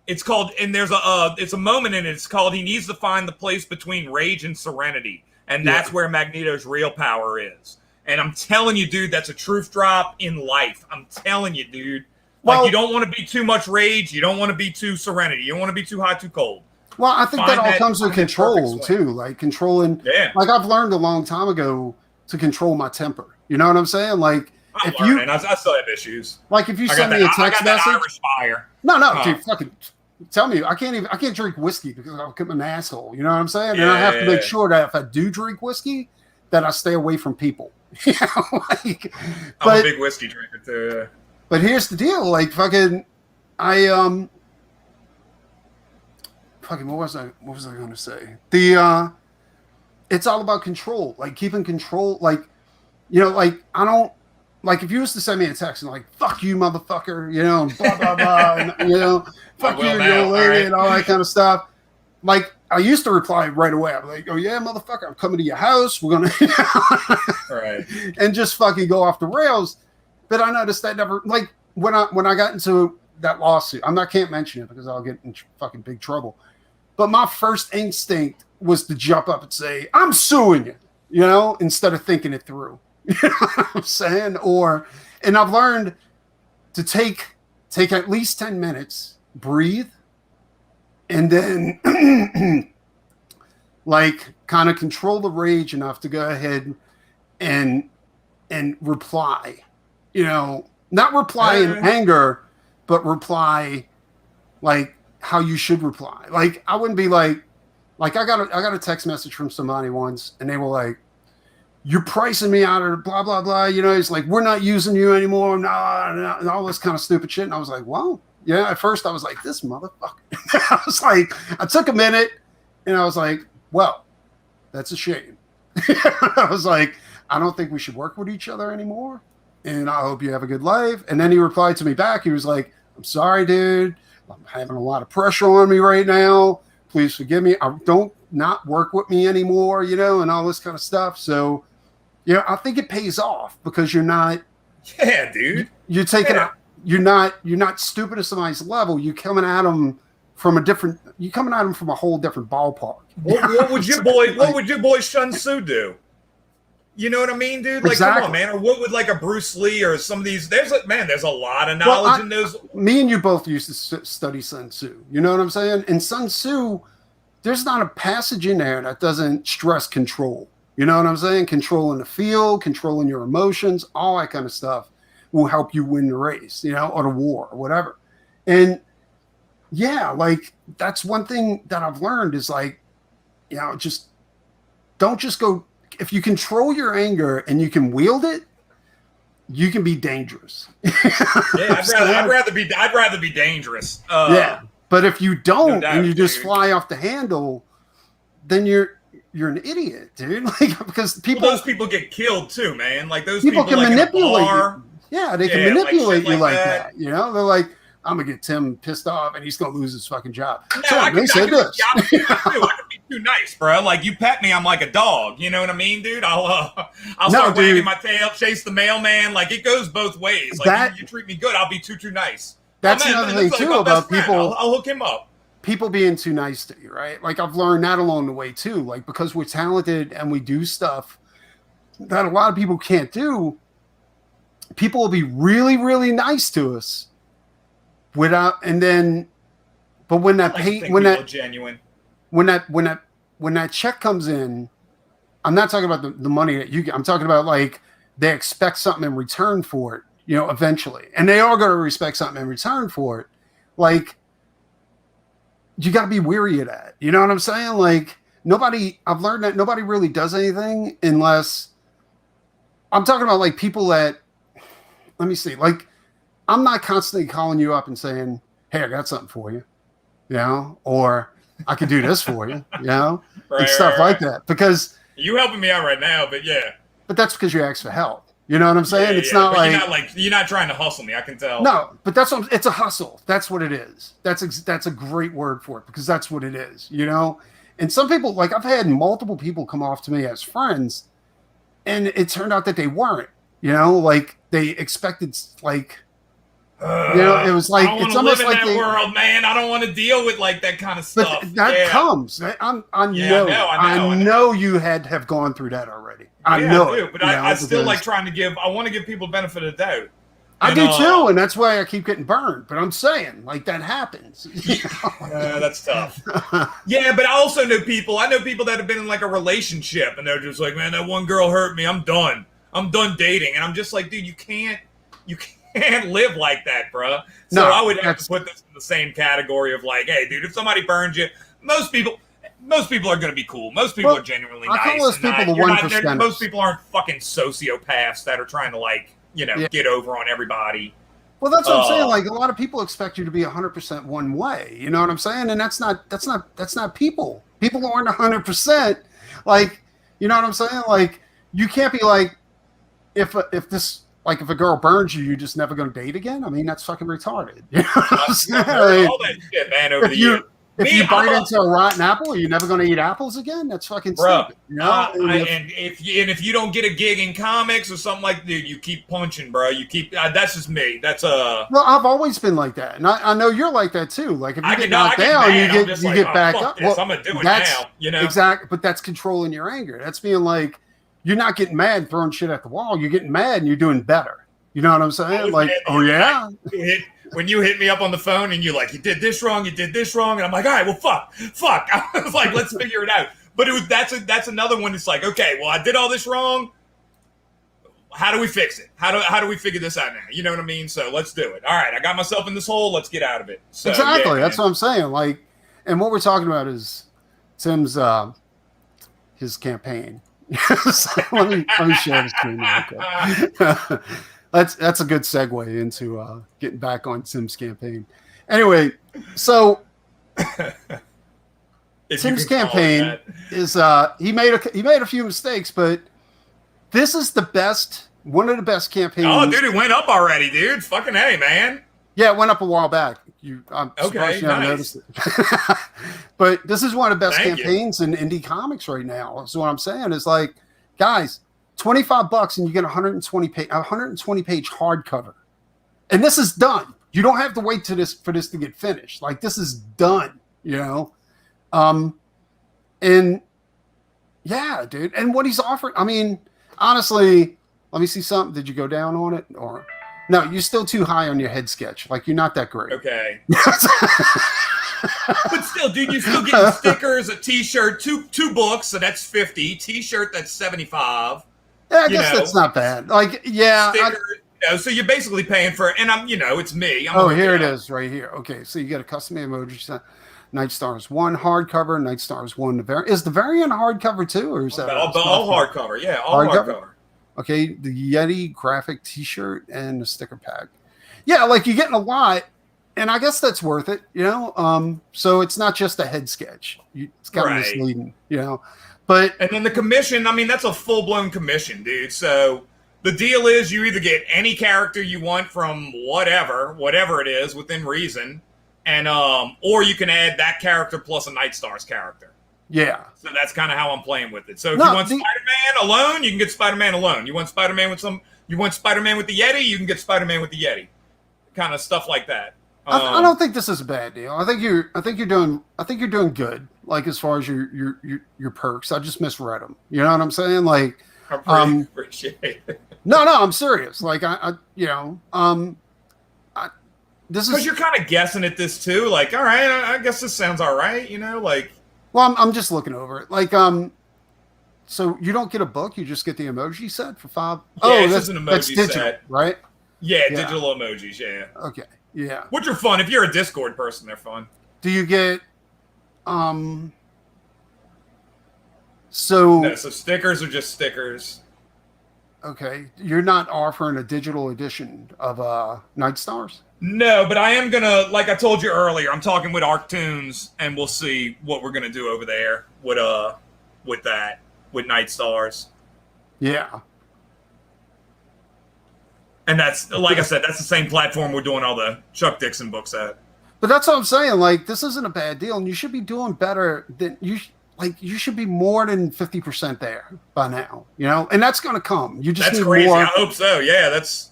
[SPEAKER 3] It's called, and there's it's a moment in it. It's called, he needs to find the place between rage and serenity. And that's where Magneto's real power is. And I'm telling you, dude, that's a truth drop in life. I'm telling you, dude. Like, well, you don't want to be too much rage. You don't want to be too serenity. You don't want to be too hot, too cold.
[SPEAKER 2] Well, I think that all comes with control, too. Like, controlling.
[SPEAKER 3] Yeah.
[SPEAKER 2] Like, I've learned a long time ago to control my temper. You know what I'm saying? Like,
[SPEAKER 3] I still have issues.
[SPEAKER 2] Like, if you send me a text message.
[SPEAKER 3] Irish fire.
[SPEAKER 2] No, dude, fucking tell me. I can't drink whiskey because I'll become an asshole. You know what I'm saying? And I have to make sure that if I do drink whiskey, that I stay away from people. You know, like,
[SPEAKER 3] I'm a big whiskey drinker too. Yeah.
[SPEAKER 2] But here's the deal, like, fucking, what was I going to say? It's all about control, like keeping control, like, you know, like, I don't, like, if you was to send me a text and like, fuck you, motherfucker, you know, blah, blah, blah, and, you know, fuck you, you lady, and all that kind of stuff. Like, I used to reply right away. I'm like, oh yeah, motherfucker, I'm coming to your house. We're going to,
[SPEAKER 3] right,
[SPEAKER 2] and just fucking go off the rails. But I noticed that never, like, when I got into that lawsuit, can't mention it because I'll get in fucking big trouble. But my first instinct was to jump up and say, I'm suing you, you know, instead of thinking it through. You know what I'm saying? And I've learned to take at least 10 minutes, breathe, and then like kind of control the rage enough to go ahead and reply. You know, not reply in anger, but reply like how you should reply. Like, I wouldn't be like I got a text message from somebody once, and they were like, "You're pricing me out of blah blah blah." You know, it's like, we're not using you anymore. No, and all this kind of stupid shit. And I was like, "Wow." Yeah, at first I was like, this motherfucker. I was like, I took a minute, and I was like, well, that's a shame. I was like, I don't think we should work with each other anymore, and I hope you have a good life. And then he replied to me back. He was like, I'm sorry, dude. I'm having a lot of pressure on me right now. Please forgive me. Don't not work with me anymore, you know, and all this kind of stuff. So, you know, I think it pays off because you're not.
[SPEAKER 3] Yeah, dude.
[SPEAKER 2] You're taking out. You're not stupid at somebody's level. You're coming at them from a whole different ballpark.
[SPEAKER 3] What would your boy Sun Tzu do? You know what I mean, dude? Like, exactly. Come on, man. Or what would like a Bruce Lee or some of these? There's a lot of knowledge in those. Me
[SPEAKER 2] and you both used to study Sun Tzu. You know what I'm saying? And Sun Tzu, there's not a passage in there that doesn't stress control. You know what I'm saying? Controlling the field, controlling your emotions, all that kind of stuff will help you win the race, you know, or the war or whatever. And yeah, like, that's one thing that I've learned is like, you know, just don't just go. If you control your anger and you can wield it, you can be dangerous.
[SPEAKER 3] Yeah, I'd rather be dangerous.
[SPEAKER 2] Yeah, but if you don't,
[SPEAKER 3] No doubt,
[SPEAKER 2] and you just
[SPEAKER 3] dude.
[SPEAKER 2] fly off the handle, then you're an idiot, dude. Like, because
[SPEAKER 3] Those people get killed too, man. Like those
[SPEAKER 2] people
[SPEAKER 3] people
[SPEAKER 2] can
[SPEAKER 3] like in a
[SPEAKER 2] manipulate
[SPEAKER 3] bar.
[SPEAKER 2] you. Yeah, they can
[SPEAKER 3] Yeah, like
[SPEAKER 2] manipulate
[SPEAKER 3] shit
[SPEAKER 2] you
[SPEAKER 3] like
[SPEAKER 2] like
[SPEAKER 3] that.
[SPEAKER 2] that. You know, they're like, I'm gonna get Tim pissed off, and he's gonna lose his fucking job.
[SPEAKER 3] No,
[SPEAKER 2] So
[SPEAKER 3] I
[SPEAKER 2] they
[SPEAKER 3] could,
[SPEAKER 2] said this.
[SPEAKER 3] I could be too nice, bro. Like you pet me, I'm like a dog. You know what I mean, dude? I'll start wagging my tail, chase the mailman. Like it goes both ways. Like you treat me good, I'll be too nice.
[SPEAKER 2] That's another thing too about people.
[SPEAKER 3] I'll hook him up.
[SPEAKER 2] People being too nice to you, right? Like I've learned that along the way too. Like because we're talented and we do stuff that a lot of people can't do. People will be really, really nice to us without, and then, but when that
[SPEAKER 3] genuine,
[SPEAKER 2] when that check comes in, I'm not talking about the money that you get. I'm talking about like they expect something in return for it, you know, eventually, and they are going to respect something in return for it. Like you got to be weary of that. You know what I'm saying? Like I've learned that nobody really does anything unless I'm talking about like people that, let me see, like I'm not constantly calling you up and saying, hey, I got something for you, you know, or I could do this for you, you know, and stuff like that. Because
[SPEAKER 3] you helping me out right now, but yeah.
[SPEAKER 2] But that's because you asked for help. You know what I'm saying? It's not like
[SPEAKER 3] you're not trying to hustle me. I can tell.
[SPEAKER 2] No, but it's a hustle. That's what it is. That's a great word for it because that's what it is, you know? And some people, like I've had multiple people come off to me as friends and it turned out that they weren't, you know, like they expected like, you know, it was like, it's almost like
[SPEAKER 3] that world, man. I don't want to deal with like that kind of stuff.
[SPEAKER 2] But that comes. I know you have gone through that already. I know,
[SPEAKER 3] but I still like trying to give. I want to give people benefit of the doubt.
[SPEAKER 2] I do too, and that's why I keep getting burned. But I'm saying, like that happens.
[SPEAKER 3] That's tough. Yeah, but I also know people. I know people that have been in like a relationship, and they're just like, man, that one girl hurt me. I'm done. I'm done dating, and I'm just like, dude, you can't live like that, bro. So I would have to put this in the same category of like, hey, dude, if somebody burns you, most people are going to be cool. Most people are genuinely nice.
[SPEAKER 2] I call those people the 1%.
[SPEAKER 3] Most people aren't fucking sociopaths that are trying to like, you know, get over on everybody.
[SPEAKER 2] Well, that's what I'm saying. Like a lot of people expect you to be 100% one way. You know what I'm saying? And that's not people. People aren't 100%. Like, you know what I'm saying? Like you can't be like, if a girl burns you, you're just never going to date again. I mean, that's fucking retarded. You know what I'm saying?
[SPEAKER 3] All that shit, man. Over the years.
[SPEAKER 2] If you bite into a rotten apple, are you never going to eat apples again? That's fucking stupid. You know?
[SPEAKER 3] And if you don't get a gig in comics or something like, dude, you keep punching, bro. You keep. That's just me. That's
[SPEAKER 2] Well, I've always been like that, and I know you're like that too. Like if you get knocked down, you get back up.
[SPEAKER 3] Well, I'm gonna do it now. You know
[SPEAKER 2] exactly. But that's controlling your anger. That's being like, you're not getting mad, throwing shit at the wall. You're getting mad, and you're doing better. You know what I'm saying? Like, oh yeah.
[SPEAKER 3] When you hit me up on the phone and you're like, you did this wrong, and I'm like, all right, well, fuck. I was like, let's figure it out. But that's another one. It's like, okay, well, I did all this wrong. How do we fix it? How do we figure this out now? You know what I mean? So let's do it. All right, I got myself in this hole. Let's get out of it. So,
[SPEAKER 2] exactly. That's what I'm saying. Like, and what we're talking about is Tim's his campaign. So let me share the screen real quick. That's a good segue into getting back on Tim's campaign. One so Tim's campaign is he made a few mistakes, but this is one of the best campaigns.
[SPEAKER 3] Oh, dude, it went up already, dude. Fucking A, man.
[SPEAKER 2] Yeah, it went up a while back. I'm surprised you haven't noticed it. But this is one of the best campaigns in indie comics right now. So what I'm saying is like, guys, $25 and you get 120 page hardcover. And this is done. You don't have to wait for this to get finished. Like this is done, you know? And yeah, dude. And what he's offering, I mean, honestly, let me see something. Did you go down on it or no, you're still too high on your head sketch. Like you're not that great.
[SPEAKER 3] Okay. But still, dude, you're still getting stickers, a t-shirt, two books, so that's 50. T-shirt, that's 75.
[SPEAKER 2] Yeah, I guess that's not bad. Like, yeah.
[SPEAKER 3] Sticker, so you're basically paying for it. And it's me.
[SPEAKER 2] Here it is right here. Okay, so you got a custom emoji. Night Stars 1 hardcover, Night Stars 1 is the variant hardcover too, or is that
[SPEAKER 3] all hardcover? Yeah, all hardcover.
[SPEAKER 2] Okay, the Yeti graphic T-shirt and the sticker pack. Yeah, like you're getting a lot, and I guess that's worth it, you know. So it's not just a head sketch; it's kind of misleading, you know. But
[SPEAKER 3] and then the commission, I mean, that's a full-blown commission, dude. So the deal is you either get any character you want from whatever it is within reason, and or you can add that character plus a Night Stars character.
[SPEAKER 2] Yeah.
[SPEAKER 3] So that's kind of how I'm playing with it. So if you want Spider-Man alone, you can get Spider-Man alone. You want Spider-Man with you want Spider-Man with the Yeti, you can get Spider-Man with the Yeti. Kind of stuff like that.
[SPEAKER 2] I don't think this is a bad deal. I think you're doing good. Like as far as your perks, I just misread them. You know what I'm saying? Like,
[SPEAKER 3] I appreciate it.
[SPEAKER 2] No, I'm serious. Like this is
[SPEAKER 3] because you're kind of guessing at this too. Like, all right, I guess this sounds all right. You know, like.
[SPEAKER 2] Well, I'm just looking over it. Like, so you don't get a book; you just get the emoji set for $5.
[SPEAKER 3] Yeah, that's an emoji
[SPEAKER 2] digital,
[SPEAKER 3] set,
[SPEAKER 2] right?
[SPEAKER 3] Yeah, digital emojis. Yeah.
[SPEAKER 2] Okay. Yeah.
[SPEAKER 3] Which are fun if you're a Discord person. They're fun.
[SPEAKER 2] Do you get
[SPEAKER 3] No, so stickers are just stickers.
[SPEAKER 2] Okay, you're not offering a digital edition of Night Stars?
[SPEAKER 3] No, but I am gonna, like I told you earlier, I'm talking with ArcToons, and we'll see what we're gonna do over there with Night Stars.
[SPEAKER 2] Yeah.
[SPEAKER 3] And that's, like I said, that's the same platform we're doing all the Chuck Dixon books at.
[SPEAKER 2] But that's what I'm saying. Like, this isn't a bad deal, and you should be doing better than you. Like, you should be more than 50% there by now, you know, and that's going to come. You just need
[SPEAKER 3] crazy.
[SPEAKER 2] more.
[SPEAKER 3] I hope so. Yeah, that's.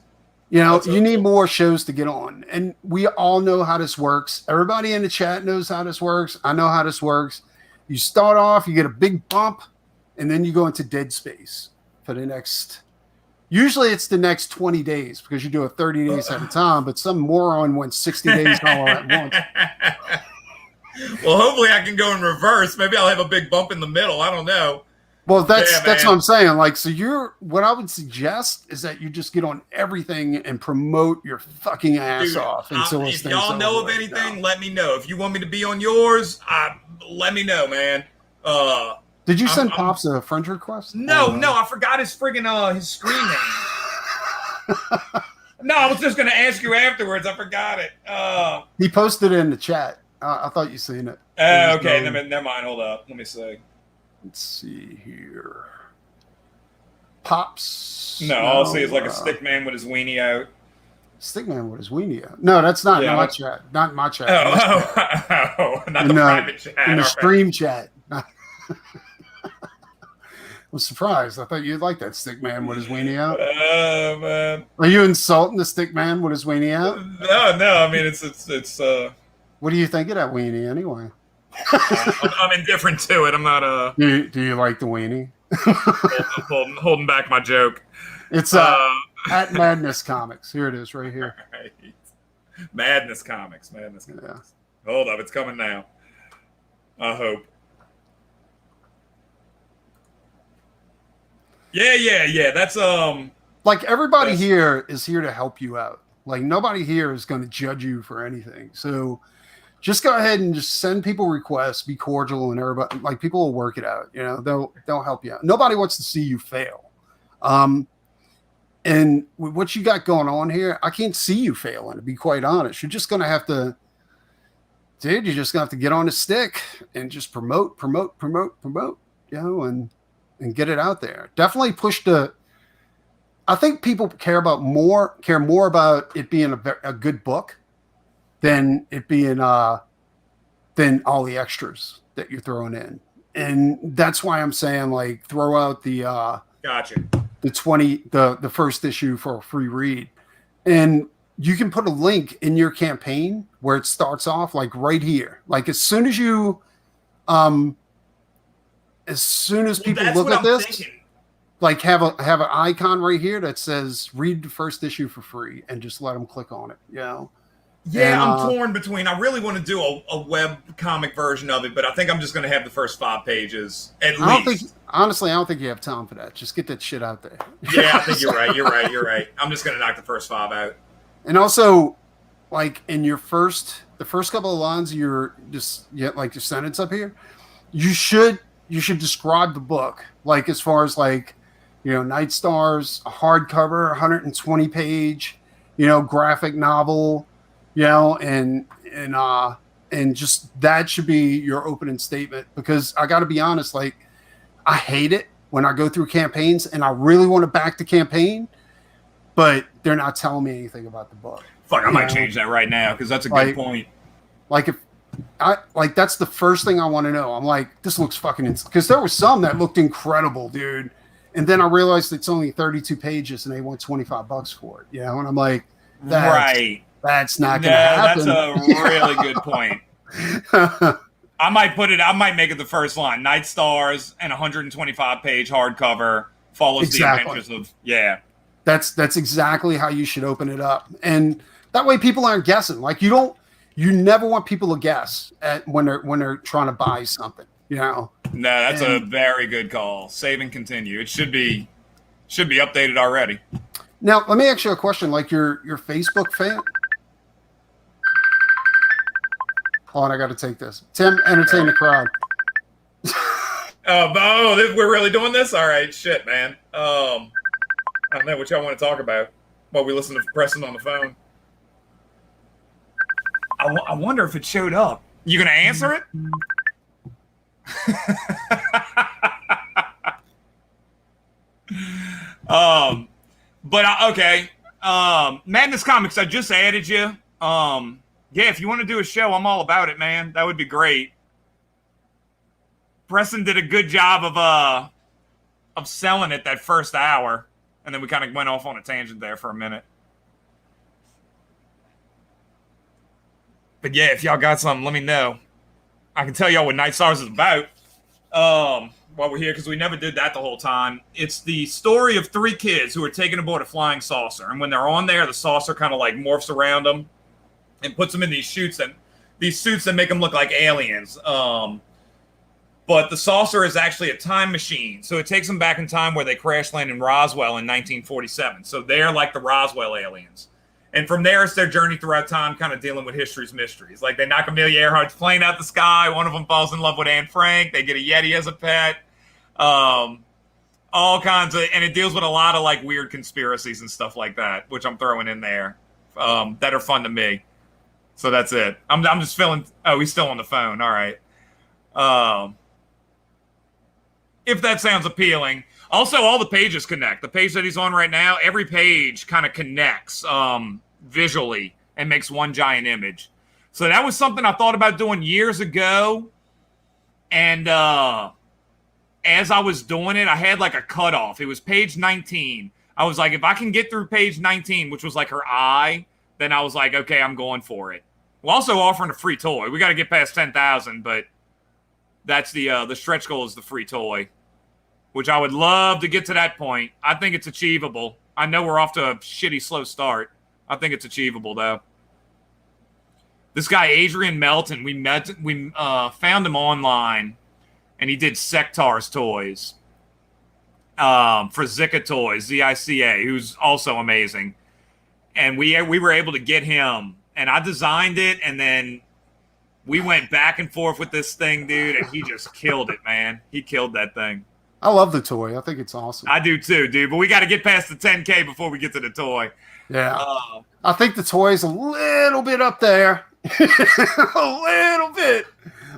[SPEAKER 2] You know, you need more shows to get on, and we all know how this works. Everybody in the chat knows how this works. I know how this works. You start off, you get a big bump, and then you go into dead space for the next. Usually, it's the next 20 days because you do it 30 days at a time. But some moron went 60 days all at once.
[SPEAKER 3] Well, hopefully I can go in reverse. Maybe I'll have a big bump in the middle. I don't know.
[SPEAKER 2] Well, that's what I'm saying. Like, so what I would suggest is that you just get on everything and promote your fucking ass off until
[SPEAKER 3] if y'all know of anything, let me know. If you want me to be on yours, let me know, man.
[SPEAKER 2] Did you send Pops a friend request?
[SPEAKER 3] No, I forgot his friggin' his screen name. No, I was just gonna ask you afterwards. I forgot it.
[SPEAKER 2] He posted it in the chat. I thought you seen it.
[SPEAKER 3] Okay, never mind. Hold up. Let me see.
[SPEAKER 2] Let's see here. Pops.
[SPEAKER 3] No, all I'll see is like a stick man with his weenie out.
[SPEAKER 2] Stick man with his weenie out. No, that's not in my chat. Not in my chat.
[SPEAKER 3] Not the private chat.
[SPEAKER 2] In the stream chat. I was surprised. I thought you'd like that stick man with his weenie out.
[SPEAKER 3] Oh, man.
[SPEAKER 2] Are you insulting the stick man with his weenie out?
[SPEAKER 3] No. I mean, it's.
[SPEAKER 2] What do you think of that weenie anyway?
[SPEAKER 3] I'm indifferent to it. I'm not
[SPEAKER 2] Do you like the weenie?
[SPEAKER 3] holding back my joke.
[SPEAKER 2] It's at Madness Comics. Here it is, right here.
[SPEAKER 3] Right. Madness Comics.
[SPEAKER 2] Yeah.
[SPEAKER 3] Hold up, it's coming now. I hope. Yeah. That's
[SPEAKER 2] like everybody here is here to help you out. Like nobody here is going to judge you for anything. So just go ahead and just send people requests, be cordial, and everybody, like, people will work it out. You know, they'll help you out. Nobody wants to see you fail. And with what you got going on here, I can't see you failing, to be quite honest. You're just going to have to, dude, you're just going to have to get on the stick and just promote, you know, and get it out there. Definitely push I think people care more about it being a good book than it being than all the extras that you're throwing in. And that's why I'm saying, like, throw out the
[SPEAKER 3] gotcha.
[SPEAKER 2] the first issue for a free read. And you can put a link in your campaign where it starts off, like right here. Like as soon as people look at this, thinking. Like have an icon right here that says read the first issue for free and just let them click on it, you know?
[SPEAKER 3] Yeah, I'm torn between. I really want to do a web comic version of it, but I think I'm just going to have the first 5 pages at least.
[SPEAKER 2] Honestly, I don't think you have time for that. Just get that shit out there.
[SPEAKER 3] Yeah, I think you're right. I'm just going to knock the first 5 out.
[SPEAKER 2] And also, like in the first couple of lines of your like your sentence up here, you should describe the book, like as far as like, Night Stars, a hardcover, 120 page, graphic novel, and just that should be your opening statement, because I got to be honest, like I hate it when I go through campaigns and I really want to back the campaign, but they're not telling me anything about the book.
[SPEAKER 3] Fuck, I might change that right now, because that's a good point.
[SPEAKER 2] Like if that's the first thing I want to know. I'm like, this looks fucking because there were some that looked incredible, dude. And then I realized it's only 32 pages and they want $25 for it. And I'm like, that's not going to happen.
[SPEAKER 3] That's a really good point. I might make it the first line: Night Stars and 125 page hardcover follows the adventures of
[SPEAKER 2] That's exactly how you should open it up, and that way people aren't guessing. Like you never want people to guess when they're trying to buy something. No,
[SPEAKER 3] that's a very good call. Save and continue. It should be updated already.
[SPEAKER 2] Now let me ask you a question. Like your Facebook fan. Hold on, I got to take this. Tim, entertain the crowd.
[SPEAKER 3] We're really doing this? All right, shit, man. I don't know what y'all want to talk about while we listen to Preston on the phone. I wonder if it showed up. You gonna answer it? Okay. Madness Comics, I just added you. Yeah, if you want to do a show, I'm all about it, man. That would be great. Preston did a good job of selling it that first hour, and then we kind of went off on a tangent there for a minute. But yeah, if y'all got something, let me know. I can tell y'all what Night Stars is about while we're here, because we never did that the whole time. It's the story of 3 kids who are taken aboard a flying saucer, and when they're on there, the saucer kind of like morphs around them and puts them in these suits that make them look like aliens. But the saucer is actually a time machine, so it takes them back in time where they crash land in Roswell in 1947. So they're like the Roswell aliens. And from there, it's their journey throughout time, kind of dealing with history's mysteries. Like they knock Amelia Earhart's plane out the sky. One of them falls in love with Anne Frank. They get a Yeti as a pet. All kinds of, and it deals with a lot of like weird conspiracies and stuff like that, which I'm throwing in there that are fun to me. So that's it. I'm just feeling. Oh, he's still on the phone. All right. If that sounds appealing. Also, all the pages connect. The page that he's on right now, every page kind of connects visually and makes one giant image. So that was something I thought about doing years ago. And as I was doing it, I had like a cutoff. It was page 19. I was like, if I can get through page 19, which was like her eye, then I was like, okay, I'm going for it. We're also offering a free toy. We got to get past 10,000, but that's the stretch goal is the free toy, which I would love to get to that point. I think it's achievable. I know we're off to a shitty, slow start. I think it's achievable, though. This guy, Adrian Melton, we found him online, and he did Sectar's toys for Zika Toys, Z-I-C-A, who's also amazing. And we were able to get him, and I designed it, and then we went back and forth with this thing, dude, and he just killed it, man. He killed that thing.
[SPEAKER 2] I love the toy. I think it's awesome.
[SPEAKER 3] I do too, dude. But we got to get past the 10K before we get to the toy.
[SPEAKER 2] Yeah. I think the toy's a little bit up there. A little bit.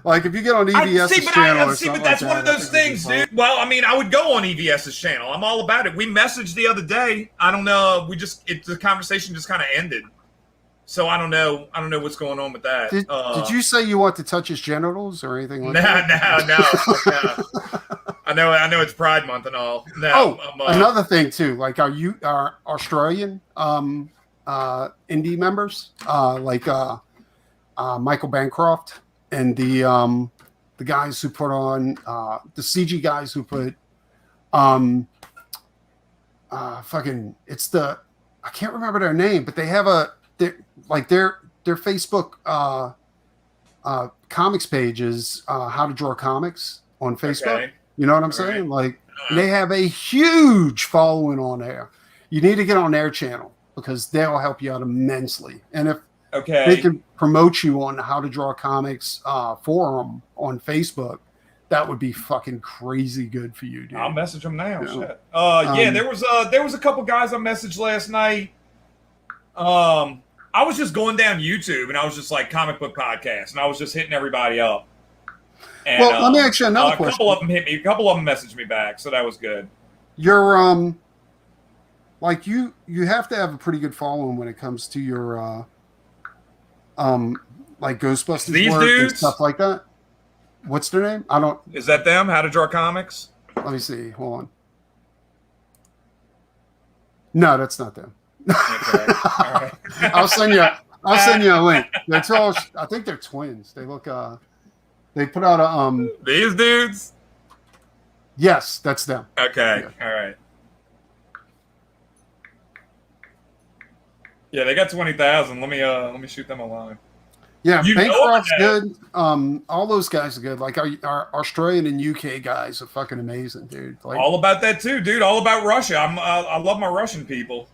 [SPEAKER 2] Like if you get on EVS's channel or something,
[SPEAKER 3] but that's one of those things, dude. Well, I mean, I would go on EVS's channel. I'm all about it. We messaged the other day. I don't know. The conversation just kind of ended. So I don't know what's going on with that.
[SPEAKER 2] Did you say you want to touch his genitals or anything like that?
[SPEAKER 3] No. I know it's Pride Month and all. No.
[SPEAKER 2] Another thing too. Like, are Australian indie members like Michael Bancroft and the guys who put on the CG guys who put I can't remember their name, but they have their Facebook comics page is How to Draw Comics on Facebook. Okay. You know what I'm saying? Right. Like they have a huge following on there. You need to get on their channel because they'll help you out immensely. And
[SPEAKER 3] Okay.
[SPEAKER 2] they can promote you on How to Draw Comics forum on Facebook, that would be fucking crazy good for you, dude.
[SPEAKER 3] I'll message them now.
[SPEAKER 2] Yeah.
[SPEAKER 3] Shit. Yeah, there was a couple guys I messaged last night. I was just going down YouTube and I was just like comic book podcast and I was just hitting everybody up. And,
[SPEAKER 2] well, let me ask you another question.
[SPEAKER 3] A couple of them hit me. A couple of them messaged me back, so that was good.
[SPEAKER 2] You're like you have to have a pretty good following when it comes to your like Ghostbusters
[SPEAKER 3] These
[SPEAKER 2] work
[SPEAKER 3] dudes?
[SPEAKER 2] and stuff like that. What's their name? I don't.
[SPEAKER 3] Is that them? How to Draw Comics?
[SPEAKER 2] Let me see. Hold on. No, that's not them.
[SPEAKER 3] Okay. All right.
[SPEAKER 2] I'll send you a link. They're all, I think they're twins. They look they put out a
[SPEAKER 3] These dudes?
[SPEAKER 2] yes, that's them.
[SPEAKER 3] Okay.
[SPEAKER 2] Yeah.
[SPEAKER 3] All right. Yeah, they got 20,000. Let me shoot them a line.
[SPEAKER 2] Yeah,
[SPEAKER 3] You know
[SPEAKER 2] Bancroft's
[SPEAKER 3] that.
[SPEAKER 2] good. All those guys are good. Like our Australian and UK guys are fucking amazing, dude. Like,
[SPEAKER 3] All about that too, dude. All about Russia. I love my Russian people.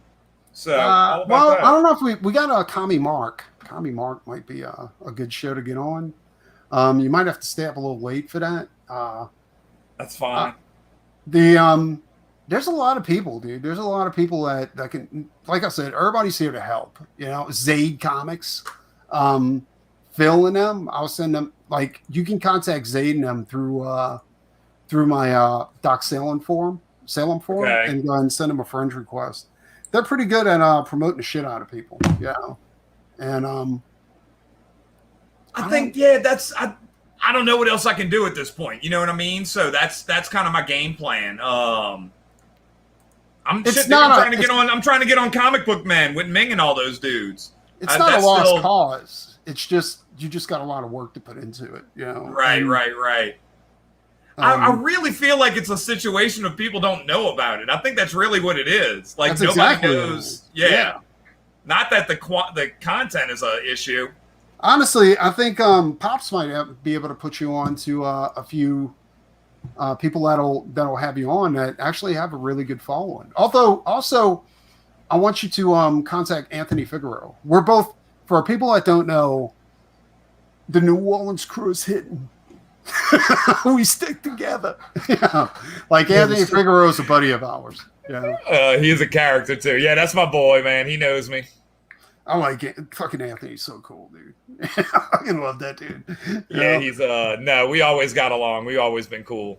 [SPEAKER 3] So all about
[SPEAKER 2] well,
[SPEAKER 3] that.
[SPEAKER 2] I don't know if we got a Commie Mark. Commie Mark might be a good show to get on. You might have to stay up a little late for that.
[SPEAKER 3] That's fine.
[SPEAKER 2] There's a lot of people, dude. There's a lot of people that can, like I said, everybody's here to help. You know, Zaid Comics, Phil and them. I'll send them. Like, you can contact Zaid and them through my Salem forum,
[SPEAKER 3] Okay.
[SPEAKER 2] and go ahead and send them a friend request. They're pretty good at promoting the shit out of people. Yeah, and
[SPEAKER 3] I think that's I don't know what else I can do at this point. You know what I mean? So that's kind of my game plan. I'm trying to get on Comic Book Men with Ming and all those dudes.
[SPEAKER 2] It's not a lost cause. It's just you just got a lot of work to put into it. You know?
[SPEAKER 3] Right. I really feel like it's a situation of people don't know about it. I think that's really what it is. Like
[SPEAKER 2] That's
[SPEAKER 3] nobody
[SPEAKER 2] exactly what it
[SPEAKER 3] knows.
[SPEAKER 2] is.
[SPEAKER 3] Yeah. Not that the content is an issue.
[SPEAKER 2] Honestly, I think Pops might be able to put you on to a few people that'll have you on that actually have a really good following. Although, also, I want you to contact Anthony Figueroa. We're both, for people that don't know, the New Orleans crew is hitting. We stick together. Yeah. Like Anthony Figueroa is a buddy of ours. Yeah.
[SPEAKER 3] He's a character too. Yeah, that's my boy, man. He knows me.
[SPEAKER 2] I like it. Fucking Anthony's so cool, dude. I fucking love that dude.
[SPEAKER 3] Yeah, he's no, we always got along. We've always been cool.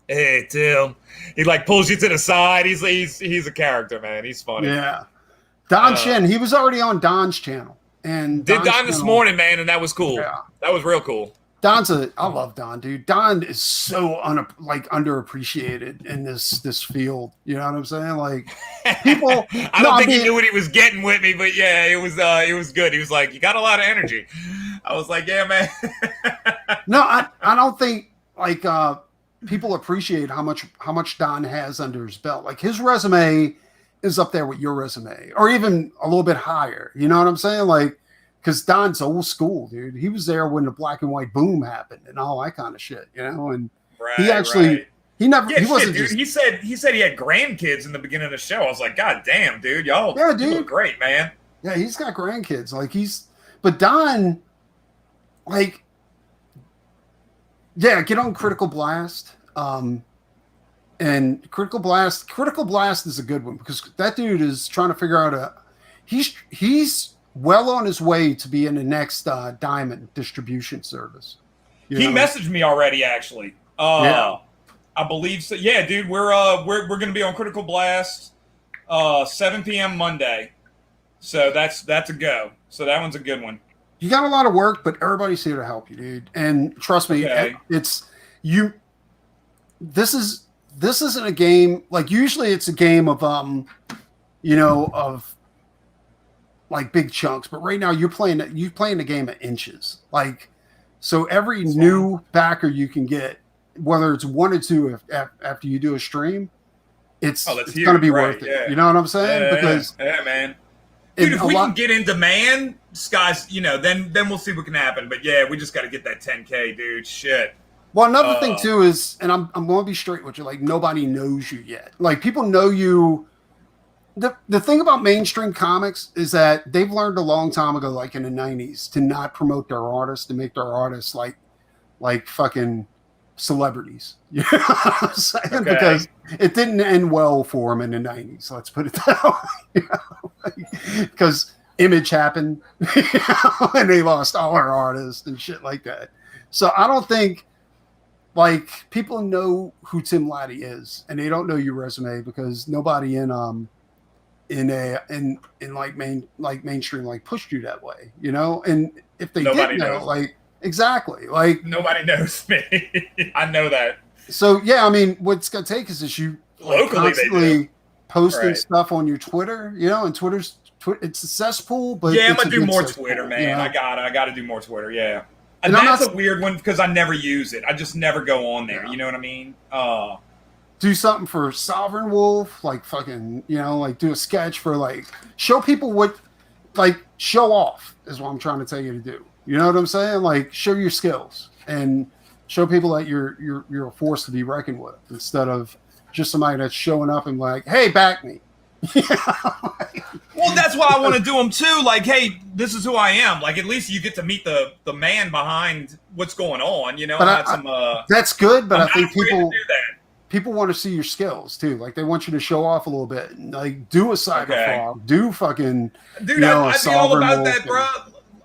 [SPEAKER 3] Hey, Tim. He like pulls you to the side. He's a character, man. He's funny.
[SPEAKER 2] Yeah. Don Shen, he was already on Don's channel. And
[SPEAKER 3] did Don this morning, man, and that was cool.
[SPEAKER 2] Yeah.
[SPEAKER 3] That was real cool.
[SPEAKER 2] I love Don, dude. Don is so underappreciated in this field. You know what I'm saying? Like people.
[SPEAKER 3] I don't think he knew what he was getting with me, but yeah, it was good. He was like, "You got a lot of energy." I was like, "Yeah, man."
[SPEAKER 2] No, I don't think like people appreciate how much Don has under his belt. Like his resume is up there with your resume, or even a little bit higher. You know what I'm saying? Like. Because Don's old school, dude. He was there when the black and white boom happened and all that kind of shit, you know. And he actually, he never, he wasn't.
[SPEAKER 3] Dude, he said he had grandkids in the beginning of the show. I was like, God damn, dude, y'all, you look great, man.
[SPEAKER 2] Yeah, he's got grandkids. Like but Don, like, yeah, get on Critical Blast. And Critical Blast is a good one because that dude is trying to figure out he's well on his way to be in the next Diamond distribution service.
[SPEAKER 3] He messaged me already, actually. I believe so. Yeah, dude, we're gonna be on Critical Blast 7 p.m. Monday. So that's a go. So that one's a good one.
[SPEAKER 2] You got a lot of work, but everybody's here to help you, dude. And trust me, it's you. This isn't a game like usually it's a game of of like big chunks, but right now you're playing the game at inches. Like, so every new backer you can get, whether it's 1 or 2 after you do a stream, it's going to be worth it.
[SPEAKER 3] Yeah.
[SPEAKER 2] You know what I'm saying? Because
[SPEAKER 3] man, dude, if we can get in demand, guys, then we'll see what can happen. But yeah, we just got to get that 10K, dude. Shit.
[SPEAKER 2] Well, another thing too is, and I'm going to be straight with you, like nobody knows you yet. Like people know you the thing about mainstream comics is that they've learned a long time ago, like in the 90s, to not promote their artists, to make their artists like fucking celebrities. You know what I'm saying?
[SPEAKER 3] Okay.
[SPEAKER 2] Because it didn't end well for them in the 90s. Let's put it that way. You know? Because Image happened, you know, and they lost all our artists and shit like that. So I don't think like people know who Tim Laddie is, and they don't know your resume because nobody in mainstream like pushed you that way, you know. And if they
[SPEAKER 3] Nobody
[SPEAKER 2] did know,
[SPEAKER 3] knows.
[SPEAKER 2] like exactly, like
[SPEAKER 3] Nobody knows me. I know that.
[SPEAKER 2] so yeah. I mean, what's gonna take is you like,
[SPEAKER 3] Locally, they do.
[SPEAKER 2] posting
[SPEAKER 3] Right.
[SPEAKER 2] stuff on your Twitter, you know, and it's a cesspool, but
[SPEAKER 3] Yeah, I'm
[SPEAKER 2] it's
[SPEAKER 3] gonna
[SPEAKER 2] a
[SPEAKER 3] do
[SPEAKER 2] good
[SPEAKER 3] more
[SPEAKER 2] cesspool,
[SPEAKER 3] Twitter, man.
[SPEAKER 2] you know?
[SPEAKER 3] I gotta do more Twitter. Yeah,
[SPEAKER 2] And
[SPEAKER 3] and
[SPEAKER 2] I'm
[SPEAKER 3] that's
[SPEAKER 2] not-
[SPEAKER 3] a weird one because I never use it. I just never go on there.
[SPEAKER 2] Yeah.
[SPEAKER 3] You know what I mean?
[SPEAKER 2] Do something for Sovereign Wolf, like fucking, you know, like do a sketch for like show people what, like show off is what I'm trying to tell you to do. You know what I'm saying? Like show your skills and show people that you're a force to be reckoned with instead of just somebody that's showing up and like, hey, back me.
[SPEAKER 3] Well, that's what I want to do them too. Like, hey, this is who I am. Like, at least you get to meet the man behind what's going on. You know,
[SPEAKER 2] But that's good, but
[SPEAKER 3] I'm
[SPEAKER 2] I think
[SPEAKER 3] not afraid
[SPEAKER 2] people
[SPEAKER 3] to do that.
[SPEAKER 2] people want to see your skills too. Like they want you to show off a little bit. Like do a cyberfrog,
[SPEAKER 3] Okay.
[SPEAKER 2] do fucking
[SPEAKER 3] Dude,
[SPEAKER 2] you know, a
[SPEAKER 3] I'd be all
[SPEAKER 2] Sovereign
[SPEAKER 3] about
[SPEAKER 2] Wolf
[SPEAKER 3] that, bro.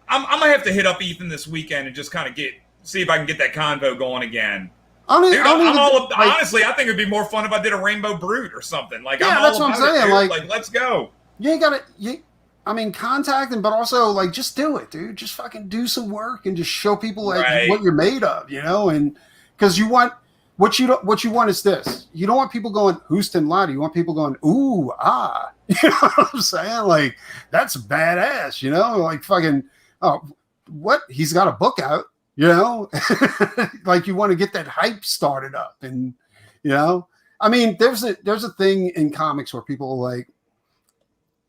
[SPEAKER 3] I'm gonna have to hit up Ethan this weekend and just kind of see if I can get that convo going again. Dude, honestly, I think it'd be more fun if I did a Rainbow Brute or something. Like,
[SPEAKER 2] Yeah,
[SPEAKER 3] I'm all
[SPEAKER 2] that's what I'm
[SPEAKER 3] about it,
[SPEAKER 2] saying,
[SPEAKER 3] dude.
[SPEAKER 2] like-
[SPEAKER 3] Let's go.
[SPEAKER 2] You ain't got to. I mean, contact them, but also like just do it, dude. Just fucking do some work and just show people like,
[SPEAKER 3] Right.
[SPEAKER 2] what you're made of, you know. And because you want what you want is this. You don't want people going, "Who's Tim Laddie?" You want people going, "Ooh, ah." You know what I'm saying? Like that's badass, you know. Like fucking, oh, what? He's got a book out, you know. Like you want to get that hype started up, and you know. I mean, there's a thing in comics where people are like,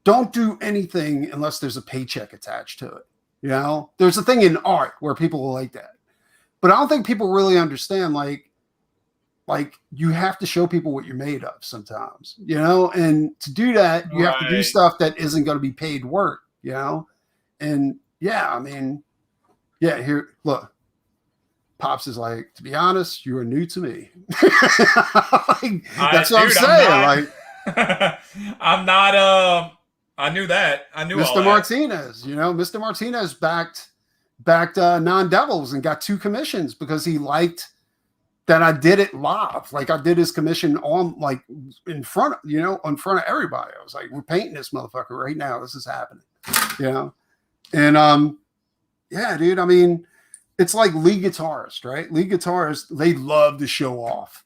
[SPEAKER 2] don't do anything unless there's a paycheck attached to it. You know, there's a thing in art where people will like that, but I don't think people really understand. Like you have to show people what you're made of sometimes, you know, and to do that, you have to do
[SPEAKER 3] Right.
[SPEAKER 2] stuff that isn't going to be paid work, you know, and yeah, I mean, yeah, here, look, Pops is like, to be honest, you are new to me. Like, that's what I'm
[SPEAKER 3] Dude,
[SPEAKER 2] saying.
[SPEAKER 3] not- I'm not. I knew that. I knew all
[SPEAKER 2] Mr.
[SPEAKER 3] that.
[SPEAKER 2] Martinez, you know, Mr. Martinez backed Non-Devils and got 2 commissions because he liked that I did it live. Like I did his commission on like in front of everybody. I was like, we're painting this motherfucker right now. This is happening. You know? And yeah, dude, I mean, it's like lead guitarists, right? Lead guitarists, they love to show off.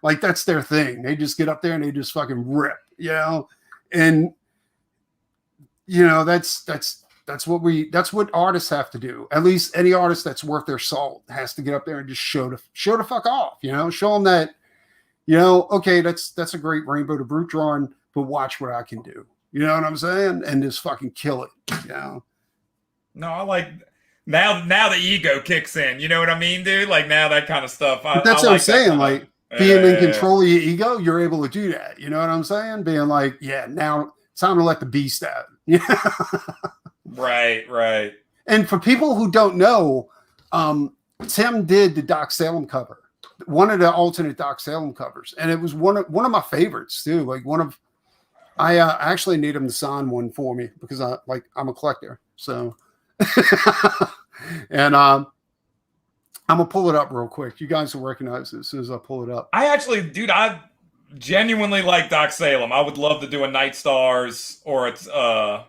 [SPEAKER 2] Like that's their thing. They just get up there and they just fucking rip, you know? And you know, that's what artists have to do. At least any artist that's worth their salt has to get up there and just show the fuck off, you know, show them that, you know, okay, that's a great Rainbow to Brute drawing, but watch what I can do. You know what I'm saying? And just fucking kill it, you know?
[SPEAKER 3] No, I like now the ego kicks in. You know what I mean, dude? Like now that kind of stuff.
[SPEAKER 2] But that's what I'm saying. Like being in control of your ego, you're able to do that. You know what I'm saying? Being like, yeah, now it's time to let the beast out. Yeah.
[SPEAKER 3] Right.
[SPEAKER 2] And for people who don't know, Tim did the Doc Salem cover, one of the alternate Doc Salem covers, and it was one of my favorites too. Like I actually need him to sign one for me because I'm a collector. So, and I'm gonna pull it up real quick. You guys will recognize it as soon as I pull it up.
[SPEAKER 3] I genuinely like Doc Salem. I would love to do a Night Stars or a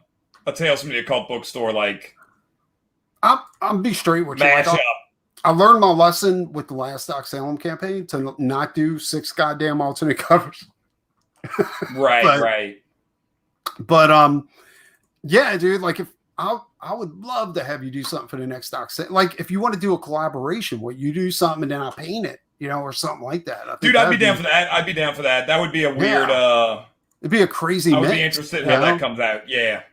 [SPEAKER 3] Tales from the Occult Bookstore like
[SPEAKER 2] I'll be straight with you. Like,
[SPEAKER 3] mashup.
[SPEAKER 2] I learned my lesson with the last Doc Salem campaign to not do 6 goddamn alternate covers.
[SPEAKER 3] Right.
[SPEAKER 2] But yeah, dude, like if I would love to have you do something for the next Doc Salem. Like if you want to do a collaboration where you do something and then I paint it, you know, or something like that. I think
[SPEAKER 3] Dude, I'd be down for that. I'd be down for that. That would be a weird
[SPEAKER 2] it'd be a crazy
[SPEAKER 3] I would
[SPEAKER 2] mix,
[SPEAKER 3] be interested in how that comes out. Yeah.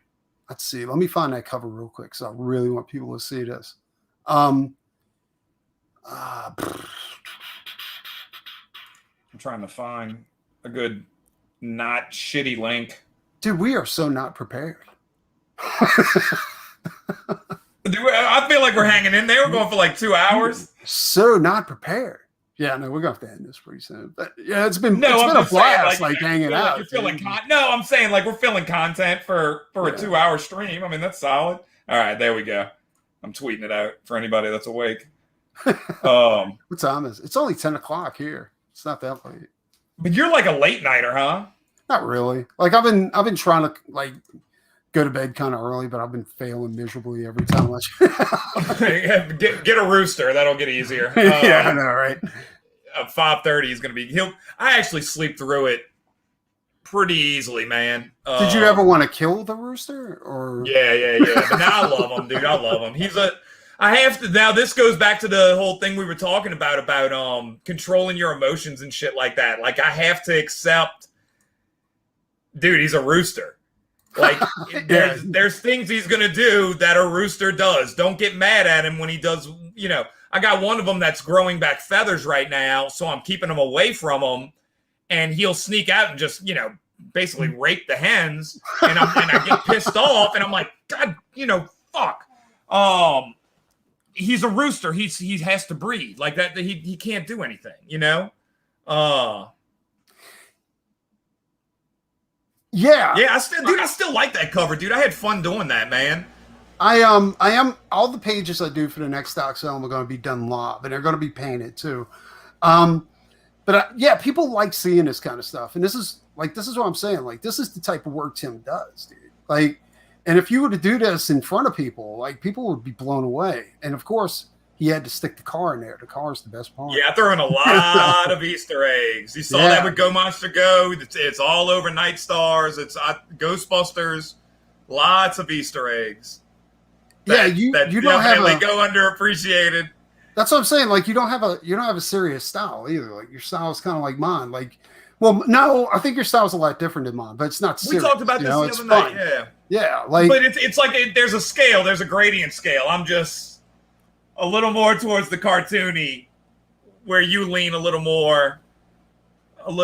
[SPEAKER 2] Let's see. Let me find that cover real quick because I really want people to see this. I'm
[SPEAKER 3] trying to find a good not shitty link.
[SPEAKER 2] Dude, we are so not prepared.
[SPEAKER 3] Dude, I feel like we're hanging in there. We're going for like 2 hours.
[SPEAKER 2] So not prepared. Yeah, no, we're going to have to end this pretty soon. But yeah, it's been a blast,
[SPEAKER 3] saying,
[SPEAKER 2] hanging out.
[SPEAKER 3] You're feeling no, I'm saying like we're filling content for a 2-hour stream. I mean, that's solid. All right, there we go. I'm tweeting it out for anybody that's awake.
[SPEAKER 2] What time is it? It's only 10 o'clock here. It's not that late.
[SPEAKER 3] But you're like a late nighter, huh?
[SPEAKER 2] Not really. Like I've been trying to like go to bed kind of early, but I've been failing miserably every time.
[SPEAKER 3] Get a rooster. That'll get easier.
[SPEAKER 2] Yeah, I know, right?
[SPEAKER 3] 5:30 is going to be. I actually sleep through it pretty easily, man.
[SPEAKER 2] Did you ever want to kill the rooster? Or
[SPEAKER 3] Yeah. But now I love him, dude. I love him. I have to now. This goes back to the whole thing we were talking about controlling your emotions and shit like that. Like I have to accept, dude. He's a rooster. Like there's things he's gonna do that a rooster does. Don't get mad at him when he does. You know, I got one of them that's growing back feathers right now, so I'm keeping him away from him, and he'll sneak out and just basically rape the hens, and I get pissed off, and I'm like, God, fuck. He's a rooster. He has to breed like that. He can't do anything, Yeah, I still like that cover, dude. I had fun doing that, man.
[SPEAKER 2] I am all the pages I do for the next Salem are going to be done live, and they're going to be painted too. But people like seeing this kind of stuff, and this is what I'm saying. Like this is the type of work Tim does, dude. Like, and if you were to do this in front of people, like people would be blown away. And of course, he had to stick the car in there. The car is the best part.
[SPEAKER 3] Yeah, I threw in a lot of Easter eggs. You saw that with Go Monster Go. It's all over Night Stars. It's Ghostbusters. Lots of Easter eggs.
[SPEAKER 2] You don't have
[SPEAKER 3] go underappreciated.
[SPEAKER 2] That's what I'm saying. Like you don't have a serious style either. Like your style is kind of like mine. Like, well, no, I think your style is a lot different than mine, but it's not serious.
[SPEAKER 3] We talked about this the other night.
[SPEAKER 2] Yeah. Like,
[SPEAKER 3] but it's like there's a scale. There's a gradient scale. I'm just a little more towards the cartoony, where you lean a little more to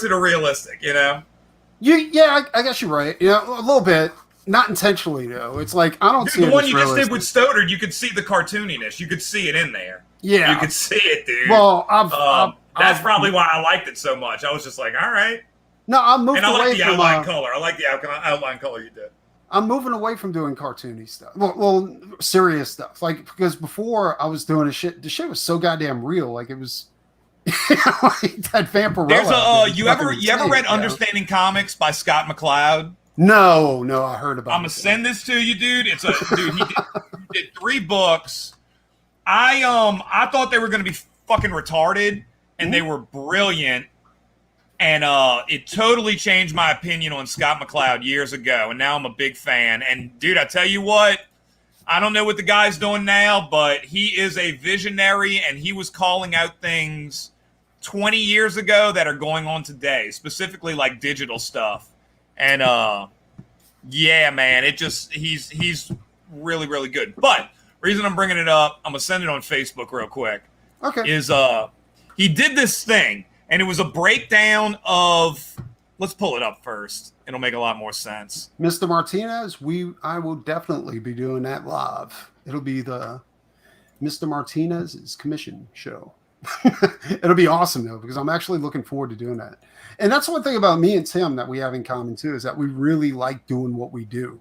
[SPEAKER 3] the realistic.
[SPEAKER 2] I guess you're right. A little bit. Not intentionally though. It's like I don't see
[SPEAKER 3] the one you just did with Stoddard. You could see the cartooniness. You could see it in there.
[SPEAKER 2] Yeah,
[SPEAKER 3] you could see it, dude.
[SPEAKER 2] Well,
[SPEAKER 3] that's probably why I liked it so much. I was just like, all right.
[SPEAKER 2] No, I'm moving away from...
[SPEAKER 3] And I like the outline color. I like the outline color you did.
[SPEAKER 2] I'm moving away from doing cartoony stuff. Well, serious stuff. Like, because before I was doing the shit was so goddamn real. Like, it was... like that Vampirella.
[SPEAKER 3] There's you ever read Understanding Comics by Scott McCloud?
[SPEAKER 2] No, I heard about it.
[SPEAKER 3] I'm going to send this to you, dude. He did 3 books. I thought they were going to be fucking retarded, and they were brilliant. And it totally changed my opinion on Scott McCloud years ago, and now I'm a big fan. And, dude, I tell you what, I don't know what the guy's doing now, but he is a visionary, and he was calling out things 20 years ago that are going on today, specifically like digital stuff. And, yeah, man, he's really, really good. But reason I'm bringing it up, I'm going to send it on Facebook real quick.
[SPEAKER 2] Okay.
[SPEAKER 3] Is he did this thing. And it was a breakdown of, let's pull it up first. It'll make a lot more sense.
[SPEAKER 2] Mr. Martinez, I will definitely be doing that live. It'll be the Mr. Martinez's commission show. It'll be awesome though, because I'm actually looking forward to doing that. And that's one thing about me and Tim that we have in common too, is that we really like doing what we do.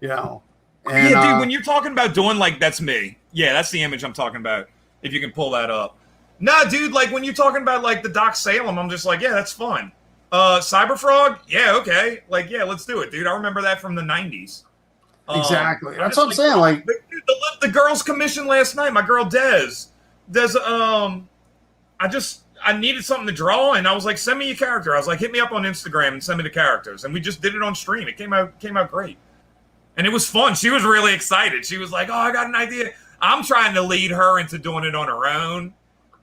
[SPEAKER 2] And,
[SPEAKER 3] yeah, dude, when you're talking about doing that's me. Yeah, that's the image I'm talking about. If you can pull that up. No, dude, when you're talking about the Doc Salem, I'm just like, yeah, that's fun. Cyberfrog, yeah, okay. Yeah, let's do it, dude. I remember that from the 90s.
[SPEAKER 2] Exactly. That's what I'm saying.
[SPEAKER 3] The girls' commission last night, my girl Des, I needed something to draw, and I was like, send me your character. I was like, hit me up on Instagram and send me the characters. And we just did it on stream. It came out great. And it was fun. She was really excited. She was like, oh, I got an idea. I'm trying to lead her into doing it on her own.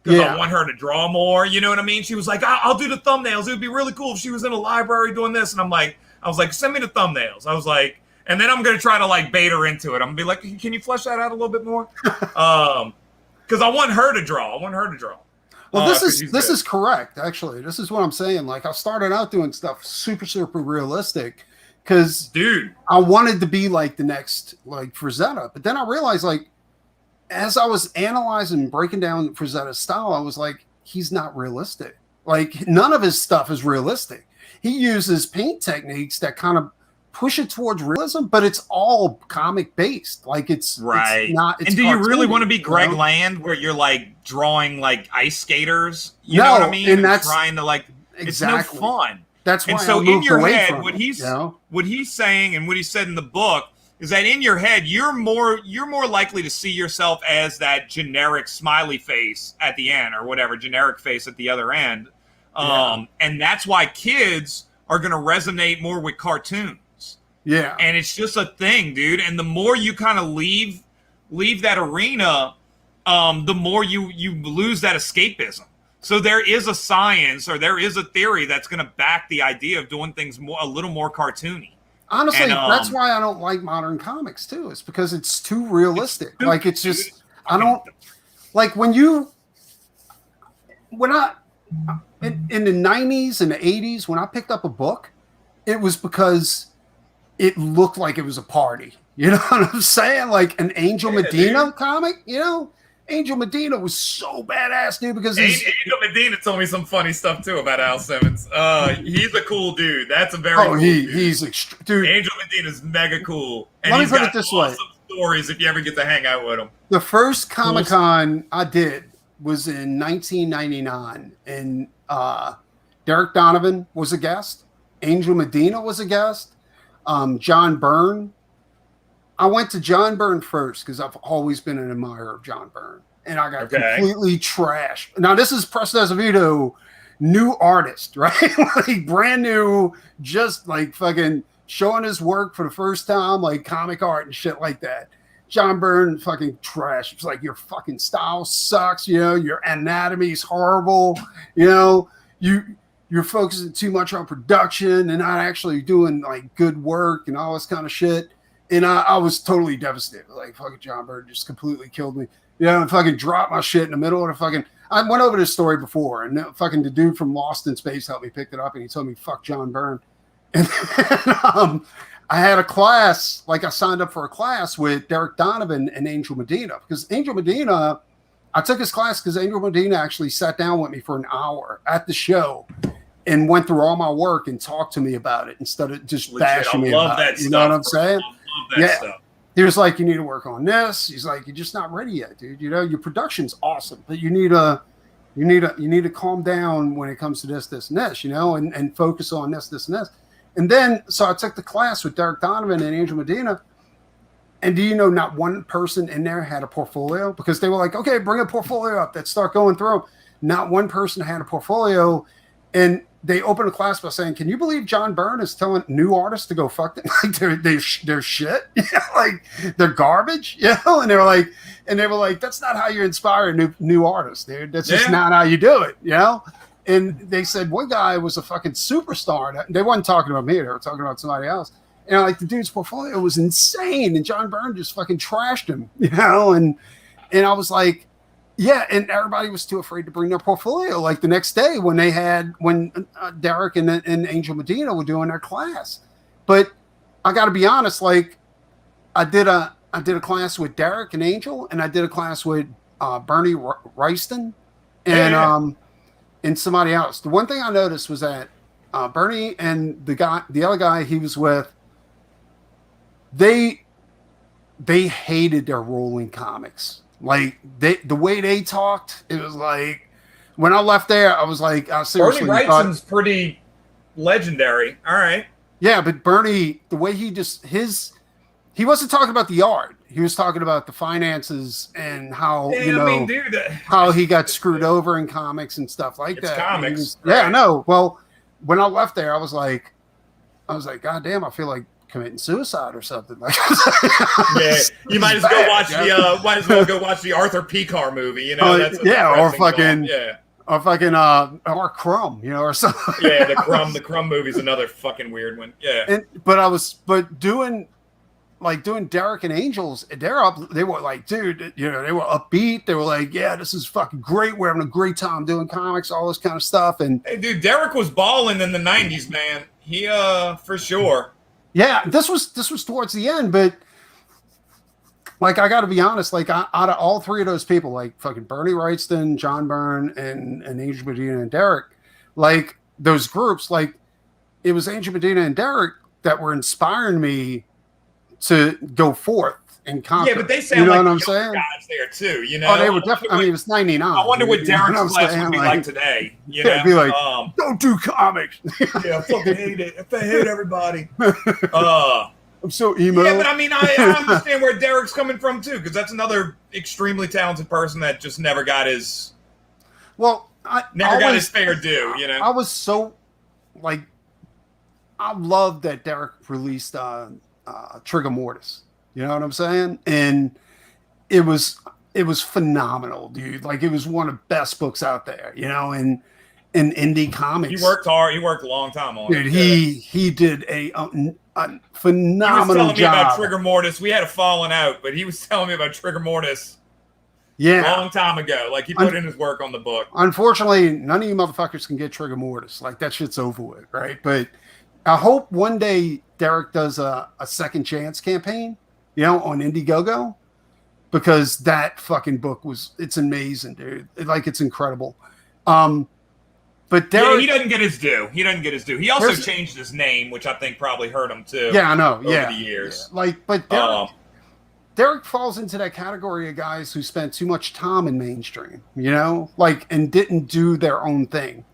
[SPEAKER 3] Because I want her to draw more, you know what I mean? She was like, I'll do the thumbnails. It would be really cool if she was in a library doing this. And I was like, send me the thumbnails. I was like, and then I'm going to try to bait her into it. I'm going to be like, can you flesh that out a little bit more? Because I want her to draw.
[SPEAKER 2] Well, this is correct. Actually, this is what I'm saying. Like, I started out doing stuff super realistic because,
[SPEAKER 3] dude,
[SPEAKER 2] I wanted to be like the next like Frazetta. But then I realized, like, as I was analyzing and breaking down Frazetta's style, I was like, he's not realistic. Like, none of his stuff is realistic. He uses paint techniques that kind of push it towards realism, but it's all comic based. Like, it's
[SPEAKER 3] right.
[SPEAKER 2] It's not. It's
[SPEAKER 3] and do you really want to be Greg
[SPEAKER 2] know?
[SPEAKER 3] Land, where you're like drawing like ice skaters? You know what I mean?
[SPEAKER 2] And that's
[SPEAKER 3] trying to like.
[SPEAKER 2] exactly.
[SPEAKER 3] It's no fun.
[SPEAKER 2] That's why.
[SPEAKER 3] And so
[SPEAKER 2] I moved
[SPEAKER 3] in your
[SPEAKER 2] away
[SPEAKER 3] head,
[SPEAKER 2] from
[SPEAKER 3] what
[SPEAKER 2] it,
[SPEAKER 3] he's
[SPEAKER 2] you know?
[SPEAKER 3] what he's saying and what he said in the book is that in your head you're more likely to see yourself as that generic smiley face at the end, or whatever generic face at the other end, and that's why kids are going to resonate more with cartoons.
[SPEAKER 2] Yeah,
[SPEAKER 3] and it's just a thing, dude. And the more you kind of leave that arena, the more you lose that escapism. So there is a science, or there is a theory that's going to back the idea of doing things a little more cartoony.
[SPEAKER 2] Honestly,
[SPEAKER 3] And,
[SPEAKER 2] that's why I don't like modern comics too. It's because it's too realistic. It's just, I don't like when I in the 90s and the 80s, when I picked up a book, it was because it looked like it was a party. You know what I'm saying? Like an Angel Medina comic, you know? Angel Medina was so badass, dude, because
[SPEAKER 3] Angel Medina told me some funny stuff too about Al Simmons. He's a cool dude. That's a very cool dude.
[SPEAKER 2] Dude.
[SPEAKER 3] Angel Medina's mega cool. And
[SPEAKER 2] Let me
[SPEAKER 3] he's
[SPEAKER 2] put
[SPEAKER 3] got
[SPEAKER 2] it this
[SPEAKER 3] awesome
[SPEAKER 2] way.
[SPEAKER 3] stories if you ever get to hang out with him.
[SPEAKER 2] The first Comic-Con I did was in 1999, and Derek Donovan was a guest. Angel Medina was a guest. John Byrne. I went to John Byrne first because I've always been an admirer of John Byrne, and I got completely trashed. Now, this is Presto Azevedo, new artist, right? Like brand new, just like fucking showing his work for the first time, like comic art and shit like that. John Byrne fucking trash. It's like, your fucking style sucks, you know, your anatomy's horrible, you know, you're focusing too much on production and not actually doing like good work and all this kind of shit. And I was totally devastated. Like, fucking John Byrne just completely killed me. You know, and fucking dropped my shit in the middle of the fucking. I went over this story before, and fucking the dude from Lost in Space helped me pick it up, and he told me, fuck John Byrne. And then, I had a class, like I signed up for a class with Derek Donovan and Angel Medina. Because Angel Medina, I took his class because Angel Medina actually sat down with me for an hour at the show and went through all my work and talked to me about it instead of just bashing me about it. You know what I'm saying?
[SPEAKER 3] Stuff.
[SPEAKER 2] He was like, you need to work on this. He's like, you're just not ready yet, dude. You know, your production's awesome, but you need to calm down when it comes to this, and this, you know, and focus on this, and this. And then, so I took the class with Derek Donovan and Angel Medina. And do you know, not one person in there had a portfolio, because they were like, okay, bring a portfolio up. Let's start going through them. Not one person had a portfolio. And they opened a class by saying, can you believe John Byrne is telling new artists to go fuck them? Like they're shit, you know, like they're garbage, you know? And they were like, that's not how you inspire new artists, dude. That's just not how you do it, you know? And they said one guy was a fucking superstar. They weren't talking about me. They were talking about somebody else. And like the dude's portfolio was insane. And John Byrne just fucking trashed him, you know? And I was like, yeah, and everybody was too afraid to bring their portfolio. Like the next day when Derek and Angel Medina were doing their class. But I got to be honest, like I did a class with Derek and Angel, and I did a class with Bernie Wrightston and somebody else. The one thing I noticed was that Bernie and the other guy he was with, they hated their rolling comics. Like the way they talked, it was like when I left there, I was like, I seriously
[SPEAKER 3] Bernie Wrightson's pretty legendary. All right.
[SPEAKER 2] Yeah, but Bernie, the way he wasn't talking about the art. He was talking about the finances and how how he got screwed over in comics and stuff like that.
[SPEAKER 3] Comics.
[SPEAKER 2] Yeah, no. Well, when I left there, I was like, God damn, I feel like committing suicide or something.
[SPEAKER 3] Yeah, you might as well go watch the Arthur Picar movie. You know,
[SPEAKER 2] or Crumb, you know, or something.
[SPEAKER 3] Yeah, the Crumb movie's another fucking weird one. Yeah,
[SPEAKER 2] but doing like doing Derek and Angels, they were like, dude, you know, they were upbeat. They were like, yeah, this is fucking great. We're having a great time doing comics, all this kind of stuff. And
[SPEAKER 3] hey, dude, Derek was balling in the 90s, man. He for sure.
[SPEAKER 2] Yeah, this was towards the end, but like I got to be honest, like out of all three of those people, like fucking Bernie Wrightston, John Byrne, and Angel Medina and Derek, like those groups, like it was Angel Medina and Derek that were inspiring me to go forth and conquer.
[SPEAKER 3] Yeah, but they sound,
[SPEAKER 2] you know
[SPEAKER 3] like
[SPEAKER 2] what I'm saying?
[SPEAKER 3] Guys there too, you know.
[SPEAKER 2] Oh, they were definitely. I mean, it was 99.
[SPEAKER 3] I wonder what Derek's class
[SPEAKER 2] saying?
[SPEAKER 3] would be like today. You
[SPEAKER 2] yeah,
[SPEAKER 3] know,
[SPEAKER 2] be like, don't do comics.
[SPEAKER 3] yeah, I fucking hate it. I hate everybody.
[SPEAKER 2] I'm so emo.
[SPEAKER 3] Yeah, but I mean, I understand where Derek's coming from too, because that's another extremely talented person that just never got his.
[SPEAKER 2] Well,
[SPEAKER 3] never got his fair due. You know,
[SPEAKER 2] I was so like, I love that Derek released Trigger Mortis. You know what I'm saying? And it was phenomenal, dude. Like it was one of the best books out there, you know, and in indie comics.
[SPEAKER 3] He worked hard. He worked a long time on
[SPEAKER 2] it.
[SPEAKER 3] Dude,
[SPEAKER 2] he did a phenomenal
[SPEAKER 3] he was telling
[SPEAKER 2] job.
[SPEAKER 3] me about Trigger Mortis. We had a falling out, but he was telling me about Trigger Mortis.
[SPEAKER 2] Yeah,
[SPEAKER 3] a long time ago. Like he put in his work on the book.
[SPEAKER 2] Unfortunately, none of you motherfuckers can get Trigger Mortis. Like that shit's over with, right? But I hope one day Derek does a second chance campaign, you know, on Indiegogo, because that fucking book it's amazing, dude. It's incredible. But Derek,
[SPEAKER 3] he doesn't get his due. He also changed his name, which I think probably hurt him too.
[SPEAKER 2] Yeah, I know.
[SPEAKER 3] Over the years.
[SPEAKER 2] Yeah. But Derek falls into that category of guys who spent too much time in mainstream, you know, and didn't do their own thing.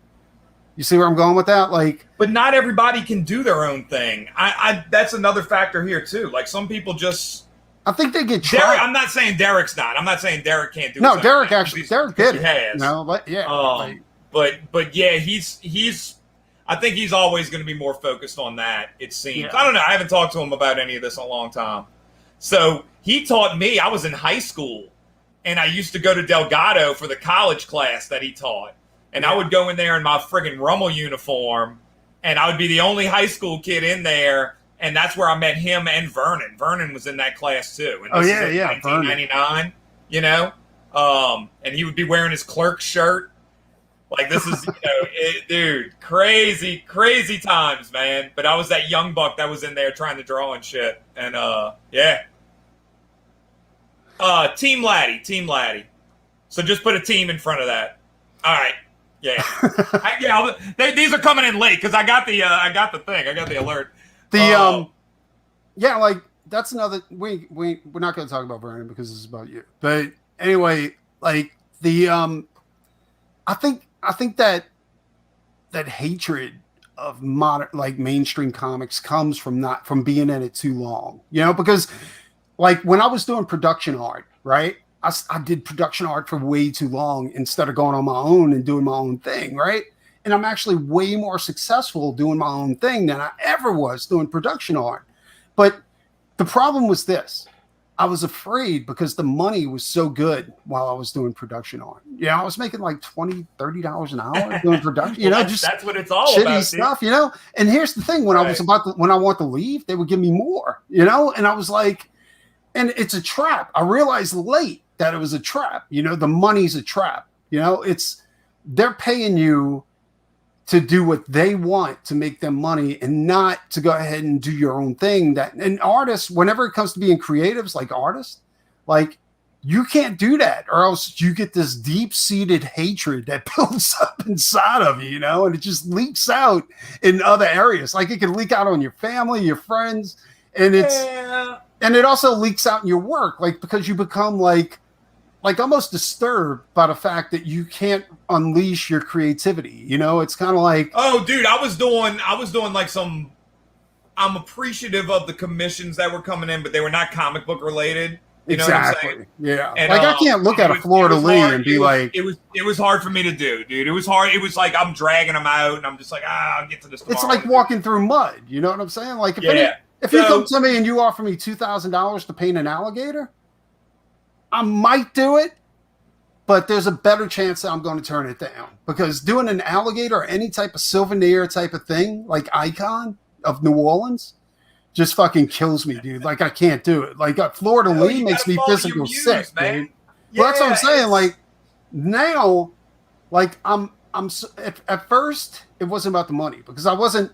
[SPEAKER 2] You see where I'm going with that?
[SPEAKER 3] But not everybody can do their own thing. I that's another factor here too. Like some people just.
[SPEAKER 2] I think they get trapped.
[SPEAKER 3] I'm not saying Derek's not. I'm not saying Derek can't do.
[SPEAKER 2] No, Derek did.
[SPEAKER 3] He has.
[SPEAKER 2] No, but yeah.
[SPEAKER 3] But yeah, he's. I think he's always going to be more focused on that. It seems.
[SPEAKER 2] Yeah.
[SPEAKER 3] I don't know. I haven't talked to him about any of this in a long time. So he taught me. I was in high school, and I used to go to Delgado for the college class that he taught. And I would go in there in my friggin' Rummel uniform, and I would be the only high school kid in there. And that's where I met him and Vernon. Vernon was in that class too. And this is 1999, you know? And he would be wearing his clerk shirt. Like this is, you know, dude, crazy, crazy times, man. But I was that young buck that was in there trying to draw and shit. And yeah. Team Laddie. So just put a team in front of that. All right. Yeah. These are coming in late because I got the thing. I got the alert.
[SPEAKER 2] Yeah, that's another. We're not going to talk about Brandon because this is about you. But anyway, I think that hatred of modern, mainstream comics comes from being in it too long. You know, because when I was doing production art, right? I did production art for way too long instead of going on my own and doing my own thing, right? And I'm actually way more successful doing my own thing than I ever was doing production art. But the problem was this. I was afraid because the money was so good while I was doing production art. Yeah, I was making $20, $30 an hour doing production. You know,
[SPEAKER 3] that's what it's all
[SPEAKER 2] shitty
[SPEAKER 3] about,
[SPEAKER 2] stuff, dude. You know? And here's the thing, when I want to leave, they would give me more, you know? And I was like, and it's a trap. I realized late that it was a trap. You know, the money's a trap. You know, they're paying you to do what they want to make them money and not to go ahead and do your own thing. And artists, whenever it comes to being creatives, like artists, you can't do that, or else you get this deep-seated hatred that builds up inside of you, you know, and it just leaks out in other areas. It can leak out on your family, your friends, and and it also leaks out in your work, because you become almost disturbed by the fact that you can't unleash your creativity. You know, it's kind of
[SPEAKER 3] oh, dude, I was doing I'm appreciative of the commissions that were coming in, but they were not comic book related. You know what I'm saying?
[SPEAKER 2] Yeah. And, I can't look at a Florida Lee and be
[SPEAKER 3] it was hard for me to do, dude. It was hard. It was I'm dragging them out, and I'm just I'll get to this tomorrow.
[SPEAKER 2] It's like walking through mud. You know what I'm saying? If you come to me and you offer me $2,000 to paint an alligator, I might do it, but there's a better chance that I'm going to turn it down, because doing an alligator or any type of souvenir type of thing, like Icon of New Orleans, just fucking kills me, dude. Like I can't do it. Like Florida Lee makes me physical sick,
[SPEAKER 3] man.
[SPEAKER 2] dude. Well, that's what I'm saying. Like now, like at first it wasn't about the money because I wasn't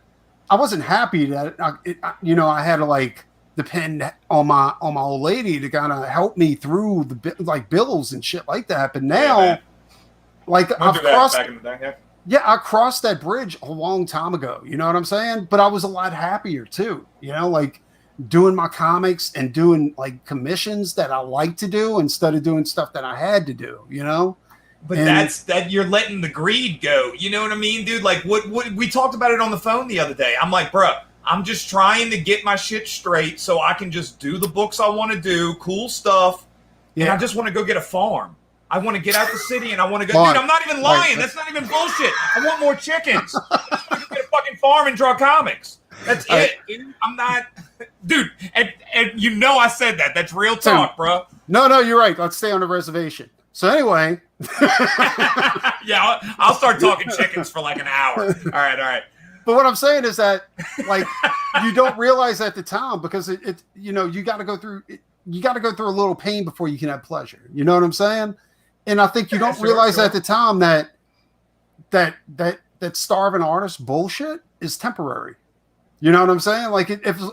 [SPEAKER 2] happy that I had to like depend on my old lady to kind of help me through the like bills and shit like that. But now, like I've crossed. Back in the day, yeah, I crossed that bridge a long time ago. You know what I'm saying? But I was a lot happier too. You know, like doing my comics and doing like commissions that I like to do instead of doing stuff that I had to do. You know.
[SPEAKER 3] But that's you're letting the greed go. You know what I mean, dude? Like what we talked about it on the phone the other day. I'm like, bro, I'm just trying to get my shit straight so I can just do the books I want to do, cool stuff. Yeah. And I just want to go get a farm. I want to get out the city and I want to go. Dude, I'm not even lying. That's not even bullshit. I want more chickens. I just want to get a fucking farm and draw comics. That's it. Dude. I'm not, dude. And you know I said that. That's real talk, bro.
[SPEAKER 2] No, you're right. Let's stay on the reservation. So anyway,
[SPEAKER 3] yeah, I'll start talking chickens for like an hour. All right.
[SPEAKER 2] But what I'm saying is that, like, you don't realize at the time because it you got to go through a little pain before you can have pleasure. You know what I'm saying? And I think you don't realize at the time that starving artist bullshit is temporary. You know what I'm saying? Like,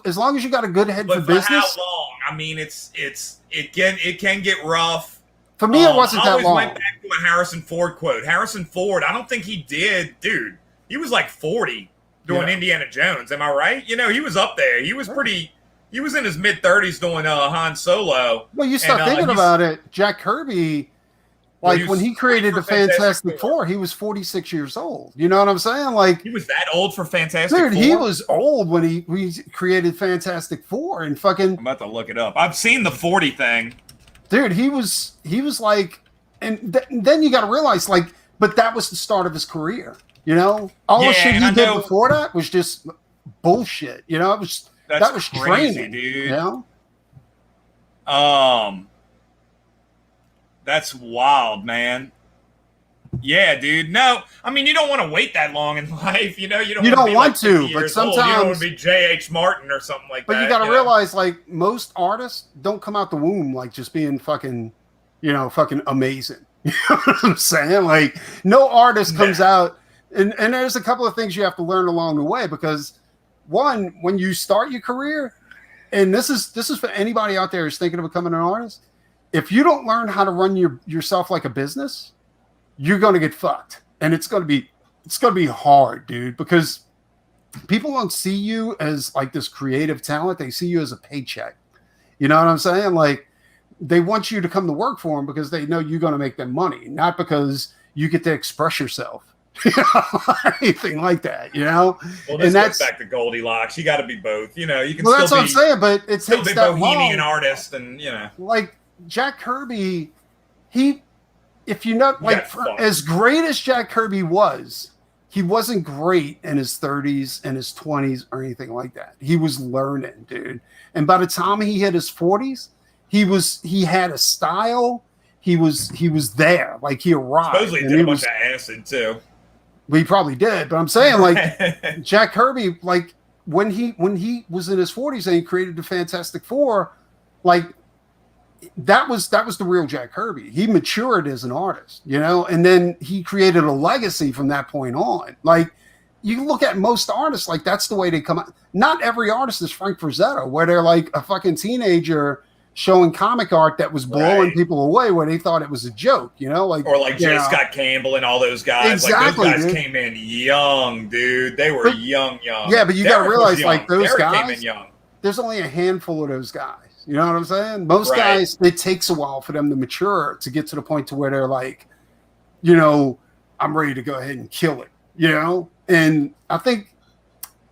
[SPEAKER 2] as long as you got a good head for business.
[SPEAKER 3] How long? I mean, it can get rough.
[SPEAKER 2] For me, it wasn't that long. I always
[SPEAKER 3] went back to a Harrison Ford quote. Harrison Ford, I don't think he did, dude. He was like 40 doing Indiana Jones. Am I right? You know, he was up there. He was he was in his mid-30s doing Han Solo.
[SPEAKER 2] Well, you start thinking about it. Jack Kirby, like when he created the Fantastic Four, he was 46 years old. You know what I'm saying? Like
[SPEAKER 3] he was that old for Fantastic Four?
[SPEAKER 2] Dude, he was old when he created Fantastic Four and fucking.
[SPEAKER 3] I'm about to look it up. I've seen the 40 thing.
[SPEAKER 2] Dude, he was like, and then you got to realize, like, but that was the start of his career. You know, all the shit he did before that was just bullshit. You know, that was
[SPEAKER 3] crazy,
[SPEAKER 2] training,
[SPEAKER 3] dude.
[SPEAKER 2] You know,
[SPEAKER 3] that's wild, man. Yeah, dude. No, I mean, you don't want to wait that long in life. You know, you don't want to,
[SPEAKER 2] but sometimes
[SPEAKER 3] you don't want to be J.H. Martin or something like that.
[SPEAKER 2] But you got to realize, like, most artists don't come out the womb like just being fucking amazing. You know what I'm saying? Like, no artist comes out, and there's a couple of things you have to learn along the way because, one, when you start your career, and this is for anybody out there who's thinking of becoming an artist, if you don't learn how to run yourself like a business, you're going to get fucked. And it's going to be hard, dude, because people don't see you as like this creative talent. They see you as a paycheck. You know what I'm saying? Like they want you to come to work for them because they know you're going to make them money, not because you get to express yourself. Anything like that, you know.
[SPEAKER 3] Well, this goes back to Goldilocks. You got to be both. You know, you can.
[SPEAKER 2] Well, that's what I'm saying, but it
[SPEAKER 3] still
[SPEAKER 2] takes
[SPEAKER 3] be
[SPEAKER 2] that
[SPEAKER 3] bohemian
[SPEAKER 2] long.
[SPEAKER 3] artist, and you know,
[SPEAKER 2] like Jack Kirby, if you know, like as great as Jack Kirby was, he wasn't great in his 30s and his 20s or anything like that. He was learning, dude. And by the time he hit his 40s, he had a style. He was there, like he arrived.
[SPEAKER 3] Supposedly he did a bunch of acid too.
[SPEAKER 2] We probably did, but I'm saying like Jack Kirby, like when he was in his 40s and he created the Fantastic Four, like that was the real Jack Kirby. He matured as an artist, you know, and then he created a legacy from that point on. Like you look at most artists, like that's the way they come out. Not every artist is Frank Frazetta, where they're like a fucking teenager showing comic art that was blowing people away where they thought it was a joke, you know, like
[SPEAKER 3] or like J. Scott Campbell and all those guys.
[SPEAKER 2] Exactly,
[SPEAKER 3] like those guys came in young, dude. They were young.
[SPEAKER 2] Yeah, but you got to realize, like those
[SPEAKER 3] Derek
[SPEAKER 2] guys,
[SPEAKER 3] came in young.
[SPEAKER 2] There's only a handful of those guys. You know what I'm saying? Most guys, it takes a while for them to mature to get to the point to where they're like, you know, I'm ready to go ahead and kill it. You know, and I think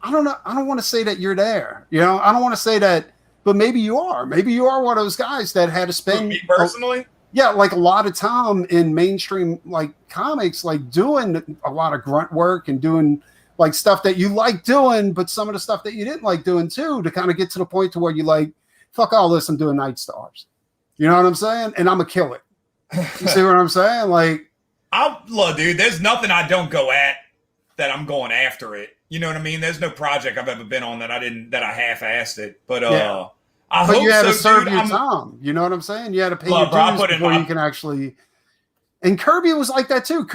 [SPEAKER 2] I don't know. I don't want to say that you're there. You know, I don't want to say that. But maybe you are. Maybe you are one of those guys that had to spend.
[SPEAKER 3] Me personally?
[SPEAKER 2] Like a lot of time in mainstream like comics, like doing a lot of grunt work and doing like stuff that you like doing, but some of the stuff that you didn't like doing too, to kind of get to the point to where you like, fuck all this, I'm doing Night Stars. You know what I'm saying? And I'm gonna kill it. You see what I'm saying? Like,
[SPEAKER 3] look, dude, there's nothing I don't go at. that I'm going after it. You know what I mean? There's no project I've ever been on that I half-assed it. But I
[SPEAKER 2] but
[SPEAKER 3] hope
[SPEAKER 2] you had
[SPEAKER 3] so,
[SPEAKER 2] to serve
[SPEAKER 3] dude.
[SPEAKER 2] your time. You know what I'm saying? You had to pay
[SPEAKER 3] Look,
[SPEAKER 2] your
[SPEAKER 3] bro,
[SPEAKER 2] dues before you can actually. And Kirby was like that too.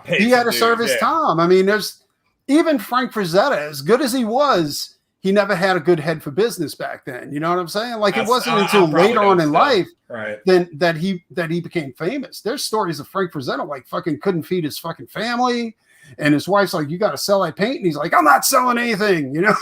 [SPEAKER 2] He had to serve his time. I mean, there's even Frank Frazetta, as good as he was, he never had a good head for business back then. You know what I'm saying? Like it wasn't until later on in life then that he became famous. There's stories of Frank Frazetta like fucking couldn't feed his fucking family. And his wife's like, you got to sell that paint. And he's like, I'm not selling anything. You know,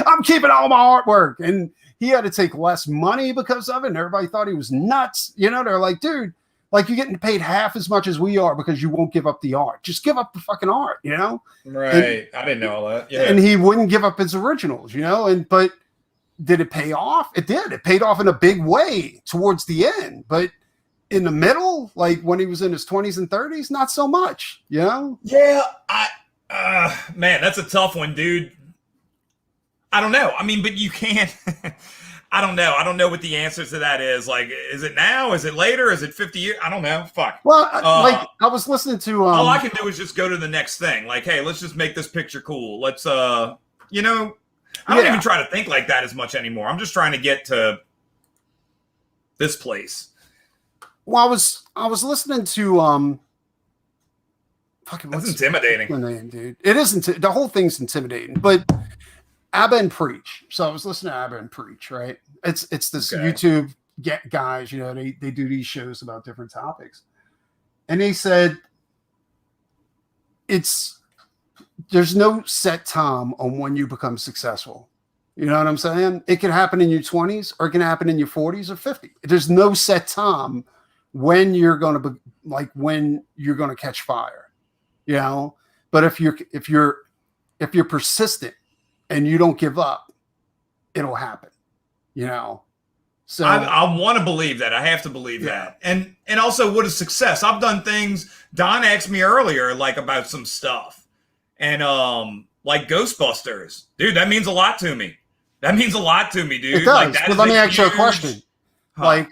[SPEAKER 2] I'm keeping all my artwork. And he had to take less money because of it. And everybody thought he was nuts. You know, they're like, dude, like you're getting paid half as much as we are because you won't give up the art. Just give up the fucking art, you know?
[SPEAKER 3] Right. I didn't know all that. Yeah.
[SPEAKER 2] And he wouldn't give up his originals, you know? But did it pay off? It did. It paid off in a big way towards the end. But in the middle, like when he was in his 20s and 30s, not so much, you know?
[SPEAKER 3] Yeah, man, that's a tough one, dude. I don't know. I mean, but you can't. I don't know. I don't know what the answer to that is. Like, is it now? Is it later? Is it 50 years? I don't know. Fuck.
[SPEAKER 2] Well, like I was listening to.
[SPEAKER 3] All I can do is just go to the next thing. Like, hey, let's just make this picture cool. Let's, you know, I don't even try to think like that as much anymore. I'm just trying to get to this place.
[SPEAKER 2] Well, I was listening to fucking
[SPEAKER 3] that's intimidating,
[SPEAKER 2] name, dude. It isn't. The whole thing's intimidating, but Abba and Preach. So I was listening to Abba and Preach, right? It's this YouTube guys, you know, they do these shows about different topics, and they said there's no set time on when you become successful. You know what I'm saying? It can happen in your 20s or it can happen in your 40s or 50. There's no set time when you're going to be like when you're going to catch fire, you know. But if you're persistent and you don't give up, it'll happen, you know. So
[SPEAKER 3] I want to believe that. I have to believe that. And also, what is success? I've done things. Don asked me earlier, like about some stuff, and like Ghostbusters, dude. That means a lot to me. That means a lot to me, dude.
[SPEAKER 2] It does.
[SPEAKER 3] Like,
[SPEAKER 2] but let me ask you a question. Like,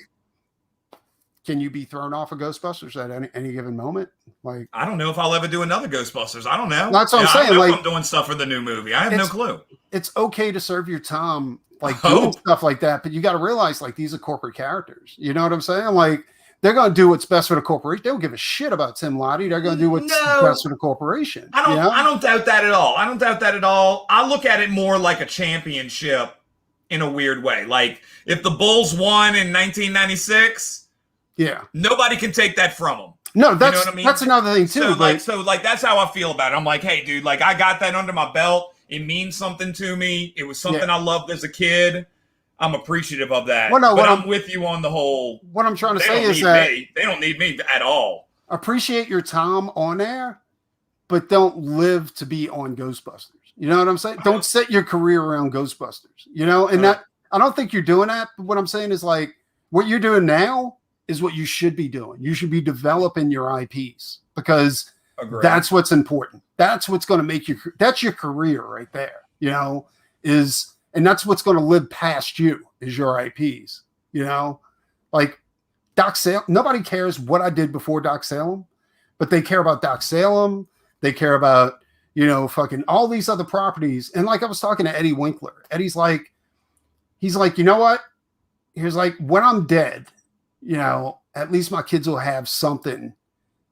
[SPEAKER 5] Can you be thrown off of Ghostbusters at any given moment? Like,
[SPEAKER 3] I don't know if I'll ever do another Ghostbusters. I don't know.
[SPEAKER 5] That's what I'm saying.
[SPEAKER 3] I don't know
[SPEAKER 5] like,
[SPEAKER 3] if I'm doing stuff for the new movie. I have no clue.
[SPEAKER 5] It's okay to serve your time, like doing stuff like that, but you got to realize, like, these are corporate characters. You know what I'm saying? Like, they're going to do what's best for the corporation. They don't give a shit about Tim Lottie. They're going to do what's best for the corporation.
[SPEAKER 3] I don't doubt that at all. I don't doubt that at all. I look at it more like a championship in a weird way. Like, if the Bulls won in 1996, nobody can take that from them.
[SPEAKER 5] No, that's,
[SPEAKER 3] you know what I mean?
[SPEAKER 5] That's another thing too.
[SPEAKER 3] So that's how I feel about it. I'm like, hey, dude, like, I got that under my belt. It means something to me. It was something I loved as a kid. I'm appreciative of that.
[SPEAKER 5] Well, no,
[SPEAKER 3] but I'm with you on the whole.
[SPEAKER 5] What I'm trying to say is that
[SPEAKER 3] they don't need me at all.
[SPEAKER 5] Appreciate your time on there, but don't live to be on Ghostbusters. You know what I'm saying? Don't set your career around Ghostbusters. You know, and that I don't think you're doing that. But what I'm saying is, like, what you're doing now is what you should be doing. You should be developing your IPs because that's what's important. That's what's going to make you. That's your career right there. You know, and that's what's going to live past you is your IPs. You know, like Doc Salem. Nobody cares what I did before Doc Salem, but they care about Doc Salem. They care about, you know, fucking all these other properties. And like I was talking to Eddie Winkler. Eddie's like, he's like, you know what? He's like, when I'm dead, you know, at least my kids will have something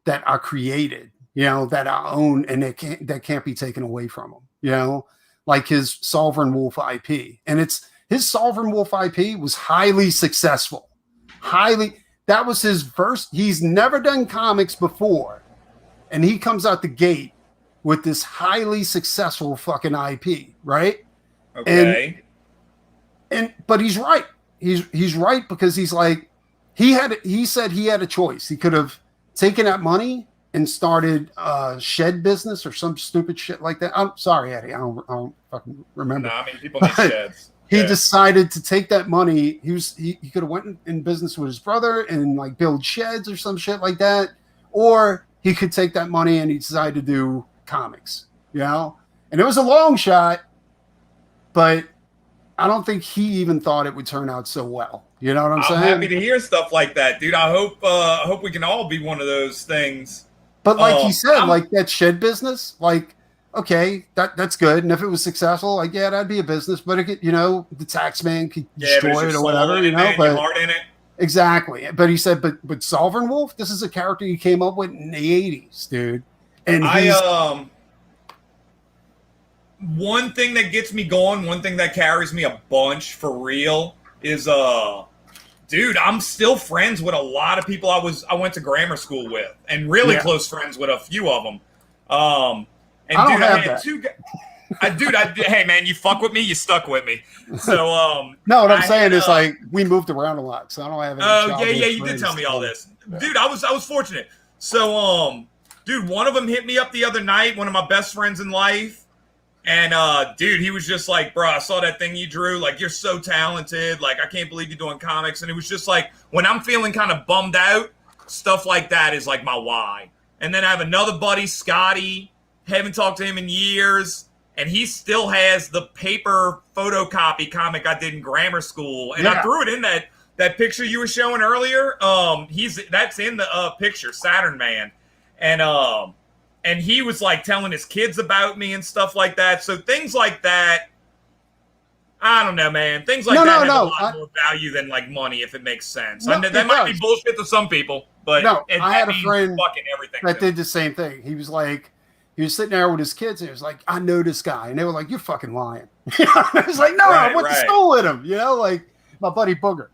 [SPEAKER 5] that I created, you know, that I own, and that can't be taken away from them, you know, like his Sovereign Wolf IP. And his Sovereign Wolf IP was highly successful. That was his first. He's never done comics before. And he comes out the gate with this highly successful fucking IP, right?
[SPEAKER 3] Okay.
[SPEAKER 5] But he's right. He's right because he's like, he said he had a choice. He could have taken that money and started a shed business or some stupid shit like that. I'm sorry, Eddie. I don't fucking remember.
[SPEAKER 3] No, I mean, people need sheds.
[SPEAKER 5] He decided to take that money. He could have went in business with his brother and like build sheds or some shit like that. Or he could take that money and he decided to do comics, you know? And it was a long shot, but I don't think he even thought it would turn out so well. You know what I'm saying?
[SPEAKER 3] I'm happy to hear stuff like that, dude. I hope we can all be one of those things
[SPEAKER 2] But like he said,
[SPEAKER 3] I'm-
[SPEAKER 2] like that shed business, like, okay, that's good. And if it was successful, like, yeah, that'd be a business, but it could, the tax man could
[SPEAKER 3] but
[SPEAKER 2] destroy
[SPEAKER 3] it's your
[SPEAKER 2] it or
[SPEAKER 3] soul
[SPEAKER 2] whatever,
[SPEAKER 3] in it, man, your
[SPEAKER 2] but
[SPEAKER 3] heart in it.
[SPEAKER 2] exactly. But he said, but Sovereign Wolf, this is a character he came up with in the 80s, dude. And he's
[SPEAKER 3] one thing that gets me going, one thing that carries me a bunch for real is dude, I'm still friends with a lot of people I went to grammar school with, and really close friends with a few of them. And
[SPEAKER 2] I don't
[SPEAKER 3] dude, I
[SPEAKER 2] have
[SPEAKER 3] had
[SPEAKER 2] that.
[SPEAKER 3] two guys. Hey man, you fuck with me, you stuck with me. So
[SPEAKER 2] no, what I'm saying is like we moved around a lot, so I don't have any.
[SPEAKER 3] Oh yeah, you did tell me all this, dude. I was fortunate. So dude, one of them hit me up the other night. One of my best friends in life. And dude, he was just like, bro, I saw that thing you drew. Like, you're so talented. Like, I can't believe you're doing comics. And it was just like, when I'm feeling kind of bummed out, stuff like that is like my why. And then I have another buddy, Scotty. Haven't talked to him in years. And he still has the paper photocopy comic I did in grammar school. And I threw it in that picture you were showing earlier. That's in the picture, Saturn Man. And he was like telling his kids about me and stuff like that. So things like that, I don't know, man. Things like that have a lot more value than like money, if it makes sense.
[SPEAKER 2] No,
[SPEAKER 3] that might be bullshit to some people, but
[SPEAKER 2] I had a friend
[SPEAKER 3] fucking everything
[SPEAKER 2] that did the same thing. He was like, he was sitting there with his kids, and he was like, I know this guy. And they were like, you're fucking lying. I was like, no, I went to school with him, like my buddy Booger,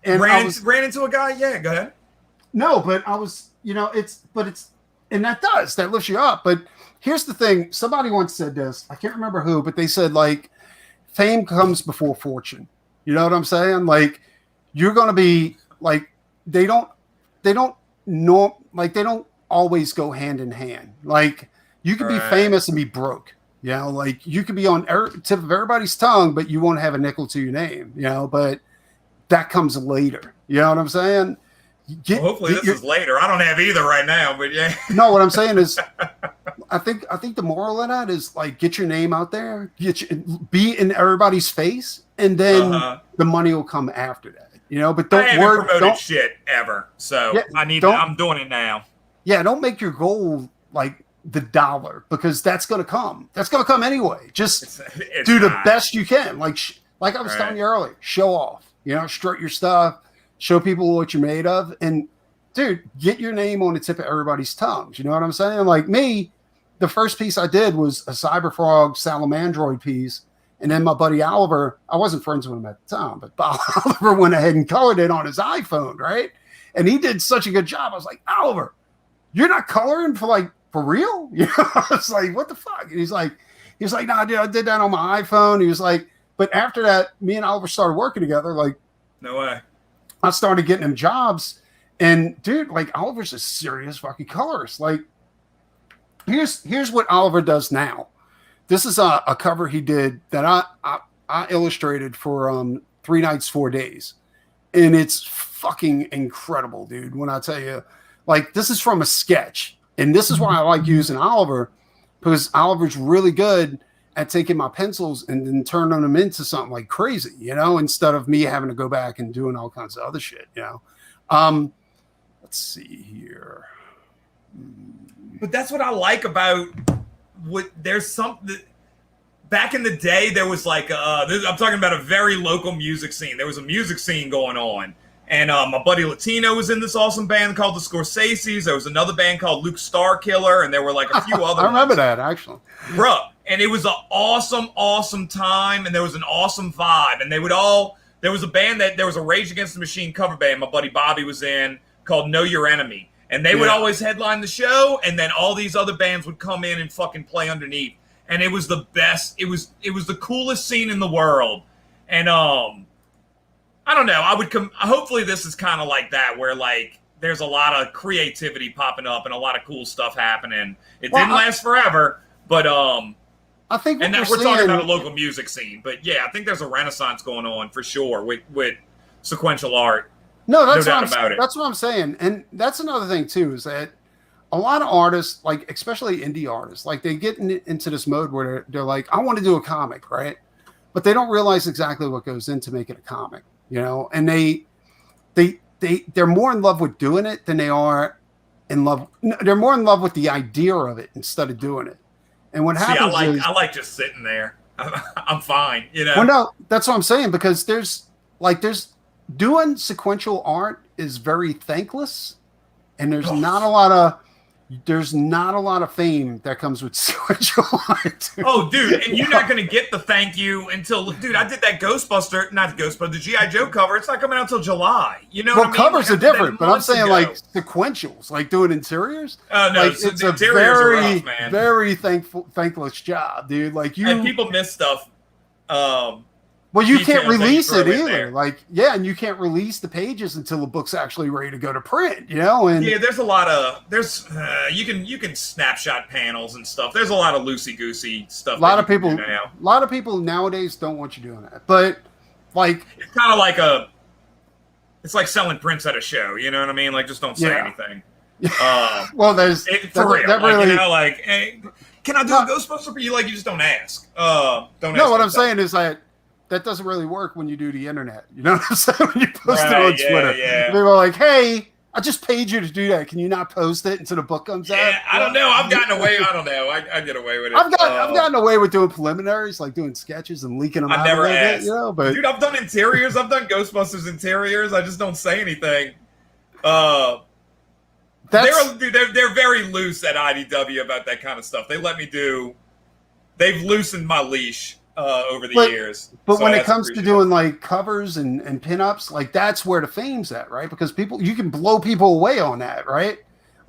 [SPEAKER 2] And
[SPEAKER 3] ran into a guy? Yeah, go ahead.
[SPEAKER 2] No, but I was, and that lifts you up. But here's the thing. Somebody once said this. I can't remember who, but they said, like, fame comes before fortune. You know what I'm saying? Like, you're going to be, like, they don't always go hand in hand. Like, you could be famous and be broke. Like, you could be on tip of everybody's tongue, but you won't have a nickel to your name, but that comes later. You know what I'm saying?
[SPEAKER 3] Hopefully this is later. I don't have either right now, but yeah.
[SPEAKER 2] No, what I'm saying is, I think the moral of that is like get your name out there, be in everybody's face, and then the money will come after that. But
[SPEAKER 3] I haven't promoted shit ever, so I'm doing it now.
[SPEAKER 2] Yeah, don't make your goal like the dollar because that's gonna come. That's gonna come anyway. Just do the best you can. Like I was telling you earlier, show off. Strut your stuff. Show people what you're made of, and dude, get your name on the tip of everybody's tongues. You know what I'm saying? Like me, the first piece I did was a Cyberfrog Salamandroid piece, and then my buddy Oliver, I wasn't friends with him at the time, but Oliver went ahead and colored it on his iPhone, right? And he did such a good job. I was like, Oliver, you're not coloring for real? I was like, what the fuck? And he's like, nah, dude, I did that on my iPhone. He was like, but after that, me and Oliver started working together. Like,
[SPEAKER 3] no way.
[SPEAKER 2] I started getting him jobs, and dude, like Oliver's a serious fucking colorist. Like, here's what Oliver does now. This is a cover he did that I illustrated for 3 Nights 4 Days, and it's fucking incredible, dude. When I tell you, like, this is from a sketch, and this is why I like using Oliver, because Oliver's really good at taking my pencils and then turning them into something like crazy, instead of me having to go back and doing all kinds of other shit, Let's see here.
[SPEAKER 3] But that's what I like about there's something back in the day, there was like, I'm talking about a very local music scene. There was a music scene going on. And my buddy Latino was in this awesome band called the Scorseses. There was another band called Luke Starkiller, and there were like a few other
[SPEAKER 2] I remember that, actually.
[SPEAKER 3] Bro, and it was an awesome, awesome time, and there was an awesome vibe. And there was a band there was a Rage Against the Machine cover band my buddy Bobby was in called Know Your Enemy. And they would always headline the show, and then all these other bands would come in and fucking play underneath. And it was the best. It was the coolest scene in the world. And I don't know. Hopefully this is kind of like that, where like there's a lot of creativity popping up and a lot of cool stuff happening. It didn't last forever, but
[SPEAKER 2] I think
[SPEAKER 3] we're talking about a local music scene. But yeah, I think there's a renaissance going on for sure with sequential art.
[SPEAKER 2] No
[SPEAKER 3] doubt about it.
[SPEAKER 2] That's what I'm saying, and that's another thing too, is that a lot of artists, like especially indie artists, like they get into this mode where they're like, I want to do a comic, right? But they don't realize exactly what goes into making a comic. And they're more in love with doing it than they are
[SPEAKER 5] in love. They're more in love with the idea of it instead of doing it. And what happens is,
[SPEAKER 3] I like just sitting there. I'm fine, you know.
[SPEAKER 5] Well, no, that's what I'm saying, because there's doing sequential art is very thankless, and there's not a lot of fame that comes with sequential art.
[SPEAKER 3] Oh, dude, and you're not gonna get the thank you until, dude. I did that the G.I. Joe cover. It's not coming out until July. You know,
[SPEAKER 5] well,
[SPEAKER 3] what I mean?
[SPEAKER 5] covers are different, but I'm saying like sequentials, like doing interiors.
[SPEAKER 3] Oh no,
[SPEAKER 5] like, it's a
[SPEAKER 3] very, rough, man.
[SPEAKER 5] Very thankless job, dude. Like
[SPEAKER 3] and people miss stuff.
[SPEAKER 5] Well, you can't release it either. Like, yeah, and you can't release the pages until the book's actually ready to go to print, you know? And
[SPEAKER 3] yeah, there's a lot of you can snapshot panels and stuff. There's a lot of loosey-goosey stuff.
[SPEAKER 5] A lot of people nowadays don't want you doing that. But like,
[SPEAKER 3] it's kind of like it's like selling prints at a show, you know what I mean? Like, just don't say anything.
[SPEAKER 5] Well, there's
[SPEAKER 3] for real. That really, like, you know, like, hey, can I do a Ghostbuster for you? Like, you just don't ask. Don't ask.
[SPEAKER 5] No, what I'm saying is that doesn't really work when you do the internet. You know what I'm saying? When you post it on Twitter.
[SPEAKER 3] Yeah.
[SPEAKER 5] People are like, hey, I just paid you to do that. Can you not post it until the book comes out?
[SPEAKER 3] I don't know. I've gotten away. I don't know. I get away with it.
[SPEAKER 5] I've gotten away with doing preliminaries, like doing sketches and leaking them out.
[SPEAKER 3] I've never asked.
[SPEAKER 5] Bit, you know, but
[SPEAKER 3] dude, I've done interiors. I've done Ghostbusters interiors. I just don't say anything. They're very loose at IDW about that kind of stuff. They let me do. They've loosened my leash over the years.
[SPEAKER 5] But so when it comes to doing like covers and pinups, like that's where the fame's at, right? Because you can blow people away on that, right?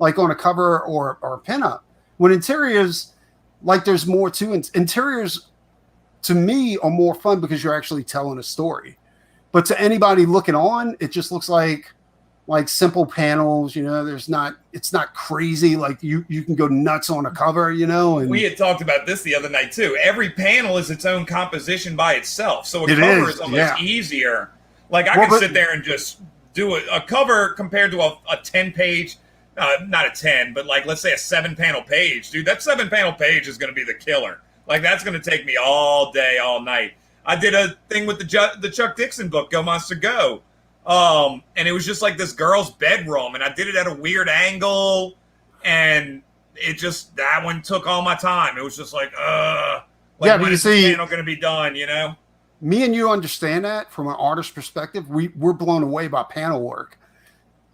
[SPEAKER 5] Like on a cover or a pinup. When interiors, like there's more to interiors, to me, are more fun because you're actually telling a story. But to anybody looking on, it just looks like simple panels, you know. It's not crazy. Like you can go nuts on a cover, you know. And
[SPEAKER 3] we had talked about this the other night too. Every panel is its own composition by itself, so a cover is almost easier. Like I can sit there and just do a cover compared to a 10-page, not a 10, but like let's say a 7-panel page, dude. That 7-panel page is going to be the killer. Like that's going to take me all day, all night. I did a thing with the Chuck Dixon book, Go Monster Go. And it was just like this girl's bedroom, and I did it at a weird angle, and that one took all my time. It was just like, when is the panel going to be done, you know?
[SPEAKER 5] Me and you understand that from an artist perspective. We're blown away by panel work,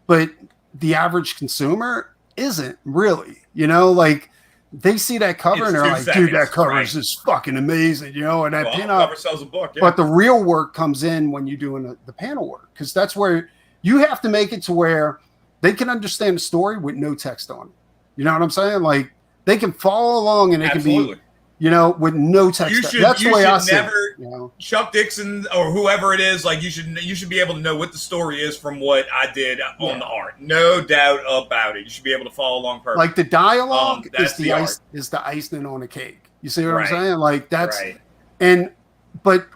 [SPEAKER 5] but the average consumer isn't really, you know, like they see that cover and they're like, dude, that cover is just fucking amazing, you know, and that pinup
[SPEAKER 3] cover sells a book. Yeah.
[SPEAKER 5] But the real work comes in when you're doing the panel work, because that's where you have to make it to where they can understand the story with no text on it. You know what I'm saying? Like they can follow along and it can be, you know, with no text. That's the way I see it. You know?
[SPEAKER 3] Chuck Dixon or whoever it is, like you should be able to know what the story is from what I did on the art. No doubt about it. You should be able to follow along perfectly.
[SPEAKER 5] Like the dialogue is the icing on the cake. You see what I'm saying? Like that's but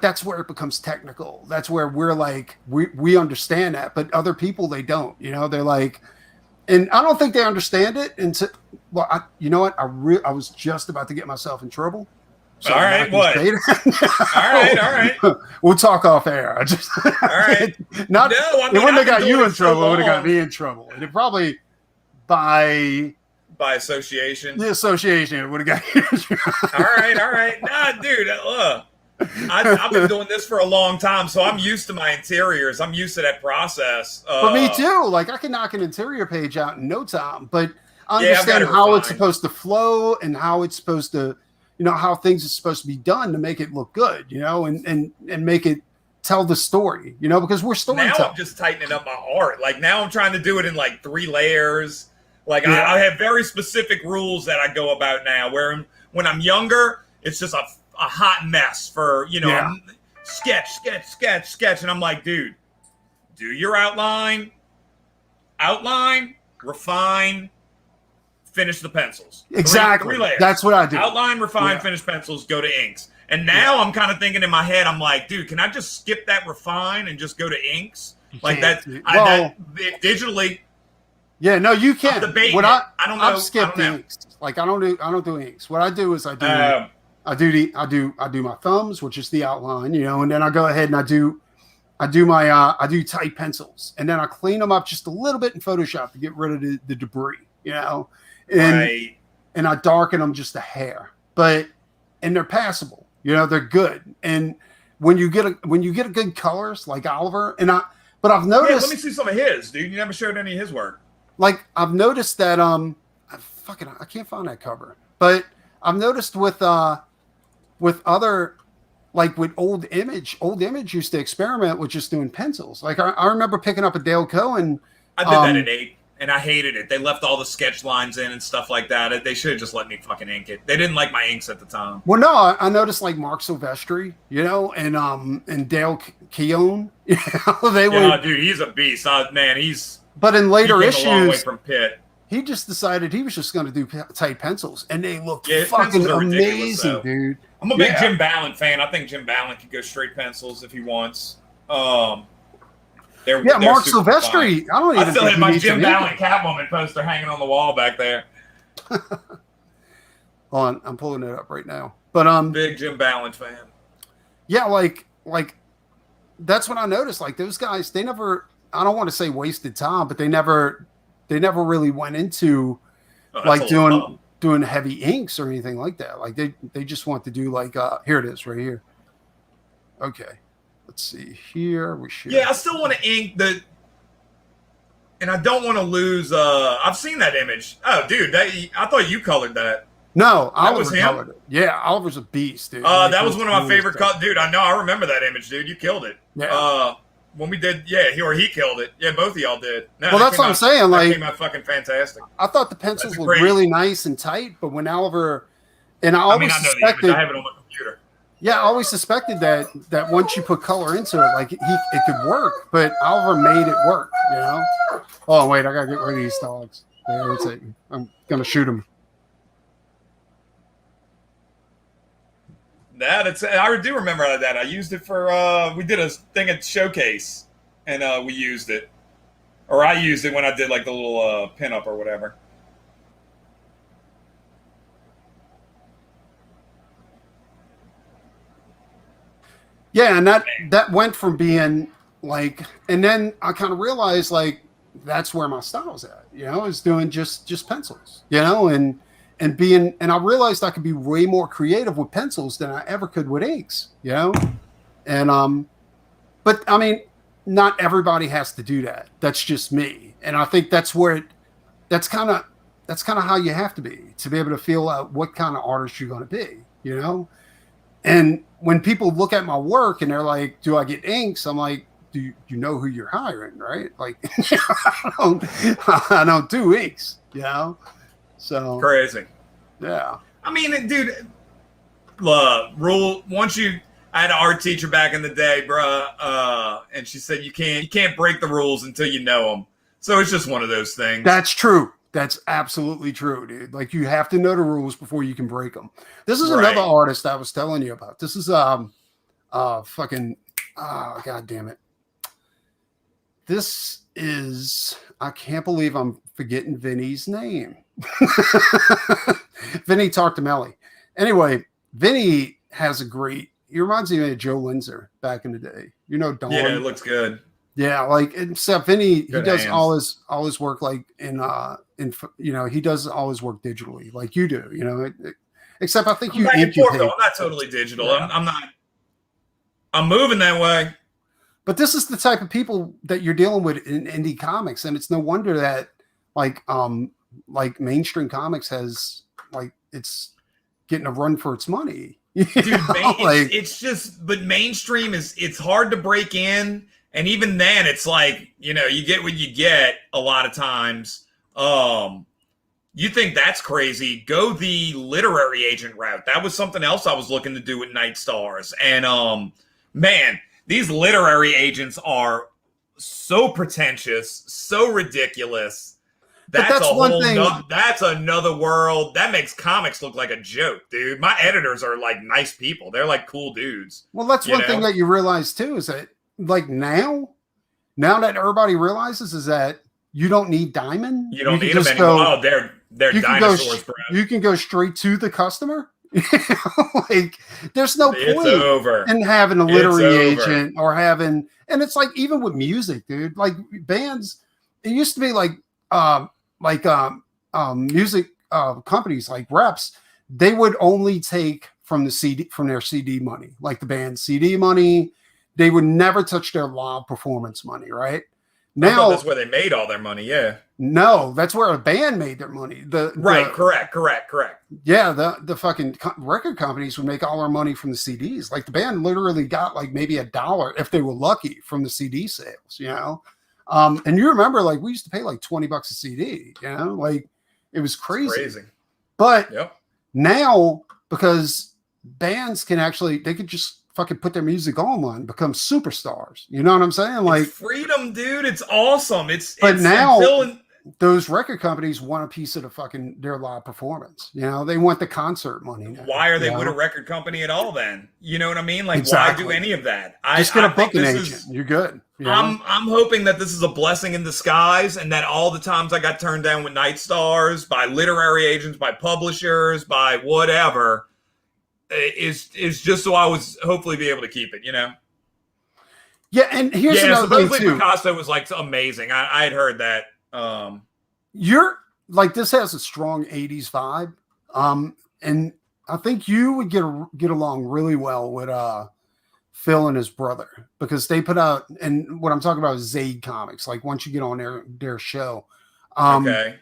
[SPEAKER 5] that's where it becomes technical. That's where we're like we understand that, but other people they don't. You know, they're like, and I don't think they understand it. And you know what? I was just about to get myself in trouble. So
[SPEAKER 3] all right, what? All right.
[SPEAKER 5] We'll talk off air. All
[SPEAKER 3] right.
[SPEAKER 5] It wouldn't have got you in trouble. It would have got me in trouble. And it probably by
[SPEAKER 3] association.
[SPEAKER 5] The association, it would have got you in trouble.
[SPEAKER 3] All right. Nah, dude, look. I've been doing this for a long time, so I'm used to my interiors. I'm used to that process.
[SPEAKER 5] But me too. Like I can knock an interior page out in no time, but I understand how it's supposed to flow and how it's supposed to, you know, how things are supposed to be done to make it look good, you know, and make it tell the story, you know, because we're storytellers.
[SPEAKER 3] Now I'm just tightening up my art. Like now I'm trying to do it in like 3 layers. Like I have very specific rules that I go about now, where when I'm younger, it's just a hot mess for, you know, sketch. And I'm like, dude, do your outline, refine, finish the pencils.
[SPEAKER 5] Exactly.
[SPEAKER 3] 3 layers.
[SPEAKER 5] That's what I do.
[SPEAKER 3] Outline, refine, finish pencils, go to inks. And now I'm kind of thinking in my head, I'm like, dude, can I just skip that refine and just go to inks? Like that digitally.
[SPEAKER 5] Yeah, no, you can't.
[SPEAKER 3] I don't know.
[SPEAKER 5] I've skipped inks. Like I don't do inks. What I do is I do my thumbs, which is the outline, you know, and then I go ahead and I do I do tight pencils, and then I clean them up just a little bit in Photoshop to get rid of the debris, and and I darken them just a hair, and they're passable, they're good. And when you get a good colors like Oliver, but I've noticed.
[SPEAKER 3] Let me see some of his, dude. You never showed any of his work.
[SPEAKER 5] Like I've noticed that I can't find that cover, but I've noticed with other, like with old image used to experiment with just doing pencils. Like I remember picking up a Dale Cohen.
[SPEAKER 3] I did that at 8, and I hated it. They left all the sketch lines in and stuff like that. They should have just let me fucking ink it. They didn't like my inks at the time.
[SPEAKER 5] Well, no, I noticed like Mark Silvestri, and Dale Keown.
[SPEAKER 3] Dude, he's a beast. Man,
[SPEAKER 5] But in later
[SPEAKER 3] he came
[SPEAKER 5] issues,
[SPEAKER 3] a long way from Pitt.
[SPEAKER 5] he just decided he was just going to do tight pencils, and they look
[SPEAKER 3] His
[SPEAKER 5] fucking
[SPEAKER 3] pencils are ridiculous,
[SPEAKER 5] amazing,
[SPEAKER 3] though.
[SPEAKER 5] dude.
[SPEAKER 3] I'm a big Jim Ballant fan. I think Jim Ballant could go straight pencils if he wants. Mark
[SPEAKER 5] Silvestri. I don't even.
[SPEAKER 3] I still
[SPEAKER 5] think
[SPEAKER 3] have my
[SPEAKER 5] he
[SPEAKER 3] Jim
[SPEAKER 5] needs to
[SPEAKER 3] Ballant Catwoman poster hanging on the wall back there.
[SPEAKER 5] Hold on, I'm pulling it up right now. But
[SPEAKER 3] Big Jim Ballant fan.
[SPEAKER 5] yeah, like that's what I noticed. Like those guys, they never. I don't want to say wasted time, but they never really went into like doing heavy inks or anything like that. Like they just want to do like here it is right here. Okay, let's see here. We should.
[SPEAKER 3] Yeah, I still want to ink and I don't want to lose. I've seen that image. Oh, dude, I thought you colored that.
[SPEAKER 5] No,
[SPEAKER 3] That was
[SPEAKER 5] Oliver
[SPEAKER 3] him?
[SPEAKER 5] colored it. Yeah, Oliver's a beast, dude.
[SPEAKER 3] That was one of my favorite colors. Dude, I know. I remember that image, dude. You killed it.
[SPEAKER 5] Yeah.
[SPEAKER 3] When we did, he killed it. Yeah, both of y'all did. No,
[SPEAKER 5] Well, that's what I'm saying. Like,
[SPEAKER 3] that came out fucking fantastic.
[SPEAKER 5] I thought the pencils
[SPEAKER 3] That's
[SPEAKER 5] looked
[SPEAKER 3] great.
[SPEAKER 5] really nice and tight, but when Oliver, and I
[SPEAKER 3] I
[SPEAKER 5] always
[SPEAKER 3] know the image.
[SPEAKER 5] suspected,
[SPEAKER 3] I have it on my computer.
[SPEAKER 5] yeah, I always suspected that once you put color into it, like it could work, but Oliver made it work, Oh wait, I gotta get rid of these dogs. There, it's it. I'm gonna shoot them.
[SPEAKER 3] I do remember that. I used it for we did a thing at Showcase, and we used it, or I used it when I did like the little pinup or whatever.
[SPEAKER 5] Yeah, and that went from being like, and then I kind of realized like that's where my style's at, is doing just pencils, and I realized I could be way more creative with pencils than I ever could with inks, and but I mean, not everybody has to do that. That's just me, and I think that's that's kind of how you have to be able to feel out what kind of artist you're going to be, And when people look at my work and they're like, "Do I get inks?" I'm like, "Do you know who you're hiring, right?" Like, I don't do inks, So
[SPEAKER 3] Crazy.
[SPEAKER 5] yeah.
[SPEAKER 3] I mean, dude, I had an art teacher back in the day, bruh, and she said you can't break the rules until you know them. So it's just one of those things.
[SPEAKER 5] That's true. That's absolutely true, dude. Like you have to know the rules before you can break them. This is another artist I was telling you about. This is God damn it. This is, I can't believe I'm forgetting Vinny's name. Vinny Tartamelli. Anyway, Vinny has he reminds me of Joe Linzer back in the day. Dawn.
[SPEAKER 3] Yeah, it looks good.
[SPEAKER 5] Yeah, like except Vinny,
[SPEAKER 3] Good
[SPEAKER 5] he does
[SPEAKER 3] hands.
[SPEAKER 5] all his work like in he does all his work digitally, like you do, except I think you
[SPEAKER 3] Back and
[SPEAKER 5] ink your
[SPEAKER 3] forth, though.
[SPEAKER 5] paper.
[SPEAKER 3] I'm not totally digital.
[SPEAKER 5] Yeah.
[SPEAKER 3] I'm not. I'm moving that way.
[SPEAKER 5] But this is the type of people that you're dealing with in indie comics, and it's no wonder that like mainstream comics has it's getting a run for its money.
[SPEAKER 3] Dude, but mainstream it's hard to break in, and even then it's like, you get what you get a lot of times. You think that's crazy, go the literary agent route. That was something else I was looking to do with Night Stars. And man, these literary agents are so pretentious, so ridiculous. That's one thing. That's another world. That makes comics look like a joke, dude. My editors are like nice people. They're like cool dudes.
[SPEAKER 5] Well, that's one thing that you realize too, is that like now that everybody realizes is that you don't need Diamond.
[SPEAKER 3] You don't need them anymore. They're dinosaurs, bro.
[SPEAKER 5] You can go straight to the customer. Like, there's no
[SPEAKER 3] It's
[SPEAKER 5] point
[SPEAKER 3] over.
[SPEAKER 5] in having a
[SPEAKER 3] It's
[SPEAKER 5] literary
[SPEAKER 3] over.
[SPEAKER 5] agent or having, and it's like even with music, dude. Like bands, it used to be like music companies like reps. They would only take from their CD money, like the band's CD money. They would never touch their live performance money, right?
[SPEAKER 3] I thought
[SPEAKER 5] Now
[SPEAKER 3] that's where they made all their money. Yeah.
[SPEAKER 5] no, that's where a band made their money.
[SPEAKER 3] Correct.
[SPEAKER 5] Yeah, the fucking record companies would make all their money from the CDs. Like the band literally got like maybe $1 if they were lucky from the CD sales, you know. And you remember, like we used to pay like $20 a CD, you know, like it was crazy. But now, because bands can actually, they could just fucking put their music online, become superstars. You know what I'm saying? Like
[SPEAKER 3] it's freedom, dude. It's awesome.
[SPEAKER 5] But now those record companies want a piece of their live performance. You know, they want the concert money. Now,
[SPEAKER 3] why are they with a record company at all then? You know what I mean? Like
[SPEAKER 5] exactly.
[SPEAKER 3] Why do any of that?
[SPEAKER 5] Just get a booking agent. You're good. You know?
[SPEAKER 3] I'm hoping that this is a blessing in disguise, and that all the times I got turned down with Night Stars by literary agents, by publishers, by whatever, is just so I was hopefully be able to keep it, you know?
[SPEAKER 5] Yeah, and here's another thing too.
[SPEAKER 3] Picasso was like amazing. I had heard that.
[SPEAKER 5] You're like, this has a strong 80s vibe. And I think you would get along really well with Phil and his brother, because they put out, and what I'm talking about is Zaid Comics. Like once you get on their show,
[SPEAKER 3] okay.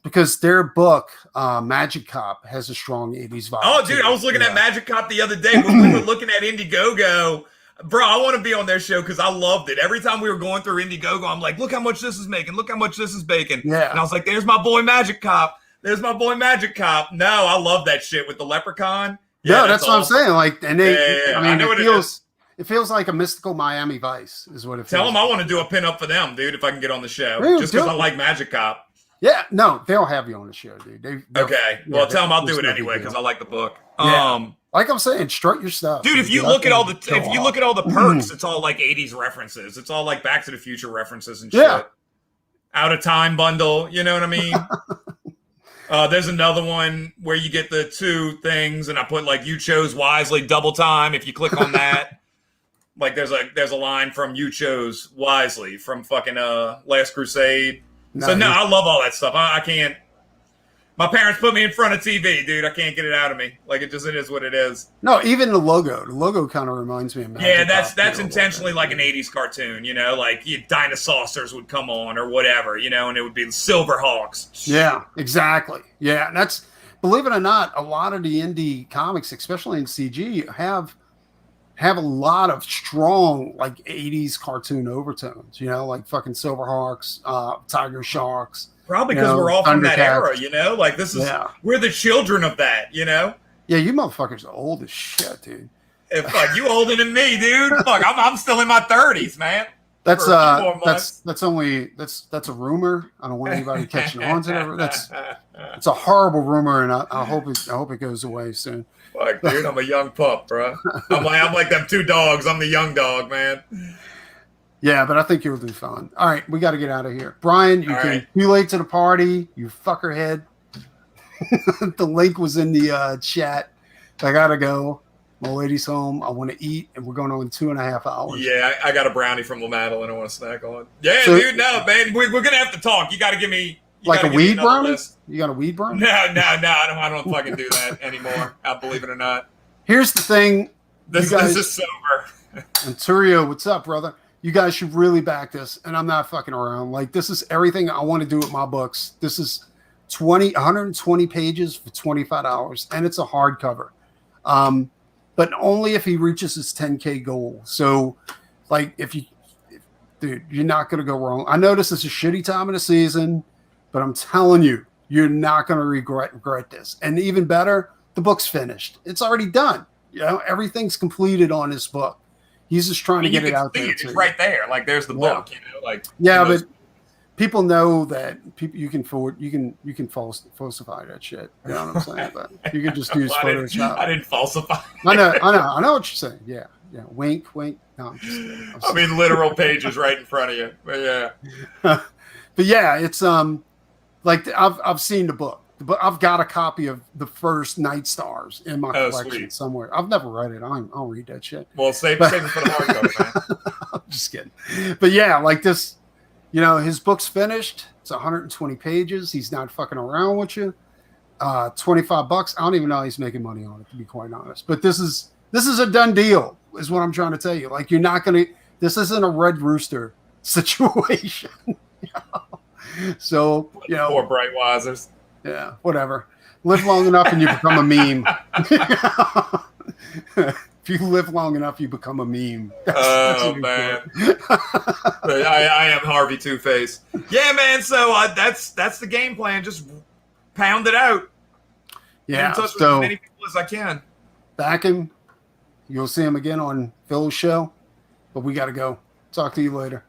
[SPEAKER 5] Because their book, Magic Cop, has a strong 80s vibe.
[SPEAKER 3] Oh, dude, I was looking at Magic Cop the other day when we were looking at Indiegogo. Bro, I want to be on their show because I loved it. Every time we were going through Indiegogo, I'm like, look how much this is making. Look how much this is making. Yeah. And I was like, there's my boy Magic Cop. There's my boy Magic Cop. No, I love that shit with the leprechaun.
[SPEAKER 5] Yeah, that's what I'm saying. Like, and they,
[SPEAKER 3] I
[SPEAKER 5] mean,
[SPEAKER 3] know
[SPEAKER 5] it feels like a mystical Miami Vice is what it feels.
[SPEAKER 3] Tell them I want to do a pinup for them, dude, if I can get on the show. Just because I like Magic Cop.
[SPEAKER 5] Yeah, no, they'll have you on the show, dude.
[SPEAKER 3] Okay. Well, tell them I'll do it anyway because I like the book.
[SPEAKER 5] Yeah. Like I'm saying, strut your stuff,
[SPEAKER 3] dude. If you look at all the perks, it's all like 80s references. It's all like Back to the Future references and shit.
[SPEAKER 5] Yeah.
[SPEAKER 3] Out of Time bundle, you know what I mean? There's another one where you get the two things, and I put like "You chose wisely" double time. If you click on that, like there's a line from "You chose wisely" from fucking Last Crusade. So no, I love all that stuff. I can't. My parents put me in front of TV, dude. I can't get it out of me. Like it is what it is.
[SPEAKER 5] No, even the logo. The logo kind of reminds me of Magic.
[SPEAKER 3] Yeah, that's intentionally like an 80s cartoon, you know, like dinosaurs would come on or whatever, you know, and it would be Silverhawks.
[SPEAKER 5] Yeah, exactly. Yeah, and that's, believe it or not, a lot of the indie comics, especially in CG, have a lot of strong like 80s cartoon overtones, you know, like fucking Silverhawks, Tiger Sharks.
[SPEAKER 3] Probably because we're all from that era, you know? Like this is we're the children of that, you know?
[SPEAKER 5] Yeah, you motherfuckers are old as shit, dude.
[SPEAKER 3] Fuck, you older than me, dude. Fuck, I'm still in my 30s, man.
[SPEAKER 5] That's a rumor. I don't want anybody catching on to that. It's a horrible rumor, and I hope it goes away soon.
[SPEAKER 3] Fuck, dude, I'm a young pup, bro. I'm like them two dogs. I'm the young dog, man.
[SPEAKER 5] Yeah, but I think you'll do fine. All right, we got to get out of here. Brian, you came too late to the party, you fuckerhead. The link was in the chat. I got to go. My lady's home. I want to eat, and we're going on 2.5 hours.
[SPEAKER 3] Yeah, I got a brownie from LaMadeleine I want to snack on. Yeah, so, dude, no, man. We're going to have to talk. You got to give me...
[SPEAKER 5] Like a weed brownie? You got a weed brownie?
[SPEAKER 3] No, I don't fucking do that anymore. Believe it or not.
[SPEAKER 5] Here's the thing.
[SPEAKER 3] This is sober.
[SPEAKER 5] And Turio, what's up, brother? You guys should really back this, and I'm not fucking around. Like, this is everything I want to do with my books. This is 120 pages for $25, and it's a hardcover. But only if he reaches his 10K goal. So, like, dude, you're not going to go wrong. I know this is a shitty time of the season, but I'm telling you, you're not going to regret this. And even better, the book's finished. It's already done. You know, everything's completed on this book. He's just trying to get it out there.
[SPEAKER 3] It's right there. Like there's the book, you know. Like
[SPEAKER 5] but people know that you can falsify that shit. You know what I'm saying? But you can just use Photoshop.
[SPEAKER 3] I didn't falsify.
[SPEAKER 5] I know what you're saying. Yeah. Wink. No, I'm just kidding.
[SPEAKER 3] I mean, literal pages right in front of you. But yeah.
[SPEAKER 5] But yeah, it's like I've seen the book.
[SPEAKER 2] but I've got a copy of the first Night Stars in my collection
[SPEAKER 3] sweet.
[SPEAKER 2] somewhere. I've never read it. I'll read that shit.
[SPEAKER 3] Well, save it for the hardcover, man.
[SPEAKER 2] I'm just kidding. But yeah, like this, his book's finished. It's 120 pages. He's not fucking around with you. $25. I don't even know how he's making money on it, to be quite honest. But this is a done deal, is what I'm trying to tell you. Like, you're not gonna. This isn't a Red Rooster situation. So
[SPEAKER 3] Poor Bright Wazers.
[SPEAKER 2] yeah, whatever. Live long enough and you become a meme. If you live long enough, you become a meme.
[SPEAKER 3] Oh man, I am Harvey Two-Face. Yeah, man. So that's the game plan. Just pound it out.
[SPEAKER 2] Yeah.
[SPEAKER 3] In touch with
[SPEAKER 2] So
[SPEAKER 3] as many people as I can.
[SPEAKER 2] back him. You'll see him again on Phil's show. But we got to go. Talk to you later.